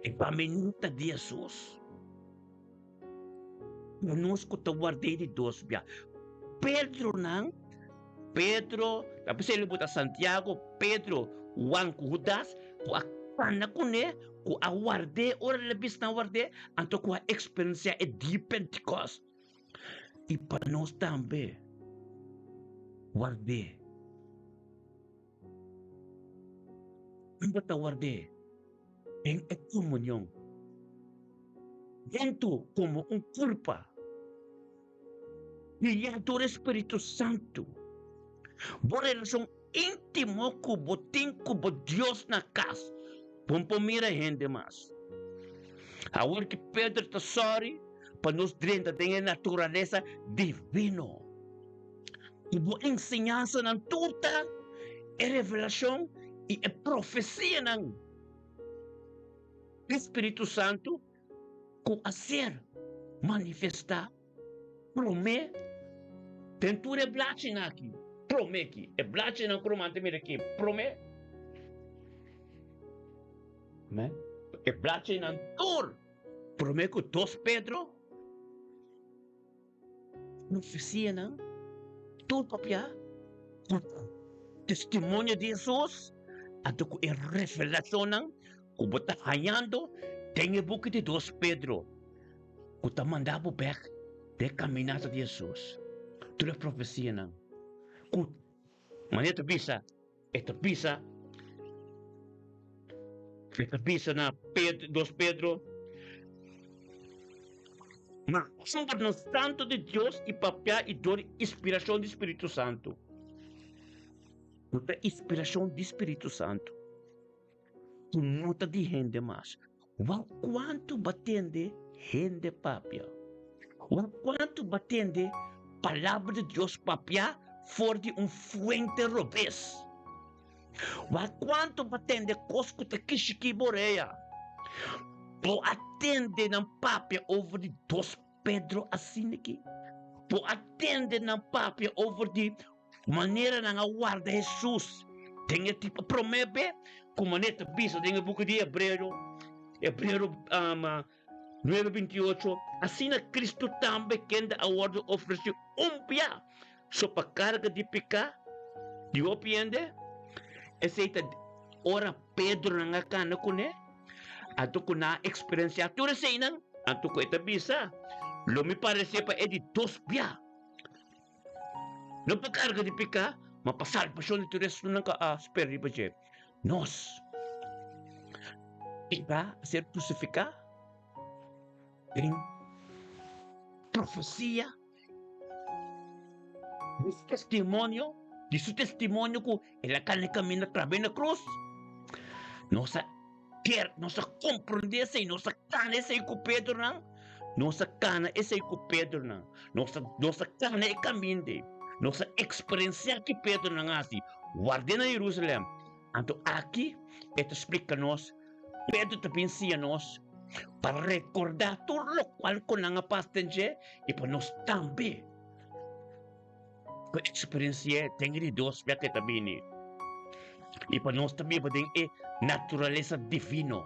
É caminhada de Jesus. Conosco te guardei de dois bia. Pedro não. Pedro, tapos ele bota Santiago, Pedro, Juan, Judas, com a cana com ele, com a guarde, ora lebis na guarde, anto com a experiência de Pentecost. E para nós também, guarde. Bata guarde em comunhão. Dentro como culpa. E do Espírito Santo. Boa relação íntima com o Deus na casa. Pompo mira gente mais. Agora que Pedro está sorry, para nos drenda tem a natureza divina. E boa ensinança na tudo é revelação e a profecia ng Espírito Santo com a ser manifestar promê tentura é blache aqui promê aqui é blache ng cromante mira aqui promê é blache ng tur promê com 2 Pedro profecia ng tur papia testemunho de Jesus ato ko revelação ng kubota hayando tenha buque de 2 Pedro kuta mandabo back de caminhada de Jesus tudo é profecia não maneta bisa esta bisa na Pedro, 2 Pedro mas somos no santo de Deus e papel e dor inspiração do Espírito Santo a inspiração do Espírito Santo. Tu nota de gente mais. Quanto batende gente papia. Quanto batende palavra de Deus papia for de fuente robês. Quanto batende cosco te kishiki boreia. Po atende na papia over de 2 Pedro assim aqui. Po atende na papia over de maneira na guarda Jesus tem tipo promete como maneira bisa tem buco de Hebreo 9:28 assim na Cristo também que a guarda oferece pia so para carga de pecar de opiende aceita ora Pedro na cana com ele ato com na experiência tudo sei não ato com esta bisa lo me parece para é de 2 pia não para carga de pecar, mas para salvação de tudo isso não espera de fazer. Nós, para ser crucificado, em profecia, de seu testemunho que ele caminha através da cruz. Nossa compreender-se, nossa cana esse com Pedro não, nossa cana esse com Pedro não, nossa cana é caminho nossa experiência que Pedro não assim guarda na Jerusalém então aqui ele explica-nos Pedro também se nós para recordar tudo o qual com a pastenge e para nós também com experiência tem de Deus que também e para nós também podem natureza divino.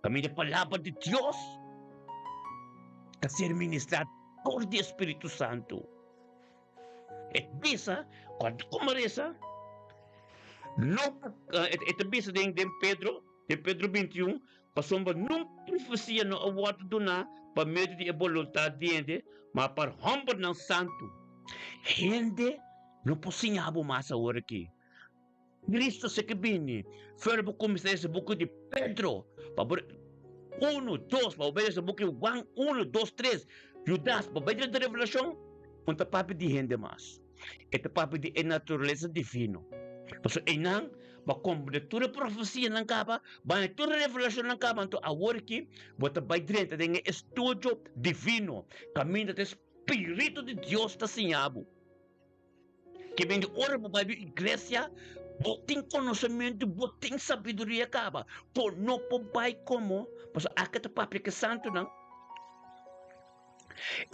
Kami a palavra de Deus a ser ministrado por o Espírito Santo. E bisa, quando começa, não, bisa de Pedro 21, passou não profecia no award do na, para meio de vontade de gente, mas para humble ng santo. Gente, não possível mais agora aqui. Cristo se que bini, foi para começar esse buco de Pedro, para 1, 2, para ver esse buco 1, 2, 3, Judas, para ver a revelação, unta papi di gente mais. Ito papi di natureza divino. So inang ba cobertura profecia ng kapa, ba ito revelasyon ng kapa to award ki, bota bay drenta ng estudio divino. Caminho do Espírito de Deus ta sinhabo. Que vem de ora ba igreja, boting conhecimento, boting sabedoria kapa. Por no po bay como, so akata papi que santo nang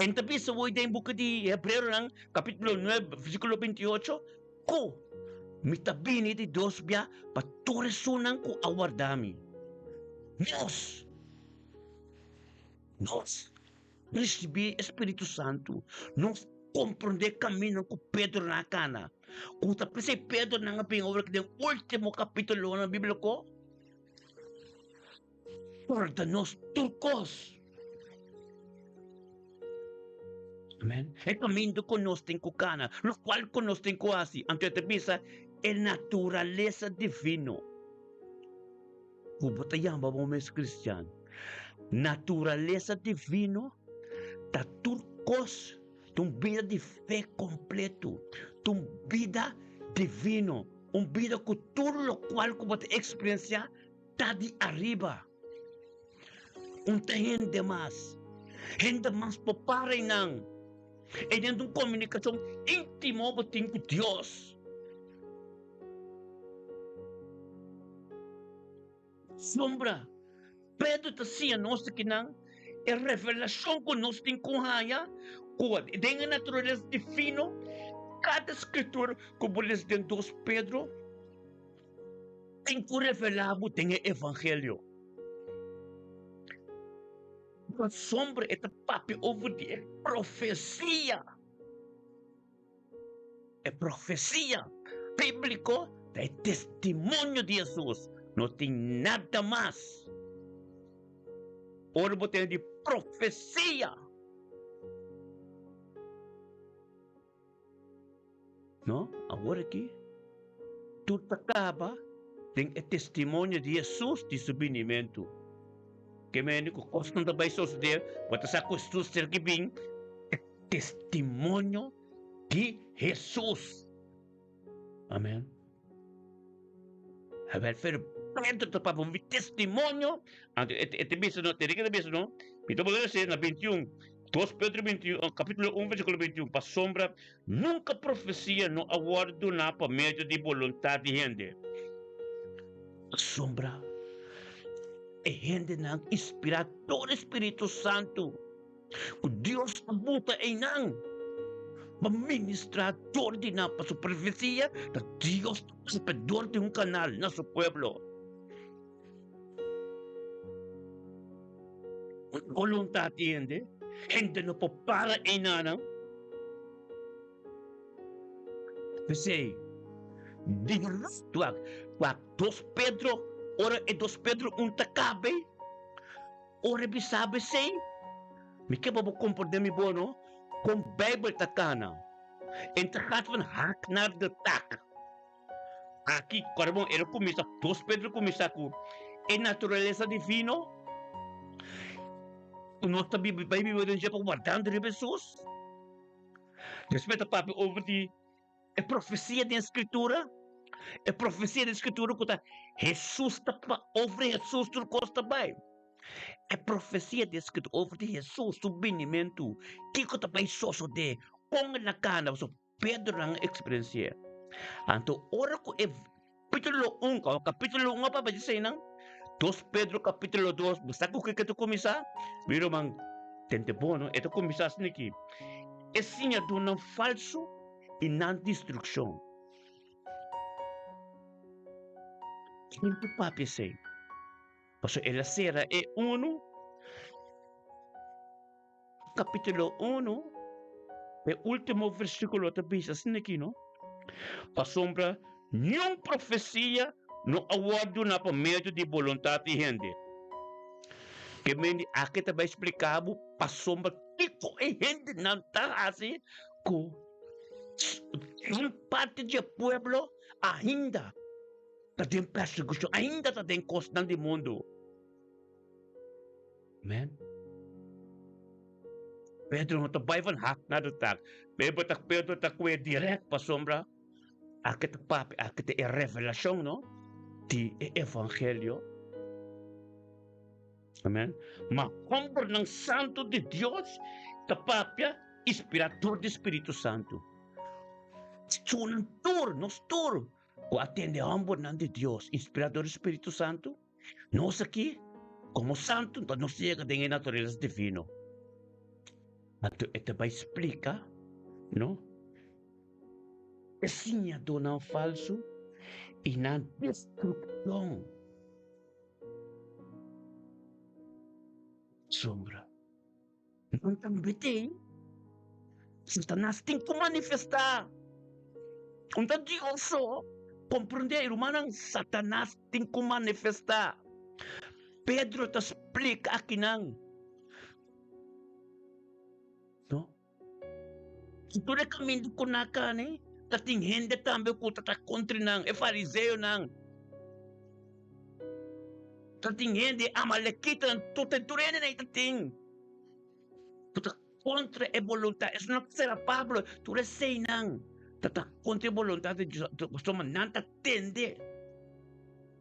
en tapi sa word buku di Hebreo ng kapitulo 9, versikulo 28, ko mitabini di Diyos biya paturesunan ko awardami. Nos! Recibi Espírito Santo. Nos comprende caminho ko Pedro na kana. Kung tapos si Pedro na nga pingawag ng ultimo kapitulo ng Biblia ko, Portanos turcos. Amen. E caminho conosco cana, lo qual conosco quasi, anche te bisa, è naturaleza divino. Kubatayamba mo mes Cristiano. Naturaleza divino, ta turcos, tum vida de fé completo, tum vida divino, vida com tudo lo qual como te experiencia, ta de arriba. Gente mais popare nang. E dentro de uma comunicação íntima com Deus. Sombra, Pedro está assim, nós que não, é revelação que nós temos com Raya, com a natureza divina, cada escritura, como eles dentro de Pedro, tem que revelar, tem o evangelho. A sombra é papi over de profecia. É profecia. Bíblico é testemunho de Jesus. Não tem nada mais. Ora, tem de profecia. Não? Agora aqui, tudo acaba. Tem testemunho de Jesus de sublimento. Que médico costam também suceder, bota essa costura ser que vem testemunho de Jesus. Amém. A ver, Pedro está para um testemunho. Este bisa não, teria que bisa não. Então podemos dizer na 21, 2 Pedro 21, capítulo 1, versículo 21, para sombra, nunca profecia no aguardo na para meio de vontade de gente. Sombra. É gente não inspirado do Espírito Santo. O Deus abuta em não. Administrador de na para superfície, da Deus superior de canal no seu pueblo. Vontade de gente não para em nada. Pensei, diz tu, 2 Pedro. Ora é 2 Pedro tacabe. Ora bisabe sei. Me que babo compreender me bono com Bible takana. Entrakat van haknar de tak. Aqui, carbo, era começa 2 Pedro começa com é natureza divino. O nosso Bíblia vai dizer para guardando de Jesus. Respeita papi over de é profecia da Escritura. É profecia da Escritura que Jesus está over Jesus tudo costa bem. É profecia da Escritura over de Jesus o benimento que está bem só de com na cana so Pedro na experiência. Então ora que Capítulo 1, capítulo 1 pa ba dice nang 2 Pedro capítulo 2, basta ko kay kato kumisa, biro mang tente bono, ito kumisa sniki. É sinha de um falso e não destruição. Quinto papi sei. Paso ela sera é 1, capítulo 1, é último versículo da Bíblia, assim aqui, não? Pasombra, nenhuma profecia no aguardo na por meio de vontade de gente. Que meni aqui também explicava, pasombra, tipo, e gente não está assim, com parte do povo ainda está tem perseguição, ainda está tem constante mundo. Man. Pedro não está van hak na do tak. Pedro tá com direct pa sombra. Akit papi, akit é revelação, não? De evangelho. Amen. Mas como ng santo de Deus, ta papia, inspirador do Espírito Santo. Sunan tur, nos tur. O atende ambos ng de Deus, inspirador do Espírito Santo. Nós aqui, como santo, então nos chega de natureza divino. Ato ito ba explica, no? Esinya do ng falso e na destruksyon. Sombra. Nung tambitin, Satanas tem que manifestar. Unta Diyos, comprende, irmão, Satanas tem que manifestar. Pedro te explica aqui não. No? Ito na kami ko na ka ni. Tating hindi tambe ko tatakontri ng fariseo ng. Tating hindi amalekita ng tutenturene na itating. Tatakontra e voluntad. Es no será Pablo. Tu le say nang. Tatakontra e voluntad de Diyos. Gusto man nantatende.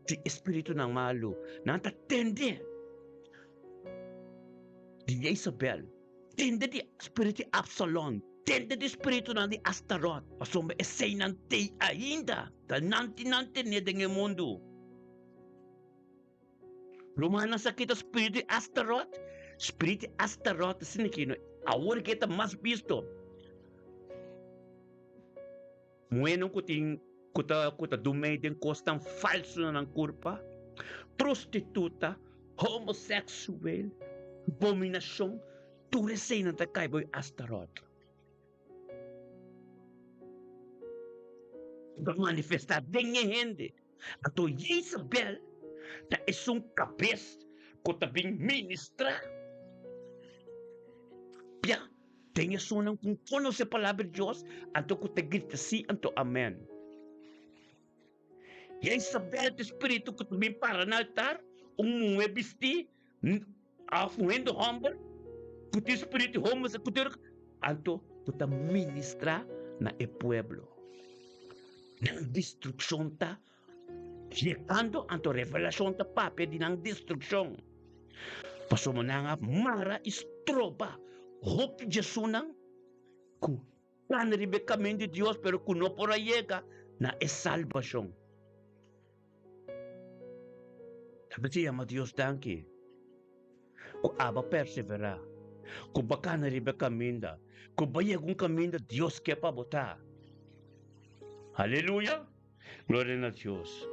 Di espiritu ng malo. Nantatende. Di Isabel. Tende di espiritu Absalom. Tende di espiritu ng di Astaroth. Pasomba esay ng tay ainda. Dahil nanti niya dengan mundo. Lumana sa kita espiritu Astaroth. Espiritu Astaroth. Sinikino. Awar kita mas visto. Muenong kuta dumay din kostang falso na ng kurpa. Prostituta. Homosexual. Abominasyon. Turesay ng takayboy Astaroth. Manifestar din niya hindi. Ato Isabel na isang kabis ko tabing ministra. Pia, tenha sunang kung kono sa palabra Diyos, ato ko tagita si anto amen. Isabel, te espiritu ko tabing para na altar, umuwe bisti, afuendo humble, kuti espiritu homo sa kutir, anto puta ministra na e pueblo. Nang destruksyon ta, llegando anto revelasyon ta pape di nang destruksyon. Paso mo na nga mara istroba, hope jesunang, ku tanribe kami di Diyos, pero kuno pora llega na e salvasyon. Sabi siya, ma Diyos danki, ku aba persevera, ku baka naribe kaminda, ku bayagong kaminda, Diyos kaya pabota. Hallelujah! Gloria a Dios.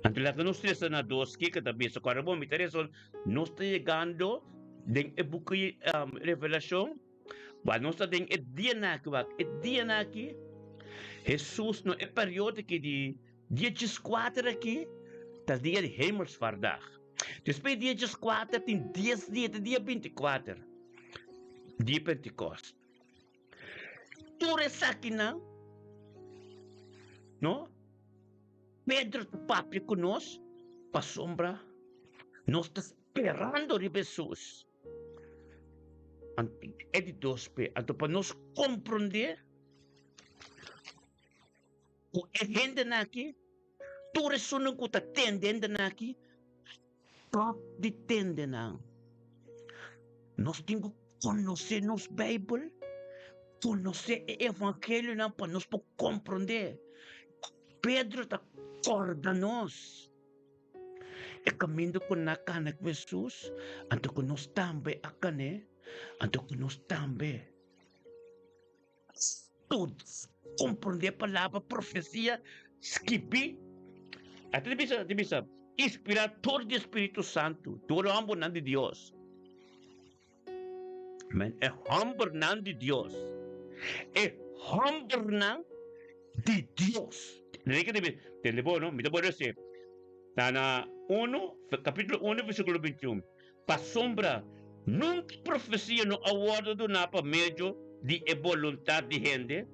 Ante la que nos está na doski, que también se carabó, mi tereso, no está llegando den e buku revelación, ba no está den e dia na ki, Jesus no e período que de dia 14 aqui, tas dia de hemelsvaardag. Depois dia 14 tem 10 dias, dia 24. Dia Pentecost. Ture sa akin na, no? Pedro te papi conosco, pa sombra, nós está esperando de Jesus. É de Deus, então para nós compreender o é gente aqui, tu ressonan que está tendendo aqui, top de tende não. Nós temos que conhecer nos Bíblia, conhecer o Evangelho não para nós compreender. Pedro está recorda-nos. E caminho com na cana com Jesus, anto que nós também a cane, anto que nós também todos compreender a palavra profecia, skipi, até bisa, inspirador do Espírito Santo, todo amor de Deus. Amen. É amor de Deus. É amor de Deus. Não que deve, no? Me dá dizer, na 1, capítulo 1, versículo 21. Pa sombra, nunca profecia no awardo do napa meio de vontade de gente,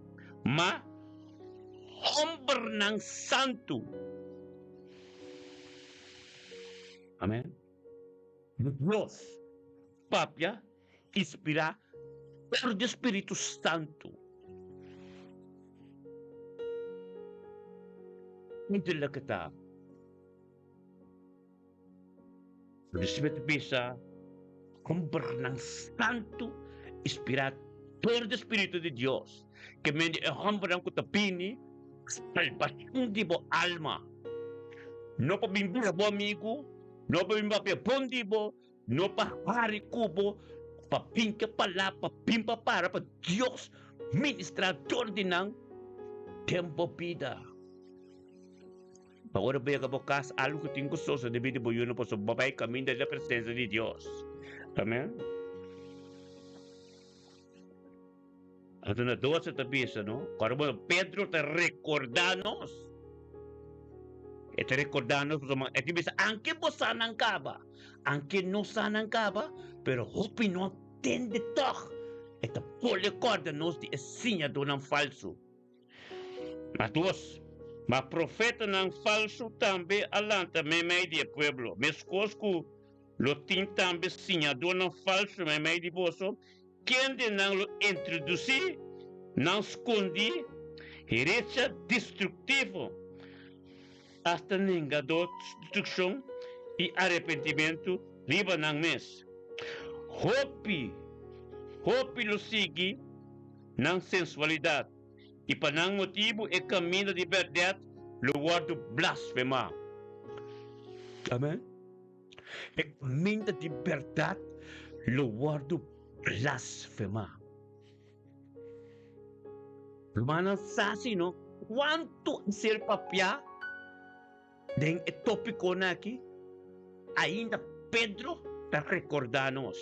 mas amor ng santo. Amen. Deus, Papia, inspira por do Espírito Santo. Hindi lang kita. Respeto bisa, amor ng santo, inspirado por do Espírito de Deus, que me amor ng kutapini, salvação de bo alma. No pa bimbira bo amigo, no pa bimbira pondi bo, no pa hari kubo, pa pinka pala, pa pimpa para, pa Dios, ministrador din ng tempo vida. Agora bem bukas, algo que tenho só se deve de boiuno po so babay kami da presença de Deus. Amen. Ato na 12 tabisa, no? Karo Pedro te recordanos. Te recordanos, eti bisa, anke po sanang kaba. Anke no sanang kaba, pero hopi no tende toch. Ito po recordanos di esinha do ng falso. Matos, mas profeta ng falso também alanta me meio de pueblo. Mescosco lo tin também sinha do ng falso me meio de boso. Quem de não lo introduzir, não escondi, herencia destrutivo. Hasta ninga do destruição e arrependimento riba ng mes. Hopi lo sigue ng sensualidade. E para não motivo é caminho de verdade, lugar do blasfema. Amém? É caminho de verdade, lugar do blasfema. Romano sasi, no? Quanto ser papia, den é tópico na aqui, ainda Pedro está recordando-nos.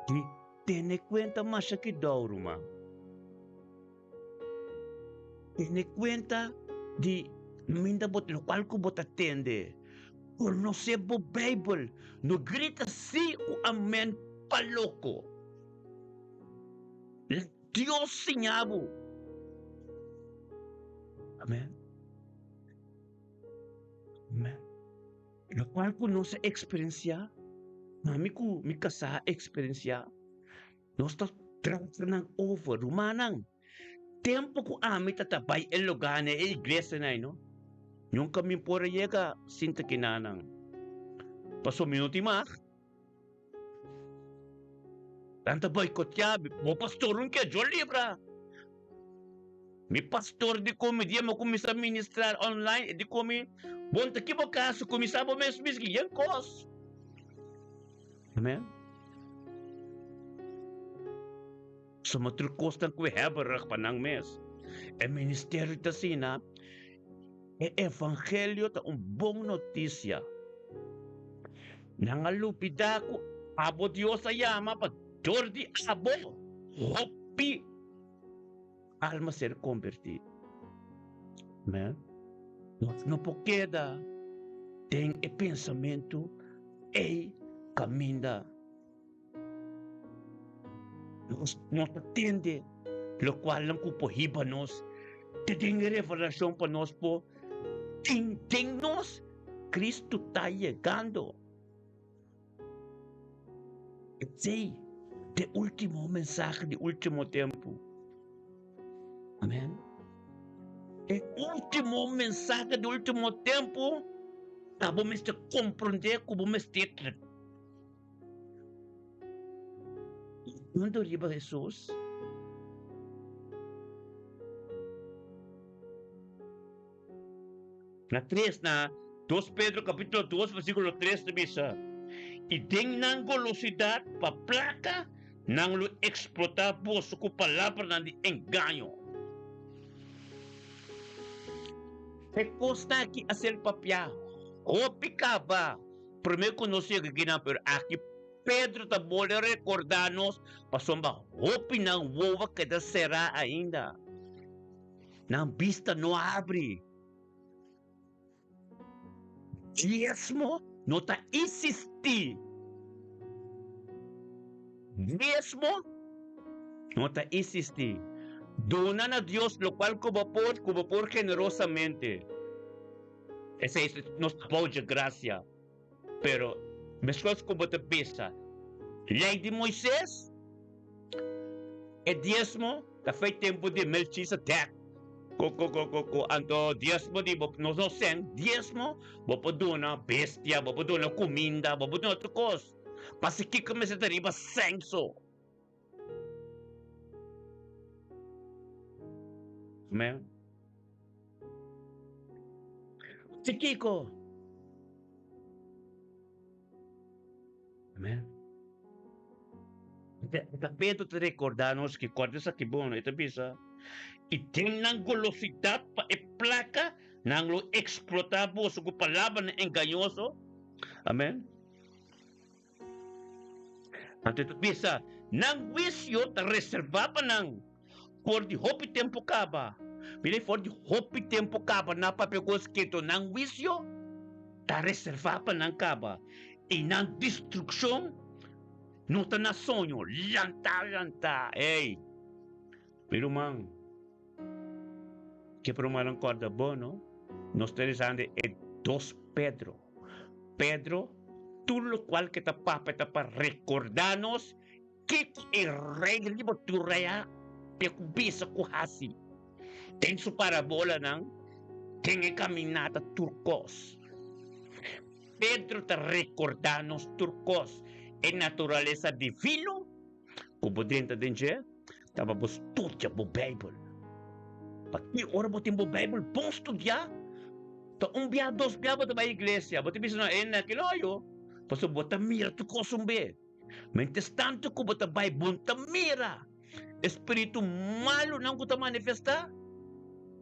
Que tem conta mais aqui da Roma. Tiene cuenta de minda bot lo cual ko bot atende. Por no se bo Bible, no grita si o amen paloko. Dios sinabo. Amen. Amen. Lo cual ko no se experiencia, mami ko mi kasa experiencia. No está transferang over rumanang. Tempo ko ami tatabay el lugar na iglesia na no. Yung kami po rayega sinta kinanang. Paso minuti mak. Tanta boykot ya, mo pastorun kaya jo libra. Mi pastor di ko mi dia mo kumisa ministrar online, di ko mi bonta ki mo kaso kumisa mo mes yan kos. Amen. Sa matrukos ng kuwehabarak pa ng mes. E ministeryo ta sina, e evangelyo ta umbong notisya. Nangalupida ko, abo Diyos ayama pa, Jordi abo, hopi, alma ser convertido. Amen? No po queda, tem e pensamento, e caminda. Nos atende, lo cual lang kupohiba nos, ting revelación pa nos po, ting nos, Cristo está llegando. Ese de último mensaje de último tiempo. Amén. El último mensaje de último tiempo, acabo me de comprender como me esté. Quando arriba Jesus, Na 3 na 2 Pedro capítulo 2 versículo 3 na bisa. E tem ng golosidad pa placa nang lo explotar po sa palabra ng engaño. E costa aqui a ser papia. O picaba. Primeiro conhecia que na pero aqui Pedro tá bole recordar-nos pasomba hopi nang wowa que da será ainda. Nang vista não abre. Diezmo não tá insistir. Diezmo não tá insistir. Donan a Dios lo cual como por generosamente. Esa es nuestra gracia. Pero, mescos como te pesa. Lei de Moisés, é diezmo, tá feito tempo de Melchizedek. Ando diezmo de não sen, diezmo, vou dona bestia, vou dona comida, vou dona outra coisa. Passa que começa a ter senso. Amen. Si Kiko. Amen. Tapos te recordarnos que cuando sa kibon ito bisa, itim ng golosidad pa placa nang lo explotabo sa palabra na engañoso. Amen. Ante ito bisa, nang wisyo ta reserva pa nang for the hopi tempo kaba. Pili for the hopi tempo kaba na papagos kito nang wisyo ta reserva pa nang kaba. E nang destruksyon no ta na sonho, lanta, ei. Pero mang, que por malang corda bono, nos interesante é 2 Pedro. Pedro, tudo lo cual que ta para recordarnos que el rey libo tu reya pekubisa kuhasi. Tem su parabola ng tem caminata turcos. Pedro te recordarnos turcos en naturaleza divino, como dentro de gente, estava a estudar o Bible. Para que hora você tem o Bible, bom estudar. Então, dia, 2 dia, você vai à igreja, você pensa na aquilo, para você mira tu consumir. Mas tanto que você vai, você mira. Espírito malo não você manifestar.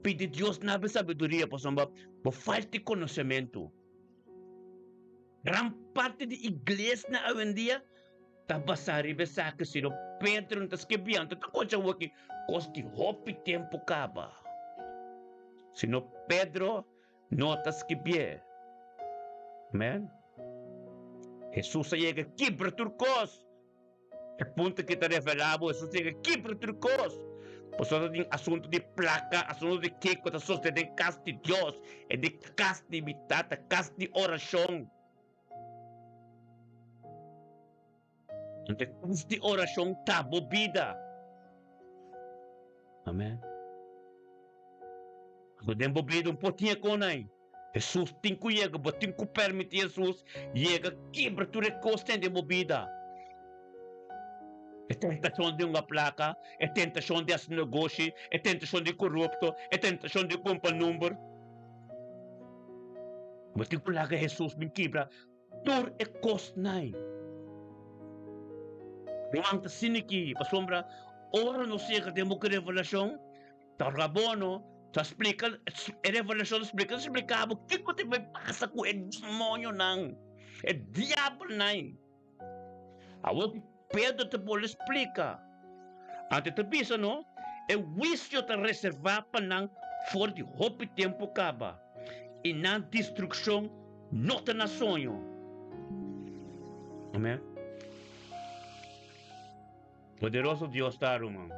Pede Deus na sabedoria, para você falta conhecimento. Gran parte da igreja na hoje em dia está basada em que se Pedro não está escrevendo, está coisa aqui, costi hopi tempo acaba. Se Pedro não está escrevendo. Amen? Jesus chega quebra turcos. É ponto que está revelado, Jesus chega quebra turcos. Por isso tem assunto de placa, assunto de que está sustentando em casa de Deus, é de casa de imitada, casa de oração. Entonces, de oración tabo vida. Amén. Podemos vida pouquinho com nós. Jesus tem que chegar, mas tem que permitir Jesus chegar quebra tudo que custa de vida. É tentação de uma placa, é tentação de esse negócio, é tentação de corrupto, é tentação de comprar número. Mas tem que largar Jesus me quebra. Tudo é custa nós. Ang tasiniki, pasombra, ora no siya katemo ka revelasyon, targabono, sa explica, revelasyon explicabo, kiko te may pasa ko, demonyo nang, diablo nang. Awag, Pedro te pole explica. Ante te bisa, no, wisyo te reserva pa nang for the hopi tempo kaba, e nang destruksyon, no te na sonho. Amen. Poderoso Deus está, irmão.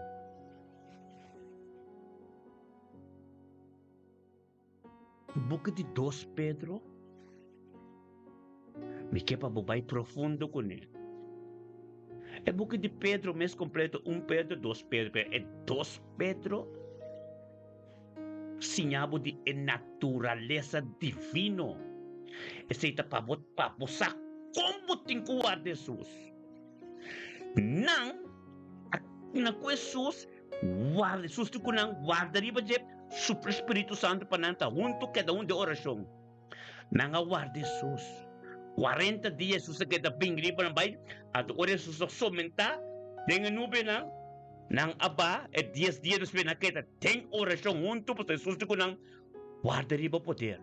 Boca de 2 Pedro. Me quer para bobai profundo com ele. É boca de Pedro, mês completo, 1 Pedro, 2 Pedro. É 2 Pedro. Sinhabo de natureza divino. Esse está para você como tem que guardar Jesus. Não. Na Jesus, guarda, Jesus tu kunang guarda riba je Super Espírito Santo pananta, junto cada um de oração. Nangawarde Jesus. 40 dias Jesus kita pingri pa ng bay at ore Jesus somenta dengan nube na nang aba et 10 dias nos pinakita ten orasyon junto pa Jesus ko nang guarda riba poder.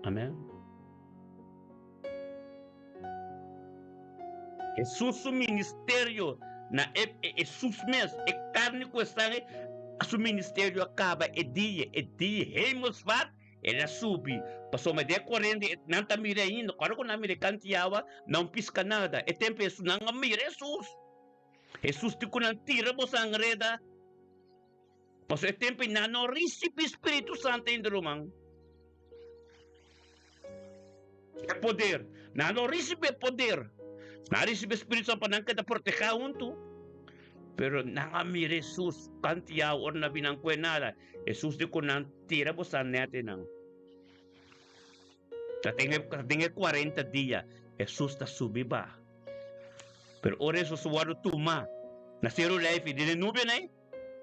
Amen. Jesus su ministerio na Jesus mes e carne ko sangue su ministerio acaba e dia hemosfat era subi passou mais de 40 não tá mira ainda quando com na mira cantiava não pisca nada e tempo isso não mira Jesus te kunang tira mo sa angreda passou e tempo na no recibe Espírito Santo em rumang é poder na no recibe poder na recibe Espírito Santo panang kita proteger junto pero nangamire Jesus kantiyaw or na binangkwe nada Jesus di ko nang tira po sa natin nang katingi 40 dia Jesus ta subi ba pero ore Jesus waro tuma na zero life di nube na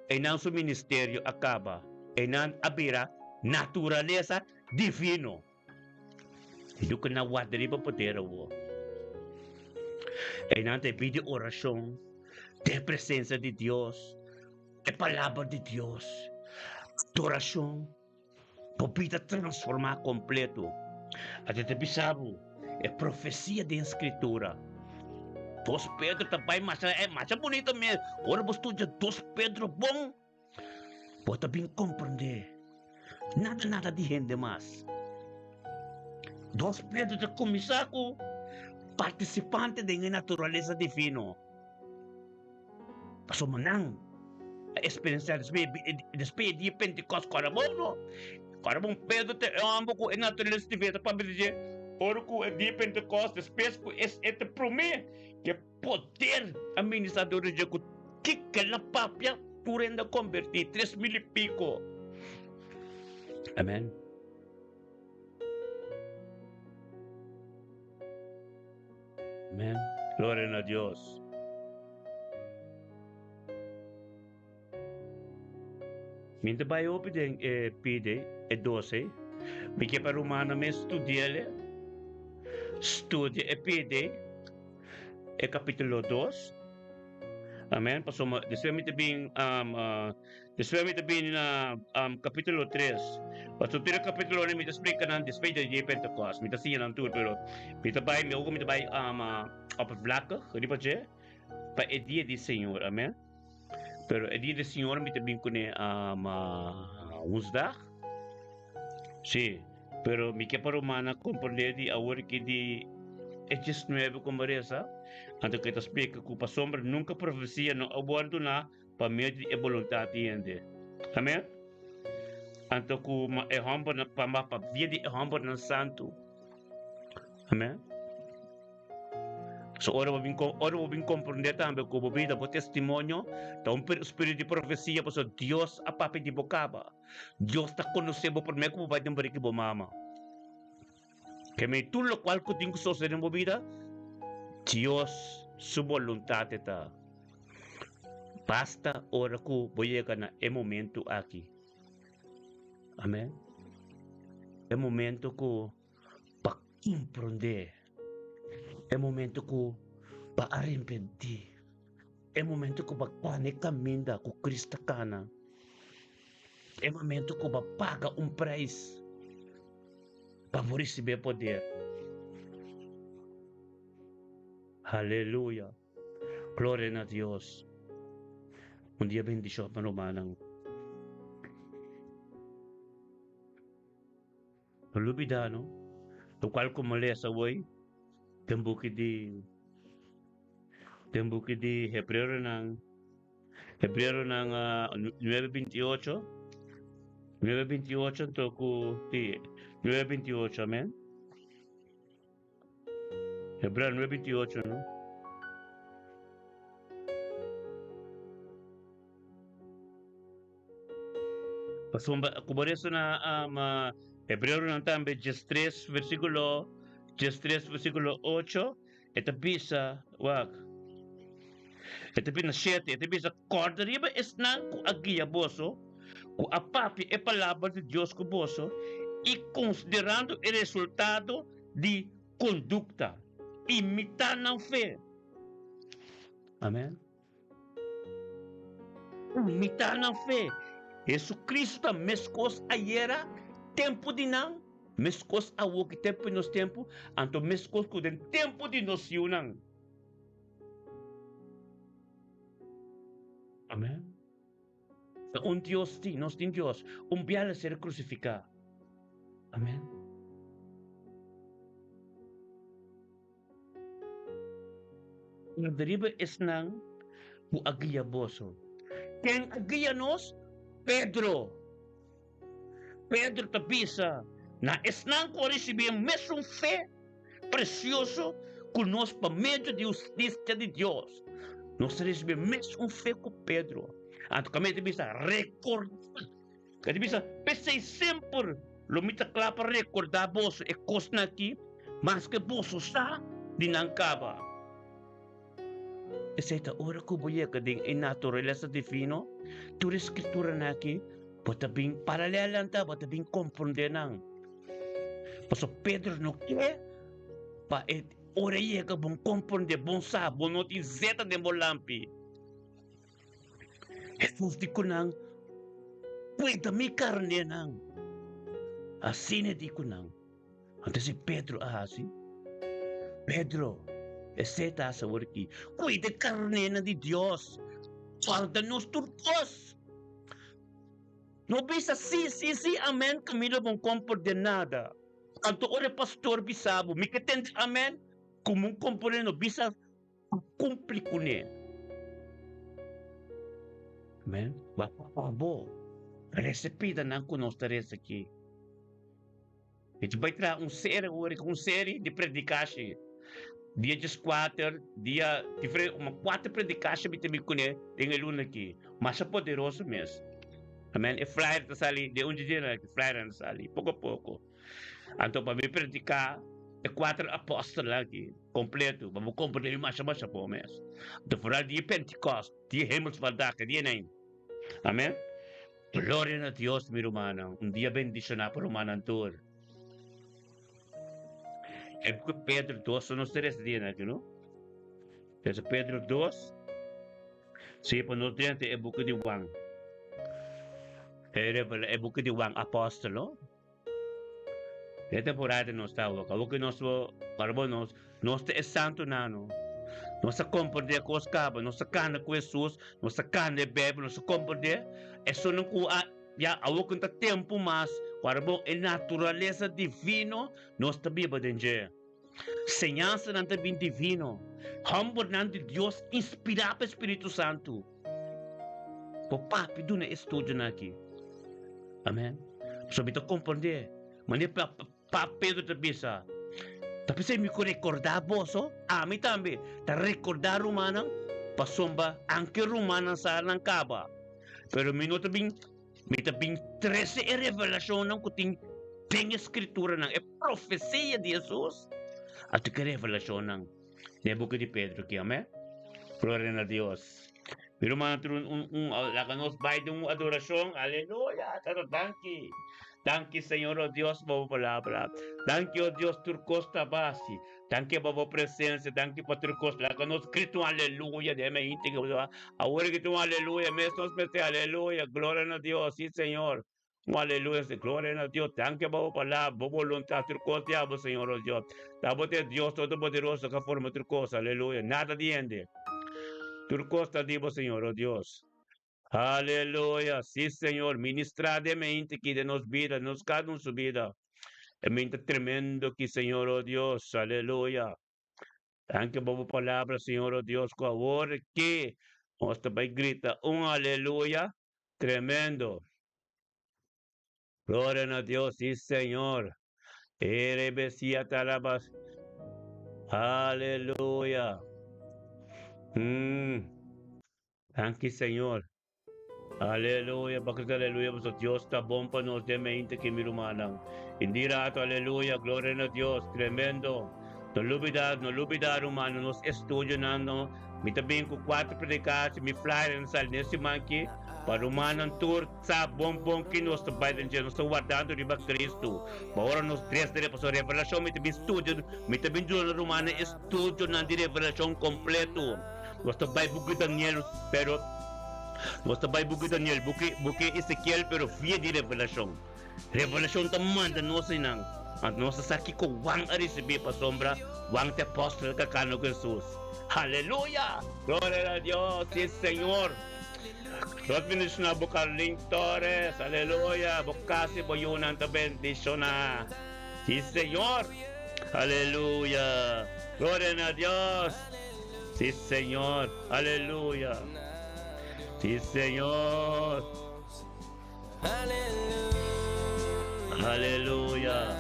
ay nang su ministerio acaba ay nang abira naturaleza divino hindi ko na wadari pa potera wo ay nang te pide orasyon de presencia de Dios, de palabra de Dios, adoración, vida transformar completo. Até te pisabo, é profecia de escritura. 2 Pedro também, mas é bonito mesmo. Ora, você estuda 2 Pedro bom, pode bem compreender. Nada de gente mais. 2 Pedro de começar com participante da natureza divina. Paso menang experiência despe di Pentecost para mono para bom Pedro te amo com natureza divina para dizer ora com di Pentecost despe com este promê que poder administrador de que la papia purenda convertir 3,000 e pico. Amém. Amém. Glória a Deus. Minta bayo pide 12. Bigyan pa Romano me studiele. Studia pide capítulo 2. Amen. Pasoma después me tabing capítulo 3. Paso tira capítulo 1 me explica nan después de Pentecost. Me tasiya nan tur pero mita bay op vlakke, di ba je? Pa dia di Senhor. Amen. Pero el día del Señor me también con Uzdah. Sí, pero mi que para humana comprender di ahora que di Hechos 9 como reza, antes que te explique que pa sombra nunca profecía no aguardo na pa medio de voluntad tiende. Amén. Anto ku ma ehombo na pa via di ehombo na santo. Amén. So ora mo bin comprender tambe ko bobida po testimonio ta un espírito de profecia po so Dios a papi di bocaba. Dios ta conocebo por me ko ba dem bari ki bo mama. Que me tu lo cual ko tin ko so ser bobida Dios su voluntad ta. Basta ora ko boyega na e momento aqui. Amém. É momento ko pa comprender. É momento que para arrepender. É momento que para caminhar com Cristo cana. É momento que para pagar preço para receber poder. Aleluia. Glória a Deus. Dia bendição para romanang. Lubidano, do qual como lesa hoje. Tempo que di Hebreo ng 9:28 to ku di 9:28 amen. Hebreo 9:28 no. Pasumba kubareso na Hebreo ng tambe 3 versículo 8, ito bisa, wag. Ito bisa 7, ito bisa corda riba es nang ku agiya boso, A papi é palavra de Deus com você e considerando o resultado de conduta, imitar não fé. Amém? Imitar não fé. Jesus Cristo tá mescos era tempo de não, mescos a o que tempo nos tempo, anto mescos com o tempo de nos não. Amém? Um Deus sim, nós temos Deus, biala ser crucificado. Amém? O deriva esnang o agia boso. Quem agia nos? Pedro. Pedro tapisa na esnang ko receber mesmo fé precioso conosco por meio de justiça de Deus. Nós recebemos mesmo fé com Pedro. Anto kami bisa record. Kami bisa pensei sempre lumita klapa recordar boso e kosna aqui, mas que boso sa dinangkaba. Essa ora ko buya kading inaturaleza divino, tu escritura na aqui, bota bing paralelan ta, bota bing comprender nang. Paso Pedro no que pa ora iya ka bong comprender bong sa, bong noti zeta de molampi. Jesus di ko nang, puwede mi karne nang. Asine di ko nang. Ante si Pedro ahasi. Pedro, eseta sa warki, puwede karne na di Dios. Falta nos turcos. No bisa si, amen, kamilo mong comporte nada. Kanto ore pastor bisabo, mikatend amen, kumong comporte no bisa kumpli kunin. Amen? Bapapabo. Resepita ng kunostares aqui. Ito vai tra um série de predicação. Dia 4, dia diferente, uma 4 predicação bitami kune dengan luna aqui. Mas é poderoso mesmo. Amen? E flyer ta sali de onde dia flyer na sali, pouco a pouco. Anto para me predicar e 4 apóstolos aqui, completo, vamos compreender mais po mes. Do fural dia Pentecost, dia Himelsvaldache, dia nem. Amém? Glória a Deus, meu irmão. Dia bendicionado por humano tour. É porque Pedro 2 são os 3 dias, não? Esse Pedro 2, se para nós dentro é boca de Juan. É boca de Juan, apóstolo. É temporada nós estamos. O que nós vamos, nós é santo nano. Nossa compreender com os cabos, nossa carne com Jesus, nossa carne bebe, nossa compreender, é só não com a outra tempo mais, para bom é natureza divino, nós também podemos dizer. Senhança não também divino, humble não de Deus, inspirado pelo Espírito Santo. O papi do estudo aqui. Amém? Só me compreender, mas é para Pedro também sabe. Tapi saya mikir recordar boso, ami tambe, ta recordar rumana, pasomba, anche rumana sa nang kaba. Pero minuto bing 13 e revelação ng kuting tem escritura ng e profecia de Jesus. At que revelação ng boca de Pedro que amém? Glória a Deus. Pero man lakanos by de adoração, aleluia, tato danki. Danke, Senhor, oh Deus, por tua palavra. Danke, oh Deus, por costa base. Danke por tua presença. Danke por tua costa. Lá que nós escrito aleluia, de me íntigo. Agora que tu aleluia, mesmo aleluia. Glória a Deus, sim, Senhor. Aleluia, glória a Deus. Danke por tua palavra, por vontade, tua costa, Senhor, oh Deus. Tabote Deus todo-poderoso que forma tua costa, aleluia. Nada de ende. Tua costa, digo, Senhor, oh Deus. Aleluia, sim, Senhor, ministrar de mente que de nos vida, nos cada su vida. É mente tremendo que, Senhor, oh Deus, aleluia. Danke por palavra, Senhor, oh Deus, com a hora que nós também grita aleluia tremendo. Glória a Deus, sim, Senhor. Erebesia talabas. Aleluia. Danke, Senhor. Aleluia, bakit aleluia, basta Diyos ta bom pa nos de mente que mi rumanang. Hindi rato, aleluia, gloria na Diyos, tremendo. No lubidad, humano, nos estudio na, no, Mi tabing ko 4 predicas, mi flyer ng sal nesi manki, parumanan tour sa bombong kinos to Biden dyan sa guardando di ba Cristo. Bahora nos tres dire paso revelasyon mi tabing studio, mi tabing dyan na rumana studio ng di revelasyon kompleto. Basta bay buki Daniel pero basta bay buki Daniel buki Ezekiel pero via di revelasyon. Revelasyon taman da no sinang at no sa saki ko wang ari sibi pa sombra wang te apostol ka kano Jesus. Hallelujah! Gloria a Dios, sí Señor. Dios bendición a Bucarling Torres, aleluya. Bukasi boyunan ta bendición na. Sí Señor. Aleluya. Gloria a Dios. Sí Señor. Aleluya. Sí Señor. Aleluya.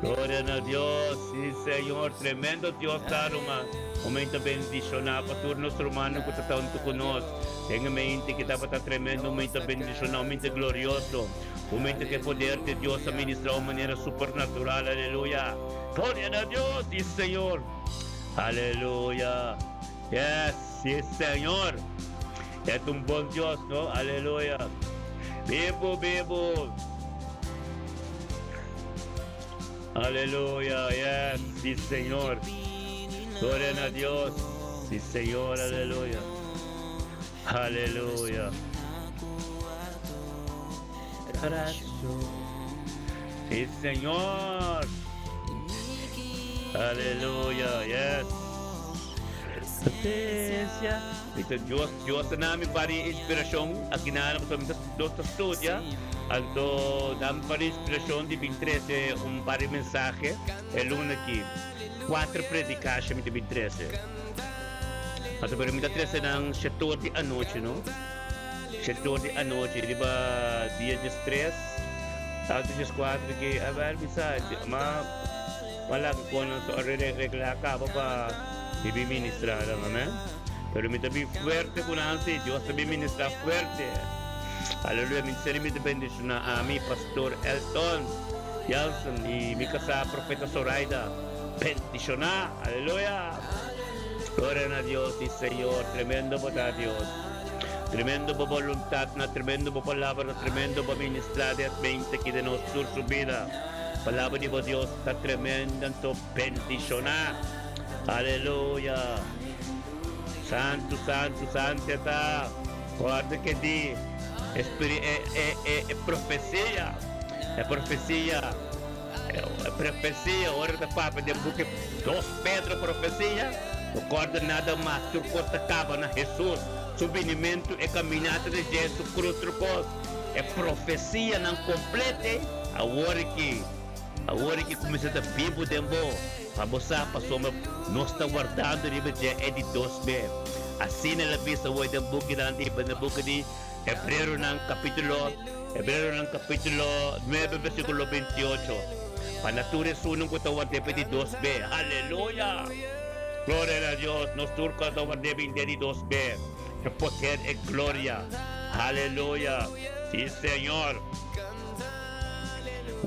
Gloria a Dios. Sí Señor. Tremendo Dios daruma. Momento bendición na pastor nuestro hermano que está junto con nosotros. Tenga mente que está para tremendo momento bendición, momento glorioso. Momento que poder de Dios administra de manera supernatural. Aleluya. Gloria a Dios. Sí Señor. Aleluya. Yes. Sí Señor. Es un buen Dios, ¿no? Aleluya. Vivo. Aleluya. Yes. Sí Señor. Gloria a Dios. Sí, Señor, aleluya. Aleluya. Sí, Señor. Aleluya, yes. Potencia. Dios na namin pari inspirasyon. Ang kinaalam ko sa studia. Alto namin pari inspirasyon di 13 pari mensaje. El lunes aquí. 4 predications mi 13. At pero mi 13 ng 7 di anoche, no? 7 di anoche, di ba? Dia de stress. Tapos dia 4 que abal bisa wala ko na so regla ka pa di ministrar, amen. Pero mi tabi fuerte ko na si Dios tabi ministra fuerte. Aleluya, mi seri mi bendición na ami pastor Elton Yalson y mi casa profeta Zoraida. Bendición, aleluya. Gloria a Dios, sí Señor, tremendo para Dios. Tremendo por voluntad, tremendo por palabra, tremendo por ministrar de 20 que de nuestra su vida. Palabra de Dios está tremenda, bendición. Aleluya. Santo está. Guarda que di profecía. É profecia, hora da papa de buque 2 Pedro profecia, não acorda nada mais, tu corta acaba na Jesus, subvenimento é caminhada de Jesus Cristo, é profecia não completa, a hora que começa a Bíblia de boa, para você passou, nós está guardando é de 2B, assim na vista hoje da buque na buque de Hebreo ng kapitulo 9 versikulo 28. Panatures unong katawan de 2B. Aleluya. Gloria a Dios. Nos turca katawan de 2B. Que poder e gloria. Aleluya. Sí, Señor.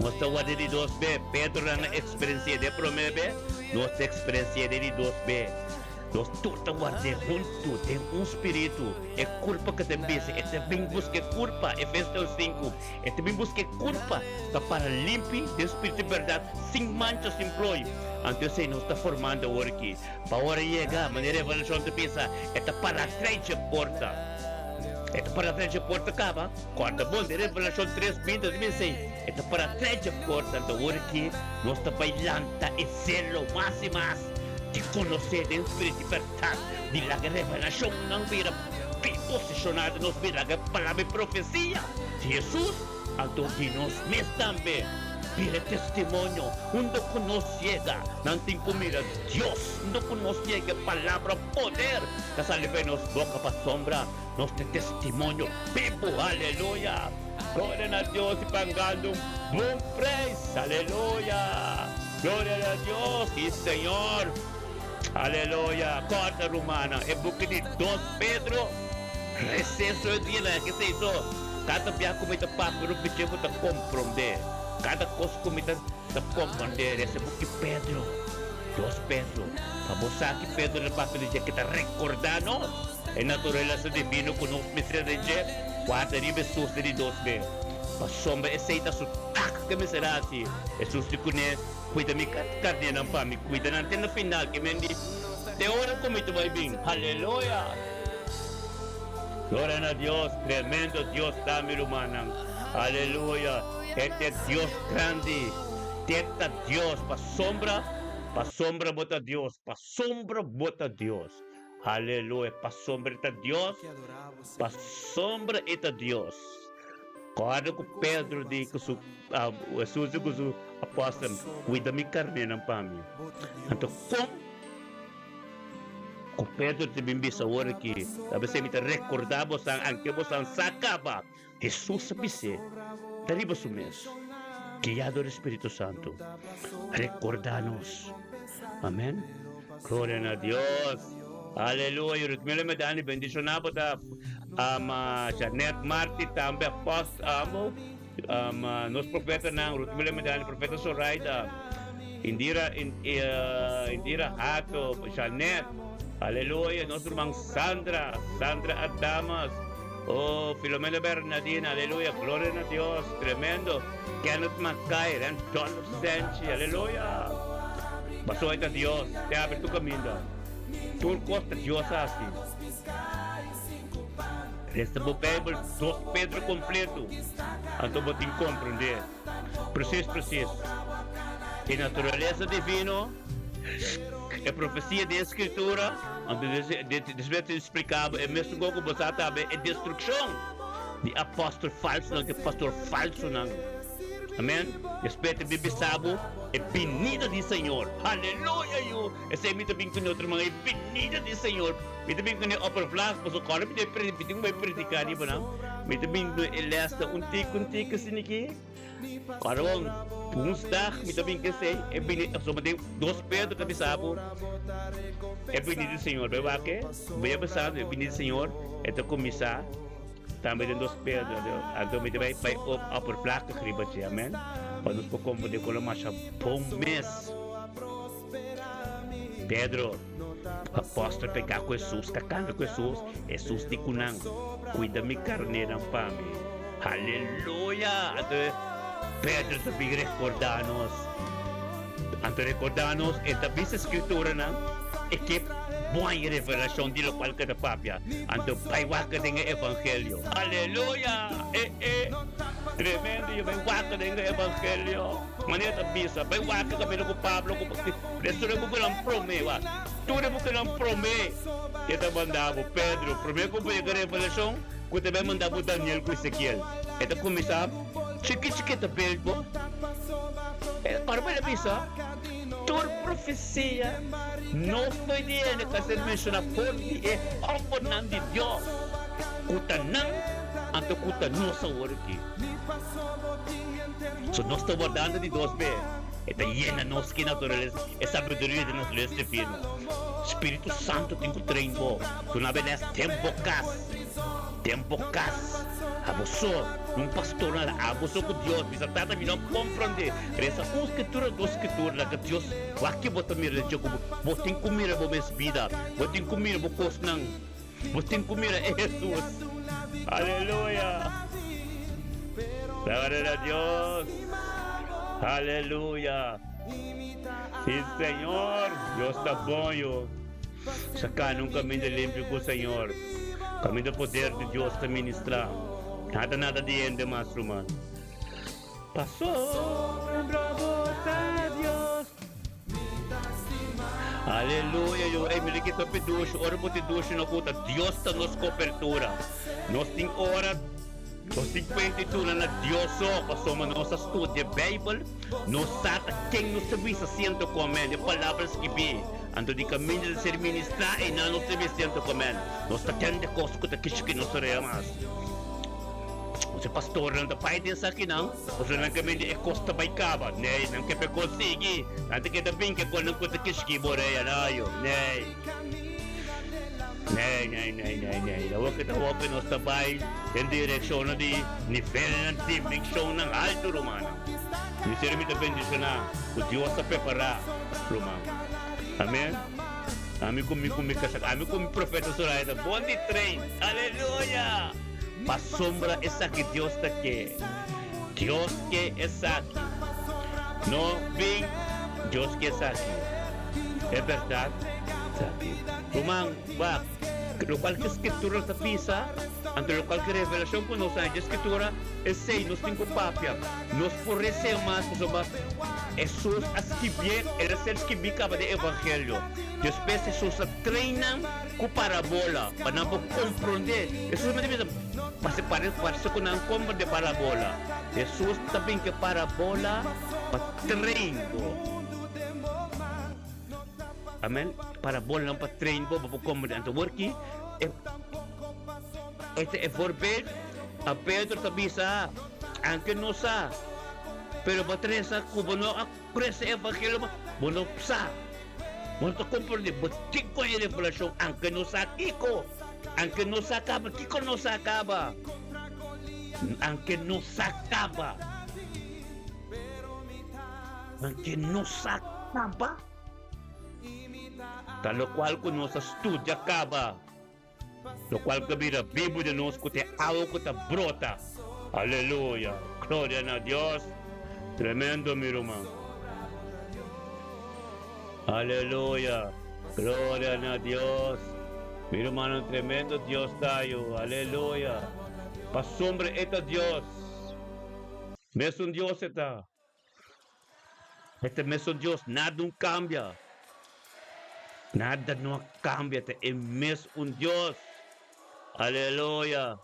Nos katawan de 2B. Pedro na experiencia de promebe. Nos experiencia de 2B. Nós todos guardamos junto, tem espírito, é culpa que tem vez, é também busca culpa, Efésios 5, é também busca culpa, para limpar o espírito de verdade, sem mancha, sem ploi. Então, se nós está formando agora aqui, para hora chegar, maneira revelação de pensa, é para trás de porta. É para trás de porta, acaba, corda bom, de revelação 3:20, é para trás de porta, então agora aqui, nós está bailando, é zelo, mais e mais. De conhecer o Espírito de verdade, de la revelação não vira bem posicionado, nos vira a palavra profecia. Jesus, então que nós mesmos também, vira testemunho, onde conhece, não tem comida, Deus, onde conhece a palavra poder, que sai de nos boca para sombra, nós temos testemunho vivo, aleluia. Glória a Deus e pagando bom preço, aleluia. Glória a Deus e Senhor. Aleluya, corta romana, é book de 2 Pedro, recesso de lá, que se isso, cada via comida papo, no pechevo da compreender, cada coisa comida da compreender, esse book de Pedro, 2 Pedro. Pabusa que Pedro na papel de que está recordando. É natureza divino com nós misericórdia. 4 de Jesus de 2 B. Mas sombra aceita su tak que miserati. Jesus de cune cuida mi carne ng pami. Cuida natin na final que mendi. Te oro como ito vai bem. Aleluia. Gloria a Dios, tremendo Dios dami rumanang. Aleluya. Este Dios grande. Este Dios pa sombra bota Dios, pa sombra bota Dios. Aleluya, pa sombra ita Dios, pa sombra ita Dios. Quando que Pedro di que su Jesus que su apóstolo cuida mi carne ng pami. Então com Pedro te bimbi sa hora que talvez me recordamos ang que vos ang sacaba Jesus sabise dariba su mes guiado do Espírito Santo recordanos. Amén. Gloria a Dios. Aleluya. Rutmila medani bendicionado ta Janet Marti tambe apóstolo nos profeta ng Rutmila medani profeta Zoraida Indira Hato Janet. Aleluya, nuestro hermano Sandra Adamas, oh, Filomena Bernardina, aleluya, gloria a Dios, tremendo, Kenneth Mackay, and John Senchi, aleluya, pasó a Dios, te abre tu camino, tu costa Dios así, resta por Bible, 2 Pedro completo, anto botin comprender, preciso, e natureza divino, é profecia de escritura, onde explicava, é mesmo como você sabe, é destruição de apóstolo falso, não de pastor falso, não. Amém? Respeito de bisabo, é venida do Senhor. Aleluia! Esse é muito bem com outro irmão, é venida do Senhor. Muito bem com o upper class, mas o cara me vai predicar, não? Muito bem com ele esta untik assim aqui. Karong Pumustak, mitabing kasi, sumating 2 Pedro kami sabo. Binili do Senhor, vai que? Vai basado, binili do Senhor, ito kumisa, também de 2 Pedro, ando me vai upper placa, kriba siya, amen? Para nos pagkomode ko lang masya, bom mês. Pedro, apóstolo pegar com Jesus, cacando com Jesus de kunang, cuida mi carne ng pami. Aleluia! Pedro também recordanos. Anto recordanos, esta vez escritura na é que boa revelação de lo qual cada papia. Anto paiwaka dengan evangelio. Aleluia! Tremendo, eu paiwaka dengan evangelio. Maneta bisa, paiwaka kami no Pablo ko pagti. Resura mo ko lang promeva. Tudo mo ko lang prome. Kita mandavo Pedro, prome ko pa yung revelação. Kung tabi mandavo Daniel ko Ezequiel. Ito kumisa, chiquita belbo. Para ba na bisa? Toda profecia não foi de ele que se menciona por é oponan de Deus. Kutanang anto kutan nossa hora aqui. So nós estamos guardando de Deus bem. Esta llena nos que natureza, é sabedoria de natureza divina. Espírito Santo tem que treinar. Tu não vês tempo cas. Abusou, um pastor lá, abusou com Deus, mas a tata me não compreende. Essa escritura, 2 escrituras, que Deus, o que você me diz, você tem que comer a minha vida, você tem que comer a coisa não, você tem que comer a Jesus. Aleluia. Glória a Deus. Aleluia. Sim, Senhor, Deus está bom, eu. Sacar num caminho de limpo com o Senhor. Caminho do poder de Deus te ministrar. Nada de ende mais, irmão. Passou, a Deus. Aleluia, eu me que tope ducho, ora por te ducho na conta. Deus está nos cobertura. Nós tem hora, nós tem 22 na Deus só, passou uma nossa estudo de Bible. Nós sabe quem nos serviço sendo comendo, palavras que vi. Ando di caminho de ser ministrar e não nos serviço sendo comendo. Nós está tendo coisa que nos reamas. Você pastor não pai dessa aqui não, você não quer me costa vai cava, né? Não quer conseguir, até que tá bem que quando coisa que esquiboreia naio, né? Dawa kita wapin nos tabay em direção de nível de dimensão ng alto romana. Ni sir mi ta bendisyon na o Dios sa prepara romano. Amén. Kumi kasak. Kumi profeta Soraya. Bondi train. Aleluya. Pasombra es aquí Dios está que. Dios que es aquí. No ven Dios que es aquí. Es verdad. Tumang ba, local que escritura está pisa, ante local que revelación con nos hay escritura es 6, nos 5 papia, nos forrece más sobre Jesús escribir, el ser escribir caba de evangelio. Después Jesús treina com parabola, para não compreender. Jesús me dice, parece que não compreende parabola. Jesús também que parabola para treino. Amen. Parabola não para treino, para compreender. Então, aqui, este é voorbeeld. A Pedro sabisa, aunque não sabe. Pero para tresa, como não apressa o evangelho, não sabe. Não compreende. Mas Kiko é revelação, aunque não sabe Kiko. Aunque não se acaba, Kiko não se acaba. Aunque não se acaba. Aunque não se acaba. Tal lo cual que nos estudia acaba. Lo cual que mira Bíblia de nós que te algo que te brota. Aleluya. Gloria a Dios. Tremendo, mi hermano. Aleluya. Gloria a Dios. Mi hermano, tremendo Dios tayo. Aleluya. Pa sombra eta Dios. Mes un Dios eta. Este mes un Dios, nada cambia. Nada no cambia, es mes un Dios. Aleluya.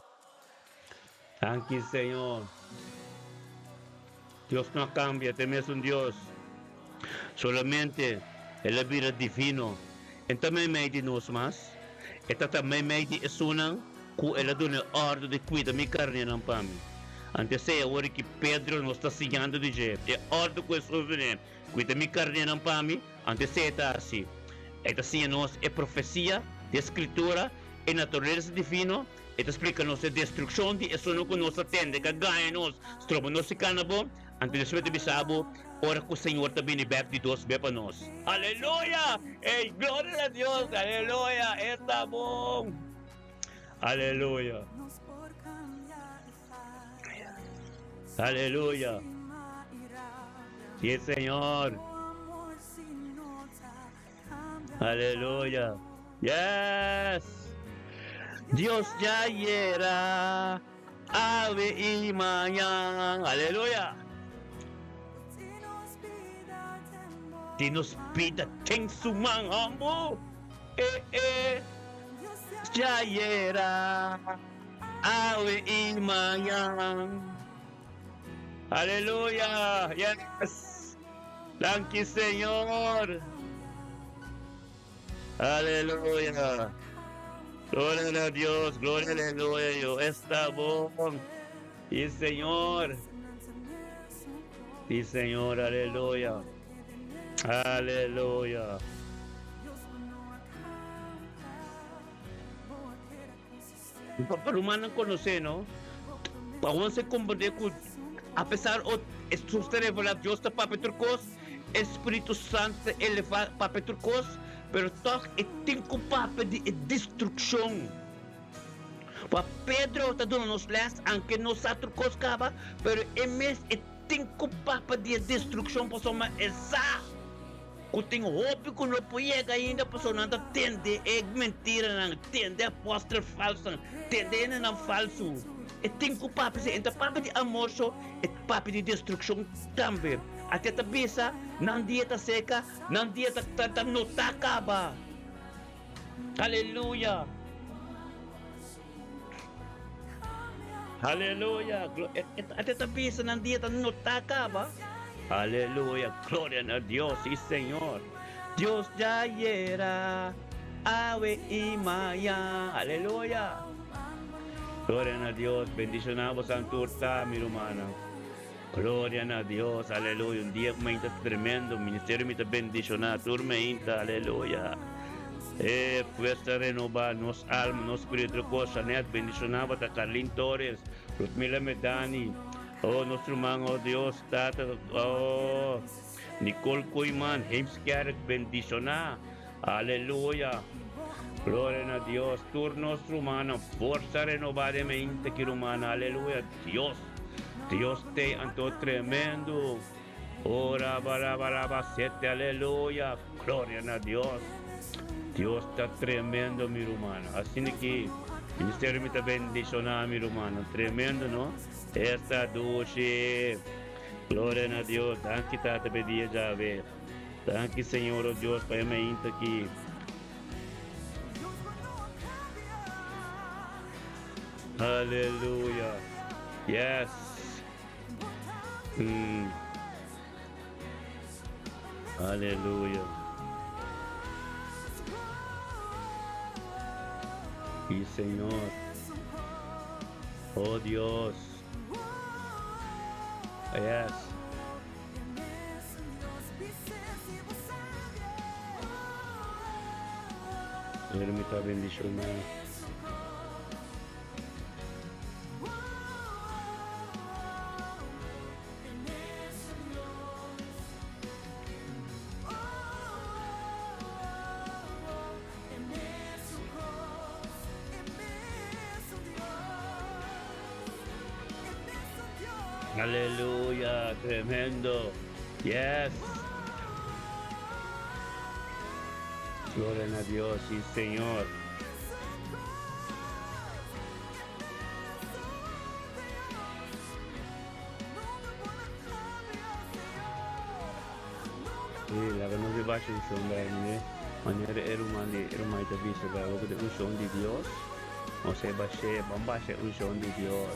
Thank you, Señor. Dios no cambia, es mes un Dios. Solamente el vida divino. Entonces me dinos más. Esta también me dice es una que él da orden de cuidar mi carne en pami. Antes se ahora que Pedro nos está enseñando de jefe. É orden que Jesús viene. Cuida mi carne en pami. Antes se está así. Esta sim é profecia, de escritura, é natureza divina. Esta explica-nos a destruição de isso que nos atende, que ganha-nos. Estroba nos canabo, antes de bisabo, ora que o Senhor também liberta de Deus para nós. Aleluia! Ei, glória a Deus! Aleluia! Está bom! Aleluia! Aleluia! Sim, Senhor! Aleluya. Yes. Dios ya era ave y mañana. Aleluya. Dinos pida ten su man ambo. Ya era ave y mañana. Aleluya. Yes. Thank you, Señor. Aleluya. Gloria a Dios, gloria aleluya. Yo está bon. Y Señor. Y Señor, aleluya. Aleluya. Para humano conocer, ¿no? Para uno se comprender que a pesar de esto usted revela Dios está para Petrocos, Espíritu Santo eleva para Petrocos. Pero toch é cinco papas de destruição. Para Pedro está dando nos les, aunque não sabe coscava, pero é mesmo é cinco papas de destruição para somar essa. Que tem roupa que não pode ainda para não atender é mentira, não atender apóstolo falso, atender não falso. É cinco papas, então papa de amor é papa de destruição também. Até a bisa, não dieta seca, não dieta tanta não tá acaba. Aleluia. Aleluia. Até a bisa, não dieta não tá acaba. Aleluia. Glória a Deus e Senhor. Deus já era ave y mañana. Aleluia. Glória a Deus. Bendicionamos a turta, mi hermana. Gloria a Dios, aleluya. Un día me está tremendo, ministerio me está bendicionado, turma está, aleluya. Puesta renovar nos alma, nos espíritu, cosa, net, bendicionaba a Carlin Torres, Rutmila Medani, oh, nuestro hermano, oh Dios, tata, oh, Nicole Koyman, James Carrick, bendiciona. Aleluya. Gloria a Dios. Turnos rumano, fuerza renovada en mente que humana. Aleluya. Dios. Dios te anto tremendo. Ora bara sete. Aleluya. Gloria a Dios. Dios está tremendo, mi hermano. Así que ministerio me está bendicionando, mi hermano. Tremendo, ¿no? Esta dulce. Gloria a Dios. Danke, Tata, pedia já ver. Danke, Senhor, oh Deus, para mim aqui. Aleluia. Yes. Aleluia. E Senhor. Oh Deus. Yes. Ele me está bendicionando. Aleluya, tremendo. Yes. Gloria a Dios, sí, Señor. Sí, la que no se va a hacer manera hermana de vista que es un son de Dios. O sea, va a ser un son de Dios.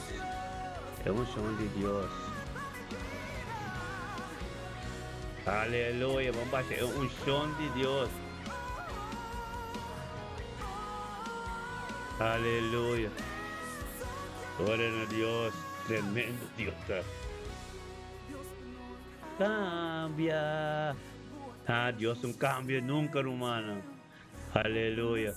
Es un son de Dios. Aleluya, vamos a hacer un son de Dios. Aleluya. Gloria a Dios. Tremendo Dios. Cambia. Dios no cambia nunca, hermano. Aleluya.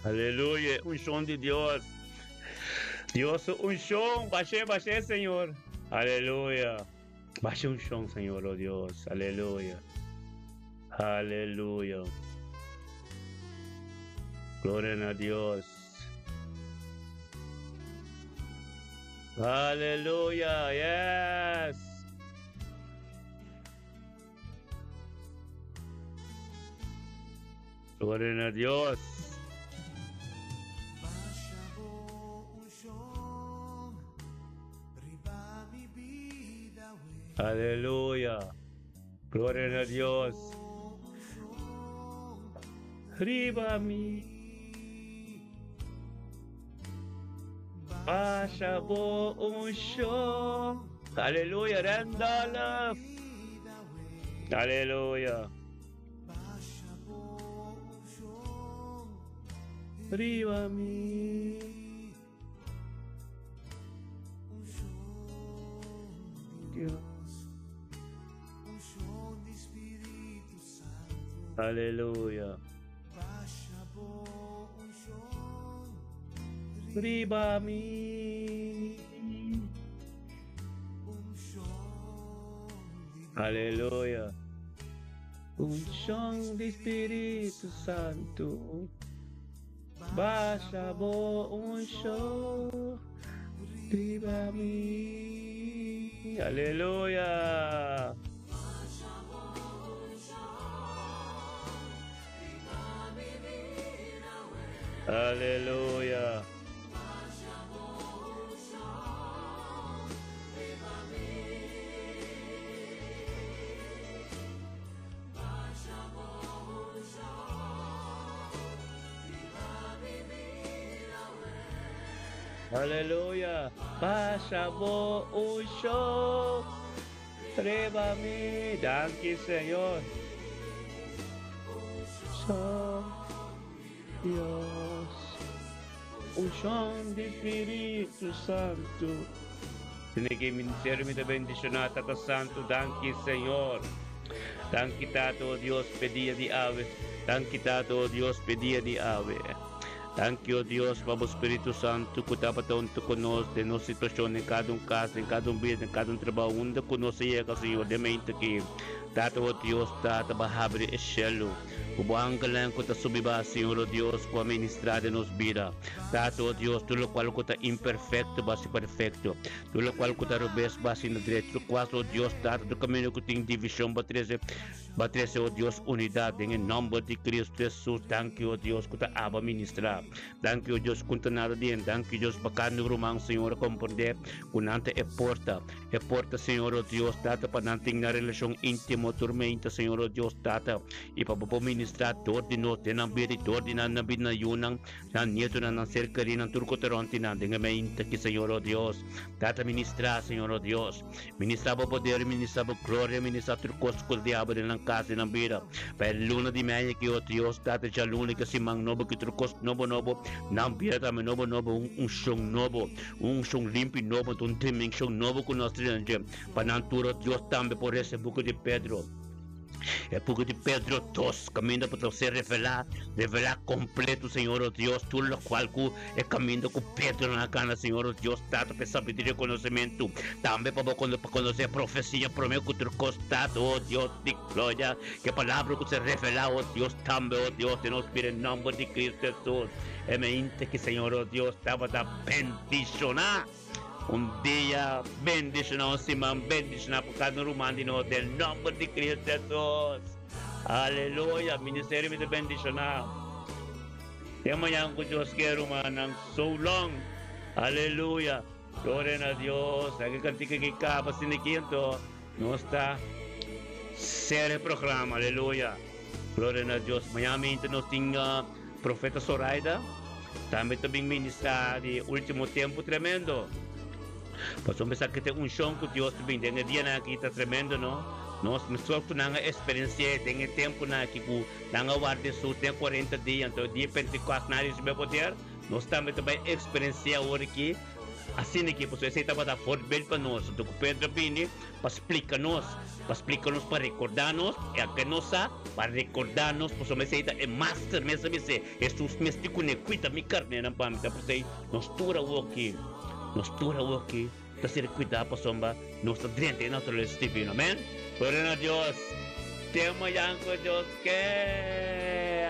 Aleluya, un son de Dios. Dios, un son, bache, Señor. Aleluya. Bache un son, Señor, oh Dios. Aleluya. Aleluya. Gloria a Dios. Aleluya, yes. Gloria a Dios. Aleluya. Gloria a Dios. Riba mi. Pasha bo unción. Aleluya. Rendala. Aleluya. Riba mi. Dios. Aleluya. Riba mi. Aleluya. Unción de Espíritu Santo. Baixa bo unción. Riba mi. Aleluya. Aleluya. Aleluya. Pasa bo unción. Riba mi. Danke, Señor. Dios, unción de Espíritu Santo. Tiene que ministerio me bendicionar, Tata Santo, danke Señor. Danke Tato, Dios, pedía de ave. Danke Tato, Dios, pedía de ave. Thank you, Dios, Papa Espiritu Santo, que está para conosco, de nossa situação em cada casa, em cada vida, em cada trabalho, onde conosco chega, Senhor, de mente que Tata, o Deus, Tata, bahabre e cielo. O bom galang ko ta subiba, Senhor, o Deus, com a ministrada nos vida. Tata, o Deus, tudo qual ko ta imperfecto, base perfecto. Tudo qual ko ta rubes, base na direito. Quase, o Deus, Tata, do caminho que tem divisão, batrese, o Deus, unidade, em nome de Cristo Jesus. Thank you, o Deus, que ta aba ministrar. Thank you, Deus, que ta nada din. Thank you, Deus, bacana rumang, Senhor, compreender, kunante e porta, Senhor, o Deus, Tata, para nanting na relasyon intimo, tormenta, Senhor, o Deus, Tata, ipapapo ministrar, ordino, tenambiri, ordina, nabid na yunang, na nieto na ng serkari ng turkoteronti na, dengan mainta ki, Senhor, o Deus, Tata, ministrar, Senhor, o Deus, ministrar po poder, ministrar po gloria, ministrar turkos, kul diabo din ng kasi ng bira, pero luna di maya ki, o Deus, Tata, siya luna kasi mang nobo ki turkos, nobo, ng bira tama, nobo, un siyong nobo, un siyong limpi, nobo, un timing siyong nobo, kunos pananturo Dios tambe por ese buco de Pedro. El buco de Pedro 2, camino para ser revelar completo, Senhor, o Deus, tudo lo qual é caminho com Pedro na cana, Senhor, o Deus, tanto para sabedoria e conhecimento, também para conhecer profecia, promessa que tu costado, o Deus, de glória, que a palavra que se revela, o Deus, também, o Deus, te nos pide em nome de Cristo Jesus, é mente que, Senhor, o Deus, estava a bendicionar. Dia bendicionado, Simão, bendicionado por cada rumandino, del nome de Cristo Jesus. Aleluia, ministério de bendicionado. Tema yang ko Diyos kay rumanang so long. Aleluia. Gloria a Dios. Nagkakanti ka pa sinikinto. No está ser programa. Aleluia. Gloria a Dios. Mayami ito nos tinga Profeta Zoraida. Também também ministrar de último tempo tremendo. Posso pensar que tem unção que Deus tem tem dia na kita tremendo, no? Nós mesmo na experiência tem tempo na que na guarda su tem 40 dias, então dia 24 na isso meu poder. Nós também experiência hoje aqui. Assim que você está para forber para nós, do Pedro Bini para explicar-nos, para recordar-nos, é a que nós para recordar-nos, pois o Messias é master, mesmo Jesus mesmo conecta mi carne na pamita, porque nós tura o aqui. Nos tura o aqui, para ser cuidado para somba, nos dentro de natureza divina, amém? Gloria a Deus, tema yang ko Deus que